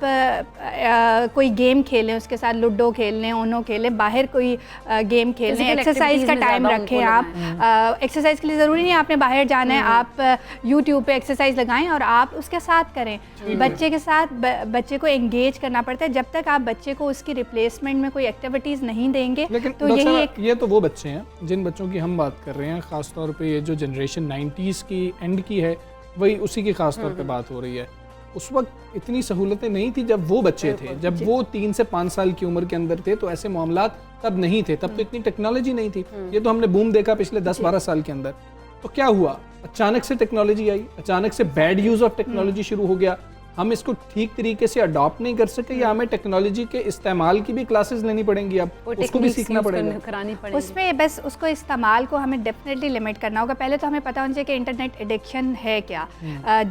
कोई गेम खेलें, उसके साथ लूडो खेल लें, ओनो खेलें, बाहर कोई गेम खेल लें। एक्सरसाइज का टाइम रखें आप। एक्सरसाइज के लिए ज़रूरी नहीं है आपने बाहर जाना है, आप यूट्यूब पे एक्सरसाइज लगाएं और आप उसके साथ करें। बच्चे के साथ बच्चे को एंगेज करना पड़ता है। जब तक आप बच्चे को उसकी रिप्लेसमेंट में कोई एक्टिविटीज़ नहीं देंगे, तो यही एक ये तो वो बच्चे हैं जिन बच्चों की हम बात कर रहे हैं, ख़ास तौर पे ये जो जनरेशन 90s की एंड की है, वही उसी की ख़ास तौर पे बात हो रही है। उस वक्त इतनी सहूलतें नहीं थी जब वो बच्चे थे, जब वो 3 से 5 साल की उम्र के अंदर थे, तो ऐसे मामलात तब नहीं थे, तब तो इतनी टेक्नोलॉजी नहीं थी। ये तो हमने बूम देखा पिछले 10-12 साल के अंदर। तो क्या हुआ? अचानक से टेक्नोलॉजी आई, अचानक से बैड यूज़ ऑफ टेक्नोलॉजी शुरू हो गया। हम इसको ठीक तरीके से अडॉप्ट नहीं कर सके, या हमें टेक्नोलॉजी के इस्तेमाल की भी क्लासेस लेनी पड़ेंगी, अब उसको भी सीखना पड़ेगा। उसमें बस उसको इस्तेमाल को हमें डेफिनेटली लिमिट करना होगा। पहले तो हमें पता होना चाहिए कि इंटरनेट एडिक्शन है क्या।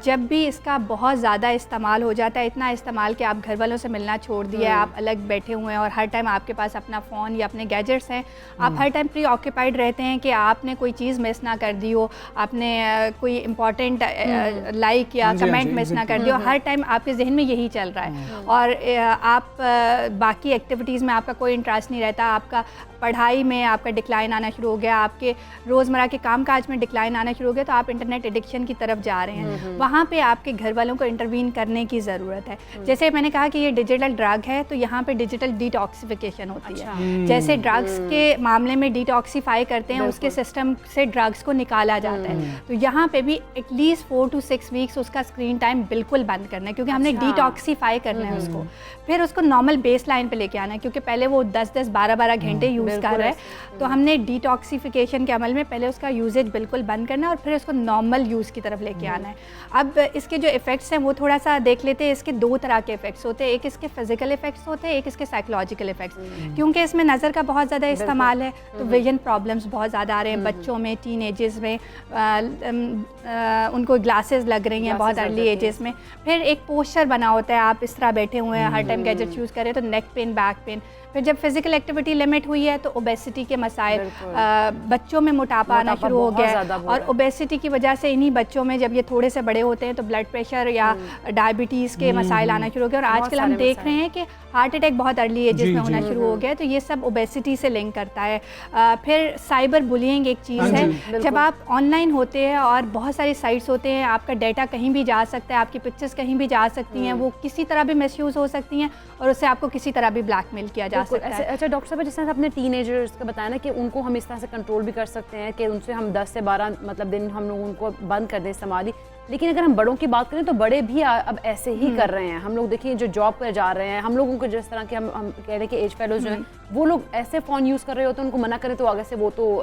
जब भी इसका बहुत ज़्यादा इस्तेमाल हो जाता है, इतना इस्तेमाल कि आप घर वालों से मिलना छोड़ दिया है, आप अलग बैठे हुए हैं और हर टाइम आपके पास अपना फ़ोन या अपने गैजेट्स हैं, आप हर टाइम प्री ऑक्यूपाइड रहते हैं कि आपने कोई चीज़ मिस ना कर दी हो, आपने कोई इंपॉर्टेंट लाइक या कमेंट मिस ना कर दी हो, हर टाइम आपके जहन में यही चल रहा है। और आप बाकी एक्टिविटीज़ में आपका कोई इंटरेस्ट नहीं रहता, आपका पढ़ाई में आपका डिक्लाइन आना शुरू हो गया, आपके रोज़मर्रा के कामकाज में डिक्लाइन आना शुरू हो गया, तो आप इंटरनेट एडिक्शन की तरफ जा रहे हैं। वहाँ पे आपके घर वालों को इंटरवीन करने की ज़रूरत है। जैसे मैंने कहा कि ये डिजिटल ड्रग है, तो यहाँ पे डिजिटल डिटॉक्सिफिकेशन होती है। जैसे ड्रग्स के मामले में डिटॉक्सीफाई करते हैं, उसके सिस्टम से ड्रग्स को निकाला जाता है, तो यहाँ पे भी एटलीस्ट 4 to 6 वीक्स उसका स्क्रीन टाइम बिल्कुल बंद करना है, क्योंकि हमने डिटॉक्सीफाई करना है उसको। फिर उसको नॉर्मल बेस लाइन पे लेके आना है, क्योंकि पहले वो 10-10, 12-12 घंटे यूज़ कर रहा है। तो हमने डिटॉक्सिफिकेशन के अमल में पहले उसका यूजेज बिल्कुल बंद करना है और फिर उसको नॉर्मल यूज़ की तरफ लेके आना है। अब इसके जो इफ़ेक्ट्स हैं वो थोड़ा सा देख लेते हैं। इसके 2 तरह के इफ़ेक्ट्स होते हैं, एक इसके फिजिकल इफ़ेक्ट्स होते हैं, एक इसके साइकोलॉजिकल इफ़ेक्ट्स। क्योंकि इसमें नज़र का बहुत ज़्यादा इस्तेमाल है, तो विजन प्रॉब्लम्स बहुत ज़्यादा आ रहे हैं बच्चों में, टीनेजर्स में, उनको ग्लासेस लग रही हैं बहुत अर्ली एजेस में। फिर एक पोस्चर बना होता है, आप इस तरह बैठे हुए हैं, हर टाइम गैजेट्स यूज़ करें, तो नेक पेन, बैक पेन। फिर जब फिजिकल एक्टिविटी लिमिट हुई है तो ओबेसिटी के मसाइल, बच्चों में मोटापा आना शुरू हो गया है, और ओबेसिटी की वजह से इन्हीं बच्चों में जब ये थोड़े से बड़े होते हैं तो ब्लड प्रेशर या डायबिटीज़ के मसाइल आना शुरू हो गए। और आजकल हम देख रहे हैं कि हार्ट अटैक बहुत अर्ली एजेस में होना शुरू हो गया, तो ये सब ओबेसिटी से लिंक करता है। फिर साइबर बुलिंग एक चीज़ है, जब आप ऑनलाइन होते हैं और बहुत सारी साइट्स होते हैं, आपका डाटा कहीं भी जा सकता है, आपकी पिक्चर्स कहीं भी जा सकती हैं, वो किसी तरह भी मिसयूज़ हो सकती हैं और उससे आपको किसी तरह भी ब्लैकमेल किया जा सकता है। अच्छा डॉक्टर साहब, जिस तरह अपने टीनेजर्स का बताया ना कि उनको हम इस तरह से कंट्रोल भी कर सकते हैं कि उनसे हम 10 से 12 मतलब दिन हम लोग उनको बंद कर दें इस्तेमाल ही, लेकिन अगर हम बड़ों की बात करें तो बड़े भी अब ऐसे ही कर रहे हैं। हम लोग देखिए जो जॉब पर जा रहे हैं, हम लोगों को जिस तरह के हम कह रहे हैं कि एज फेलोज जो हैं वो लोग ऐसे फ़ोन यूज़ कर रहे होते हैं, उनको मना करें तो आगे से वो तो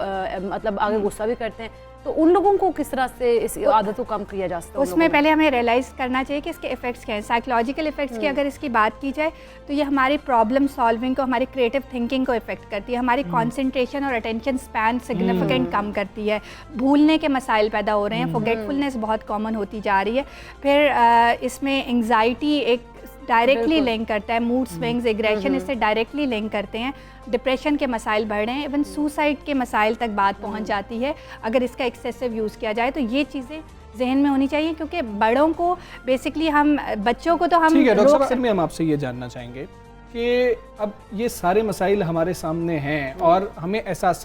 मतलब आगे गुस्सा भी करते हैं। तो उन लोगों को किस तरह से इस आदत को कम किया जा सकता है? उसमें पहले हमें रियलाइज़ करना चाहिए कि इसके इफ़ेक्ट्स क्या हैं। साइकोलॉजिकल इफ़ेक्ट्स की अगर इसकी बात की जाए तो ये हमारी प्रॉब्लम सॉल्विंग को, हमारी क्रिएटिव थिंकिंग को इफ़ेक्ट करती है, हमारी कॉन्सेंट्रेशन और अटेंशन स्पैन सिग्निफिकेंट कम करती है, भूलने के मसाइल पैदा हो रहे हैं, फॉरगेटफुलनेस बहुत कॉमन होती जा रही है। फिर इसमें एंग्जाइटी एक डायरेक्टली लिंक करता है, मूड स्विंग्स, एग्रेशन इससे डायरेक्टली लिंक करते हैं, डिप्रेशन के मसाइल बढ़ रहे हैं, इवन सुसाइड के मसाइल तक बात पहुंच जाती है अगर इसका एक्सेसिव यूज़ किया जाए। तो ये चीज़ें जहन में होनी चाहिए, क्योंकि बड़ों को बेसिकली हम, बच्चों को तो हम ठीक है डॉक्टर साहब, आखिर में हम आपसे ये जानना चाहेंगे कि अब ये सारे मसाइल हमारे सामने हैं और हमें एहसास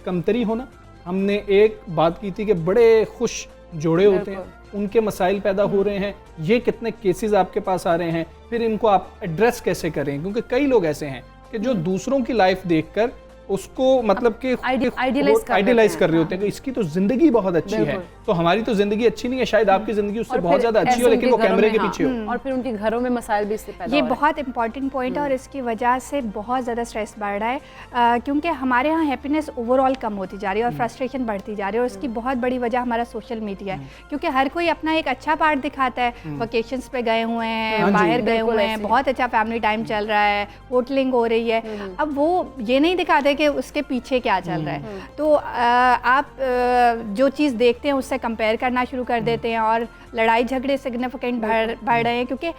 कमतरी होना, हमने एक बात की थी कि बड़े खुश जोड़े होते हैं, उनके मसाइल पैदा हो रहे हैं, ये कितने केसेस आपके पास आ रहे हैं, फिर इनको आप एड्रेस कैसे करें? क्योंकि कई लोग ऐसे हैं कि जो दूसरों की लाइफ देखकर उसको मतलब कि आइडियलाइज कर रहे होते हैं कि इसकी तो जिंदगी बहुत अच्छी है, तो हमारी तो जिंदगी अच्छी नहीं है, शायद आपकी जिंदगी उससे बहुत ज्यादा अच्छी हो, लेकिन वो कैमरे के पीछे हो। और फिर उनके घरों में मसाइल भी इससे पैदा हो रहे हैं। ये बहुत इंपॉर्टेंट पॉइंट है और इसकी वजह से बहुत ज़्यादा स्ट्रेस बढ़ रहा है, क्योंकि हमारे यहाँ हैप्पीनेस ओवरऑल कम होती जा रही है और फ्रस्ट्रेशन बढ़ती जा रही है। और इसकी बहुत बड़ी वजह हमारा सोशल मीडिया है, क्योंकि हर कोई अपना एक अच्छा पार्ट दिखाता है, वेकेशंस पे गए हुए हैं, बाहर गए हुए हैं, बहुत अच्छा फैमिली टाइम चल रहा है, होटलिंग हो रही है। अब वो ये नहीं दिखाते कि उसके पीछे क्या चल रहा है। तो आप जो चीज़ देखते हैं उससे कंपेयर करना शुरू कर देते हैं और लड़ाई झगड़े सिग्निफिकेंट बढ़ रहे हैं, क्योंकि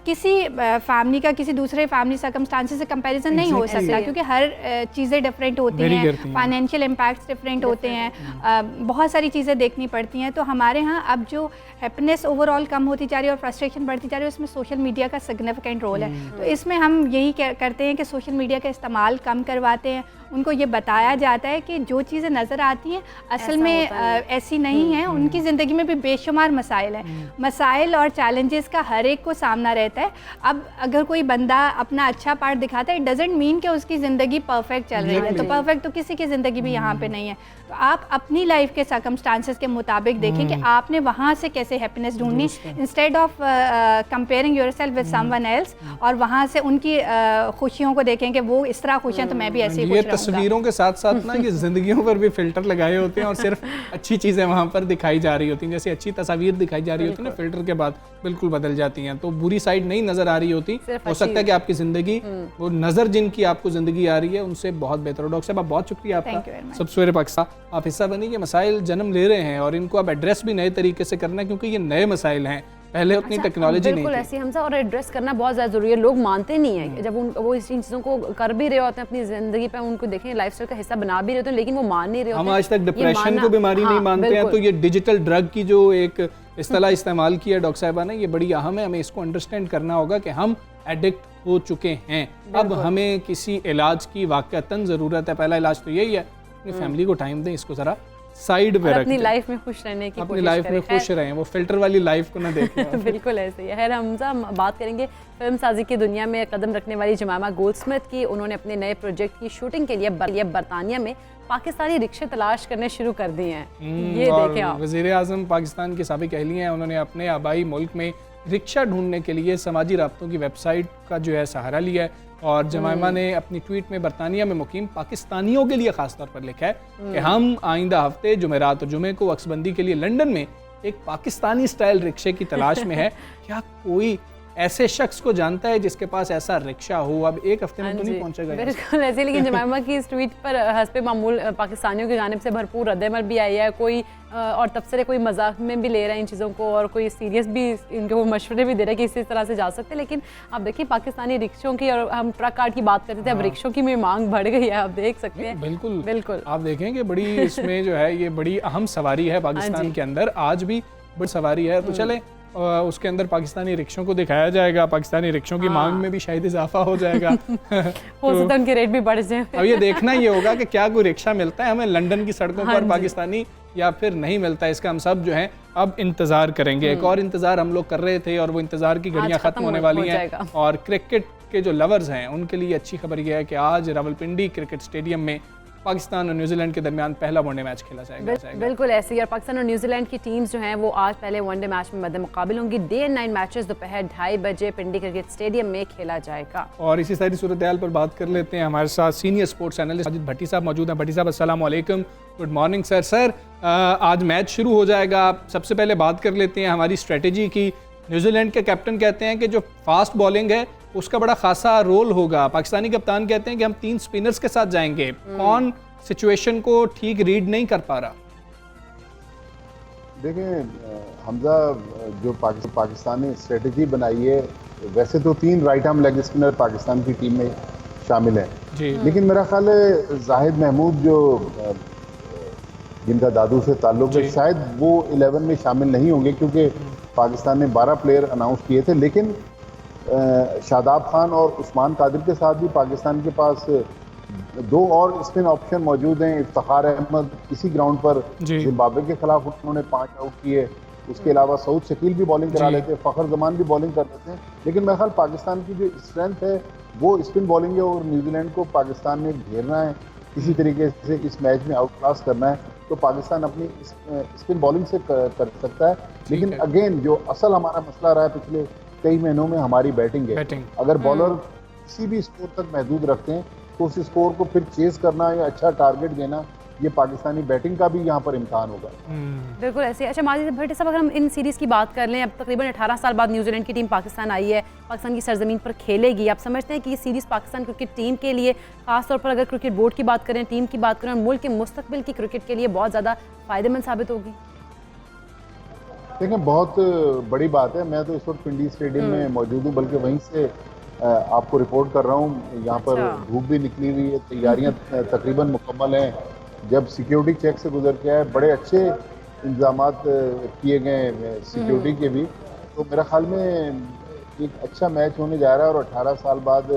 किसी फैमिली का किसी दूसरे फैमिली सर्कमस्टांसेस से कंपैरिजन नहीं हो सकता, क्योंकि हर चीज़ें डिफरेंट होती हैं, फाइनेंशियल इम्पैक्ट्स डिफरेंट होते हैं, बहुत सारी चीज़ें देखनी पड़ती हैं। तो हमारे यहाँ अब जो हैप्पीनेस ओवरऑल कम होती जा रही है और फ्रस्ट्रेशन बढ़ती जा रही है, उसमें सोशल मीडिया का सिग्निफिकेंट रोल है। तो इसमें हम यही करते हैं कि सोशल मीडिया का इस्तेमाल कम करवाते हैं, उनको ये बताया जाता है कि जो चीज़ें नज़र आती हैं असल में ऐसी नहीं है, उनकी ज़िंदगी में भी बेशुमार मसाइल हैं, मसाइल और चैलेंजेस का हर एक को सामना रहता है। अब अगर कोई बंदा अपना अच्छा पार्ट दिखाता है, इट डजेंट मीन कि उसकी ज़िंदगी परफेक्ट चल रही है, तो परफेक्ट तो किसी की ज़िंदगी भी यहाँ पे नहीं है। तो आप अपनी लाइफ के सर्कमस्टांसेस के मुताबिक देखें कि आपने वहाँ से कैसे हैप्पीनेस ढूंढनी, instead of comparing yourself with someone else, और वहाँ से उनकी खुशियों को देखें कि वो इस तरह खुश हैं तो मैं भी ऐसे ही खुश रहूँगा। तस्वीरों के साथ साथ ना ये जिंदगियों पर भी फिल्टर लगाए होते हैं और सिर्फ अच्छी चीज़ें वहाँ पर दिखाई जा रही होती हैं, जैसे अच्छी तस्वीर दिखाई जा रही होती है ना, फिल्टर के बाद बिल्कुल बदल जाती हैं, तो बुरी साइड नहीं नज़र आ रही होती। हो सकता है कि आपकी ज़िंदगी, वो नज़र जिनकी आपको ज़िंदगी आ रही है उनसे बहुत बेहतर हो। डॉक्टर साहब आप बहुत शुक्रिया आपका, सब सवेरे पाकिस्तान आप हिस्सा बनी, ये मसाइल जन्म ले रहे हैं और इनको अब एड्रेस भी नए तरीके से करना है, क्योंकि ये नए मसाइल हैं, पहले उतनी टेक्नोलॉजी नहीं थी। ऐसी हमसा, और एड्रेस करना बहुत ज़्यादा ज़रूरी है। लोग मानते नहीं है, जब वो इन चीज़ों को कर भी रहे होते हैं अपनी ज़िंदगी पे, उनको देखें लाइफस्टाइल का हिस्सा बना भी रहे होते हैं, लेकिन वो मान नहीं रहे होते। हम आज तक डिप्रेशन को बीमारी नहीं मानते हैं, तो ये डिजिटल ड्रग की जो एक इस्तेलाह इस्तेमाल की है डॉक्टर साहिबा ने, ये बड़ी अहम है। हमें इसको अंडरस्टैंड करना होगा कि हम एडिक्ट हो चुके हैं, अब हमें किसी इलाज की वाकईतन ज़रूरत है। पहला इलाज तो यही है, अपनी फैमिली को टाइम दें, इसको ज़रा साइड पे रखें, अपनी लाइफ में खुश रहने की अपनी लाइफ में खुश रहें, वो फिल्टर वाली लाइफ को ना देखें। बिल्कुल ऐसे ही है। हमजा बात करेंगे फिल्म साजी की दुनिया में कदम रखने वाली जमामा गोल्डस्मिथ की। उन्होंने अपने नए प्रोजेक्ट की शूटिंग के लिए बरतानिया में पाकिस्तानी रिक्शे तलाश करने शुरू कर दिए हैं। ये देखें आप, वज़ीर आज़म पाकिस्तान के साबिक अहली हैं, उन्होंने अपने आबाई मुल्क में रिक्शा ढूंढने के लिए समाजी राब्तों की वेबसाइट का जो है सहारा लिया है। और जमाइमा ने अपनी ट्वीट में बरतानिया में मुकीम पाकिस्तानियों के लिए खास तौर पर लिखा है कि हम आइंदा हफ्ते जुमेरात और जुमे को अक्सबंदी के लिए लंदन में एक पाकिस्तानी स्टाइल रिक्शे की तलाश में है। क्या कोई ऐसे शख्स को जानता है जिसके पास ऐसा रिक्शा हो? अब एक हफ्ते में तो नहीं पहुंचेगा बिल्कुल ऐसे, लेकिन जमाइमा की इस ट्वीट पर हस्बे मामूल पाकिस्तानियों की जानिब से भरपूर रद्द-ए-अमल भी आई है। कोई और तबसरे कोई मजाक में भी ले रहे हैं इन चीज़ों को, और कोई सीरियस भी इनके वो मशवरे भी दे रहे हैं कि इसी तरह से जा सकते हैं। लेकिन आप देखिए पाकिस्तानी रिक्शों की, और हम ट्रक कार्ड की बात करते थे, अब रिक्शों की भी मांग बढ़ गई है, आप देख सकते हैं। बिल्कुल बिल्कुल, आप देखेंगे बड़ी इसमें जो है ये बड़ी अहम सवारी है पाकिस्तान के अंदर, आज भी बड़ी सवारी है। तो चले उसके अंदर पाकिस्तानी रिक्शों को दिखाया जाएगा, पाकिस्तानी रिक्शों की मांग में भी शायद इजाफा हो जाएगा। हो सकता है उनके रेट भी बढ़ जाए। अब ये देखना ये होगा कि क्या कोई रिक्शा मिलता है हमें लंदन की सड़कों पर पाकिस्तानी, या फिर नहीं मिलता है। इसका हम सब जो है अब इंतजार करेंगे। एक और इंतजार हम लोग कर रहे थे और वो इंतजार की घड़ियां खत्म होने वाली हैं। और क्रिकेट के जो लवर्स हैं उनके लिए अच्छी खबर यह है कि आज रावलपिंडी क्रिकेट स्टेडियम में पाकिस्तान और न्यूजीलैंड के दरमियान पहला वनडे मैच खेला जाएगा। बिल्कुल ऐसे ही। और पाकिस्तान और न्यूजीलैंड की टीम्स जो हैं वो आज पहले वनडे मैच में मद्दे मुकाबिल होंगी। डे एंड नाइट मैचेस दोपहर 2:30 बजे पिंडी क्रिकेट स्टेडियम में खेला जाएगा। और इसी सारी सूरत हाल पर बात कर लेते हैं। हमारे साथ सीनियर स्पोर्ट्स एनालिस्ट माजिद भट्टी साहब मौजूद हैं। भट्टी साहब अस्सलाम वालेकुम, गुड मॉर्निंग सर। सर आज मैच शुरू हो जाएगा, सबसे पहले बात कर लेते हैं हमारी स्ट्रेटेजी की। न्यूजीलैंड के कैप्टन कहते हैं कि जो फास्ट बॉलिंग है उसका बड़ा खासा रोल होगा। पाकिस्तानी कप्तान कहते हैं कि हम 3 स्पिनर्स के साथ जाएंगे। कौन सिचुएशन को ठीक रीड नहीं कर पा रहा? देखें हमजा, जो पाकिस्तान ने स्ट्रेटजी बनाई है, वैसे तो 3 right arm leg spinner Pakistan की टीम में शामिल हैं, लेकिन मेरा ख्याल है जाहिद महमूद जो जिनका दादू से ताल्लुक है, शायद वो 11 में शामिल नहीं होंगे क्योंकि पाकिस्तान ने 12 प्लेयर अनाउंस किए थे। लेकिन शादाब खान और उस्मान कादिर के साथ भी पाकिस्तान के पास 2 और स्पिन ऑप्शन मौजूद हैं। इफ्तिखार अहमद इसी ग्राउंड पर जिम्बाब्वे के खिलाफ उन्होंने 5 आउट किए। उसके अलावा सऊद शकील भी बॉलिंग करा लेते हैं, फ़खर जमान भी बॉलिंग कर लेते हैं। लेकिन मेरे ख्याल पाकिस्तान की जो स्ट्रेंथ है वो स्पिन बॉलिंग है और न्यूजीलैंड को पाकिस्तान ने घेरना है, किसी तरीके से इस मैच में आउट क्लास करना है, तो पाकिस्तान अपनी स्पिन बॉलिंग से कर सकता है। लेकिन अगेन जो असल हमारा मसला रहा है पिछले कई महीनों में, हमारी बैटिंग है। अगर बॉलर किसी भी स्कोर तक महदूद रखते हैं तो उस स्कोर को फिर चेस करना या अच्छा टारगेट देना, ये पाकिस्तानी बैटिंग का भी यहाँ पर इम्तिहान होगा। बिल्कुल ऐसे। अच्छा माजिद भट्टी साहब, अगर हम इन सीरीज़ की बात कर लें, अब तकरीबन 18 साल बाद न्यूजीलैंड की टीम पाकिस्तान आई है, पाकिस्तान की सरजमीन पर खेलेगी। आप समझते हैं कि ये सीरीज़ पाकिस्तान क्रिकेट टीम के लिए, खासतौर पर अगर क्रिकेट बोर्ड की बात करें, टीम की बात करें, और मुल्क के मुस्तकबिल की क्रिकेट के लिए बहुत ज़्यादा फ़ायदेमंद साबित होगी? देखिए बहुत बड़ी बात है। मैं तो इस वक्त पिंडी स्टेडियम में मौजूद हूँ, बल्कि वहीं से आपको रिपोर्ट कर रहा हूँ। यहाँ पर धूप भी निकली हुई है, तैयारियाँ तकरीबन मुकम्मल हैं। जब सिक्योरिटी चेक से गुजर के आए, बड़े अच्छे इंतजामात किए गए सिक्योरिटी के भी, तो मेरा ख्याल में एक अच्छा मैच होने जा रहा है। और 18 साल बाद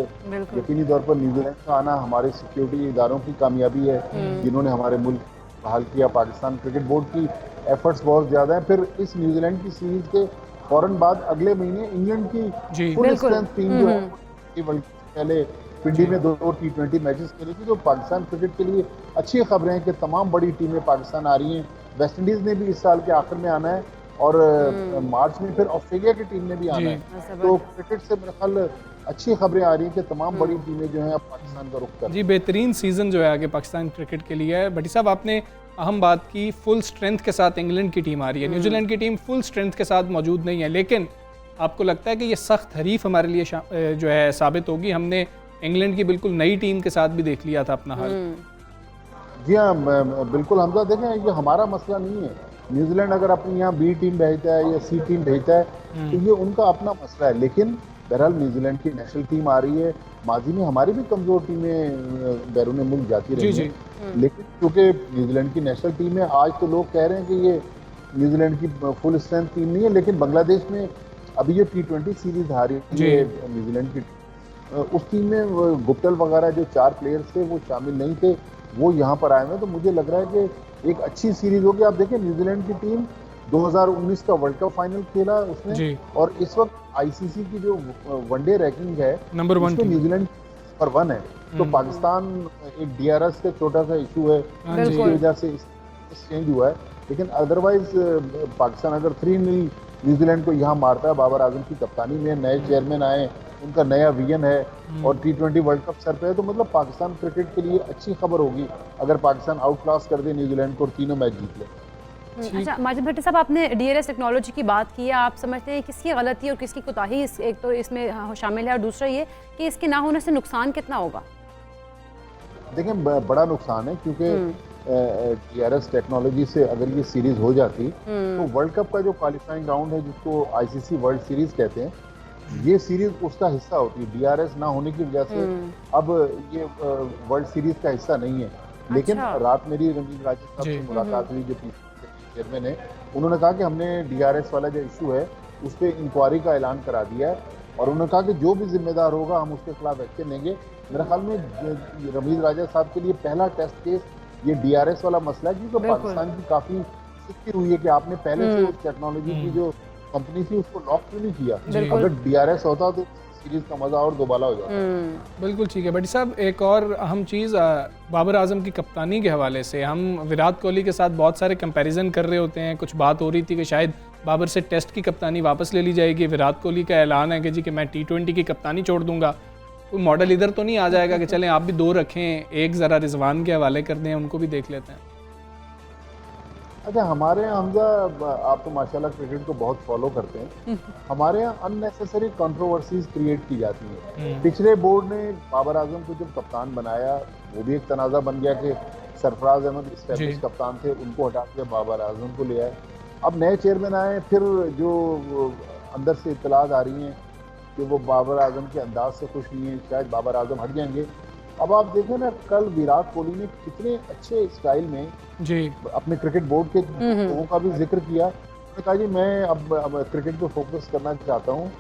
यकीनी तौर पर न्यूजीलैंड का आना हमारे सिक्योरिटी इदारों की कामयाबी है, जिन्होंने हमारे मुल्क बहाल किया। पाकिस्तान क्रिकेट बोर्ड की एफर्ट्स बहुत ज़्यादा हैं। फिर इस न्यूजीलैंड की सीरीज के फौरन बाद अगले महीने इंग्लैंड की फुल स्ट्रेंथ टीम जो है वर्ल्ड कप पहले पिंडी में 2 T20 मैचेस खेलेगी। तो पाकिस्तान क्रिकेट के लिए अच्छी खबरें हैं कि तमाम बड़ी टीमें पाकिस्तान आ रही हैं। वेस्ट इंडीज़ ने भी इस साल के आखिर में आना है और मार्च में फिर ऑस्ट्रेलिया की टीम ने भी आना है। तो क्रिकेट से मेरे ख्याल अच्छी खबरें आ रही हैं कि तमाम बड़ी टीमें जो हैं अब पाकिस्तान का रुख कर। जी बेहतरीन सीज़न जो है आगे पाकिस्तान क्रिकेट के लिए है। भट्टी साहब आपने अहम बात की, फुल स्ट्रेंथ के साथ इंग्लैंड की टीम आ रही है। न्यूजीलैंड की टीम फुल स्ट्रेंथ के साथ मौजूद नहीं है, लेकिन आपको लगता है कि ये सख्त हरीफ हमारे लिए जो है साबित होगी? हमने इंग्लैंड की बिल्कुल नई टीम के साथ भी देख लिया था अपना हाल। जी हाँ, बिल्कुल हमजा, देखें ये हमारा मसला नहीं है। न्यूजीलैंड अगर अपनी यहाँ B टीम भेजता है या C टीम भेजता है तो ये उनका अपना मसला है। लेकिन बहरहाल न्यूजीलैंड की नेशनल टीम आ रही है। माजी में हमारी भी कमज़ोर टीमें बैरून मुल्क जाती रही हैं, लेकिन क्योंकि न्यूजीलैंड की नेशनल टीम है, आज तो लोग कह रहे हैं कि ये न्यूजीलैंड की फुल स्ट्रेंथ टीम नहीं है। लेकिन बांग्लादेश में अभी जो T20 सीरीज हारी है न्यूजीलैंड की, उस टीम में गुप्तल वगैरह जो 4 प्लेयर्स थे वो शामिल नहीं थे, वो यहाँ पर आए हैं। तो मुझे लग रहा है कि एक अच्छी सीरीज होगी। आप देखें न्यूजीलैंड की टीम 2019 का वर्ल्ड कप फाइनल खेला उसने, और इस वक्त ICC की जो वनडे रैंकिंग है नंबर 1 न्यूजीलैंड नंबर 1 है। तो पाकिस्तान एक DRS का छोटा सा इशू है, जिसकी वजह से चेंज हुआ है। लेकिन अदरवाइज पाकिस्तान अगर 3-0 न्यूजीलैंड को यहाँ मारता है, बाबर आजम की कप्तानी में नए चेयरमैन आए, उनका नया विजन है और T20 वर्ल्ड कप सर पे है, तो मतलब पाकिस्तान क्रिकेट के लिए अच्छी खबर होगी अगर पाकिस्तान आउट क्लास कर दे न्यूजीलैंड को और तीनों मैच जीत ले। अच्छा माजिद भट्टी साहब, आपने DRS टेक्नोलॉजी की बात की है। आप समझते हैं किसकी गलती और किसकी कोताही एक तो इसमें शामिल है, और दूसरा ये कि इसके ना होने से नुकसान कितना होगा? देखें बड़ा नुकसान है, क्योंकि DRS टेक्नोलॉजी से अगर ये सीरीज हो जाती तो वर्ल्ड कप का जो क्वालिफाइंग राउंड है, जिसको ICC वर्ल्ड सीरीज कहते हैं, ये सीरीज उसका हिस्सा होती है। DRS ना होने की वजह से अब ये वर्ल्ड सीरीज का हिस्सा नहीं है। लेकिन रात मेरी रमीज राजा साहब से मुलाकात हुई, जो चेयरमैन है, उन्होंने कहा कि हमने DRS वाला जो इशू है उस पर इंक्वायरी का ऐलान करा दिया है, और उन्होंने कहा कि जो भी जिम्मेदार होगा हम उसके खिलाफ एक्शन लेंगे। मेरे ख्याल में रमीज राजा साहब के लिए पहला टेस्ट केस ये DRS वाला मसला है, क्योंकि पाकिस्तान की काफ़ी शिक्की हुई है कि आपने पहले से उस टेक्नोलॉजी की जो कंपनी थी उसको लॉक क्यों नहीं किया। अगर DRS होता तो सीरीज का मजा और दोबाला हो जाता है। बिल्कुल ठीक है। बट साहब एक और अहम चीज़ बाबर आजम की कप्तानी के हवाले से हम विराट कोहली के साथ बहुत सारे कंपैरिजन कर रहे होते हैं। कुछ बात हो रही थी कि शायद बाबर से टेस्ट की कप्तानी वापस ले ली जाएगी। विराट कोहली का ऐलान है कि जी कि मैं T20 की कप्तानी छोड़ दूंगा। कोई मॉडल इधर तो नहीं आ जाएगा कि चलें आप भी 2 रखें, एक ज़रा रिजवान के हवाले कर दें, उनको भी देख लेते हैं। अच्छा, हमारे यहाँ हमजा, आप तो माशाल्लाह क्रिकेट को बहुत फॉलो करते हैं। हमारे यहाँ अननेसेसरी कंट्रोवर्सीज क्रिएट की जाती हैं। पिछले बोर्ड ने बाबर आजम को जब कप्तान बनाया, वो भी एक तनाज़ा बन गया कि सरफराज अहमद एस्टैब्लिश कप्तान थे, उनको हटा के बाबर आजम को ले आए। अब नए चेयरमैन आए, फिर जो अंदर से इत्तलात आ रही हैं कि वो बाबर आजम के अंदाज से खुश नहीं है, शायद बाबर आजम हट जाएंगे। अब आप देखें ना, कल विराट कोहली ने कितने अच्छे स्टाइल में जी अपने क्रिकेट बोर्ड के लोगों का भी जिक्र किया। उन्होंने कहा जी मैं अब क्रिकेट पे फोकस करना चाहता हूँ,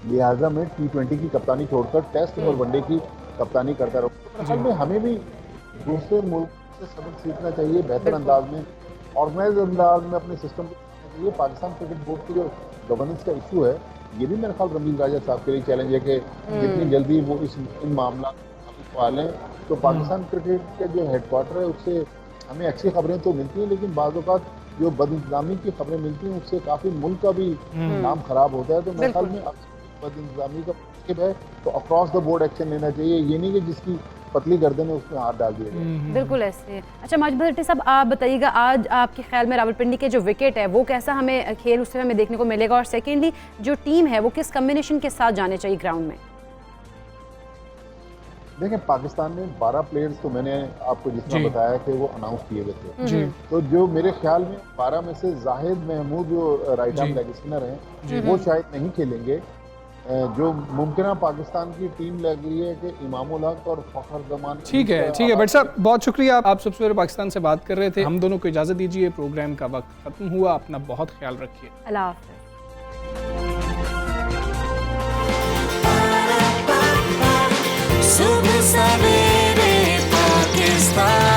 लिहाजा मैं T20 की कप्तानी छोड़कर टेस्ट और वनडे की कप्तानी करता रहूँ। असल में हमें भी दूसरे मुल्क से सबक सीखना चाहिए, बेहतर अंदाज में, ऑर्गेनाइज अंदाज में अपने सिस्टम को सीखना चाहिए। पाकिस्तान क्रिकेट बोर्ड की जो गवर्नेंस का इशू है, ये भी मेरे ख्याल रमीज राजा साहब के लिए चैलेंज है कि जितनी जल्दी वो इन मामला पालें तो पाकिस्तान क्रिकेट के जो हेडक्वार्टर है उससे हमें अच्छी खबरें तो मिलती हैं, लेकिन बाज़ औक़ात जो बदइंतज़ामी की खबरें मिलती हैं उससे काफ़ी मुल्क का भी नाम खराब होता है। तो मेरे ख्याल में बदइंतज़ामी का है तो अक्रॉस द बोर्ड एक्शन लेना चाहिए, ये नहीं कि जिसकी पतली गर्दन है उसमें हाथ डाल दिया। बिल्कुल ऐसे। अच्छा माजिद भट्टी साहब, आप बताइएगा आज आपके ख्याल में रावलपिंडी के जो विकेट है वो कैसा हमें खेल उससे हमें देखने को मिलेगा, और सेकेंडली जो टीम है वो किस कम्बिनेशन के साथ जाने चाहिए ग्राउंड में? देखें, पाकिस्तान में 12 प्लेयर्स तो मैंने आपको जितना बताया कि वो अनाउंस किए गए थे। तो जो मेरे ख्याल में 12 में से जाहिद महमूद जो राइट आर्म लेग स्पिनर हैं वो शायद नहीं खेलेंगे। जो मुमकिन पाकिस्तान की टीम लग रही है कि इमामुल हक और फखर जमान। ठीक है बट साहब बहुत शुक्रिया, आप सबसे पहले पाकिस्तान से बात कर रहे थे। हम दोनों को इजाज़त दीजिए, प्रोग्राम का वक्त खत्म हुआ। अपना बहुत ख्याल रखिए। अल्लाह हाफ़िज़। सुबह सवेरे पाकिस्तान।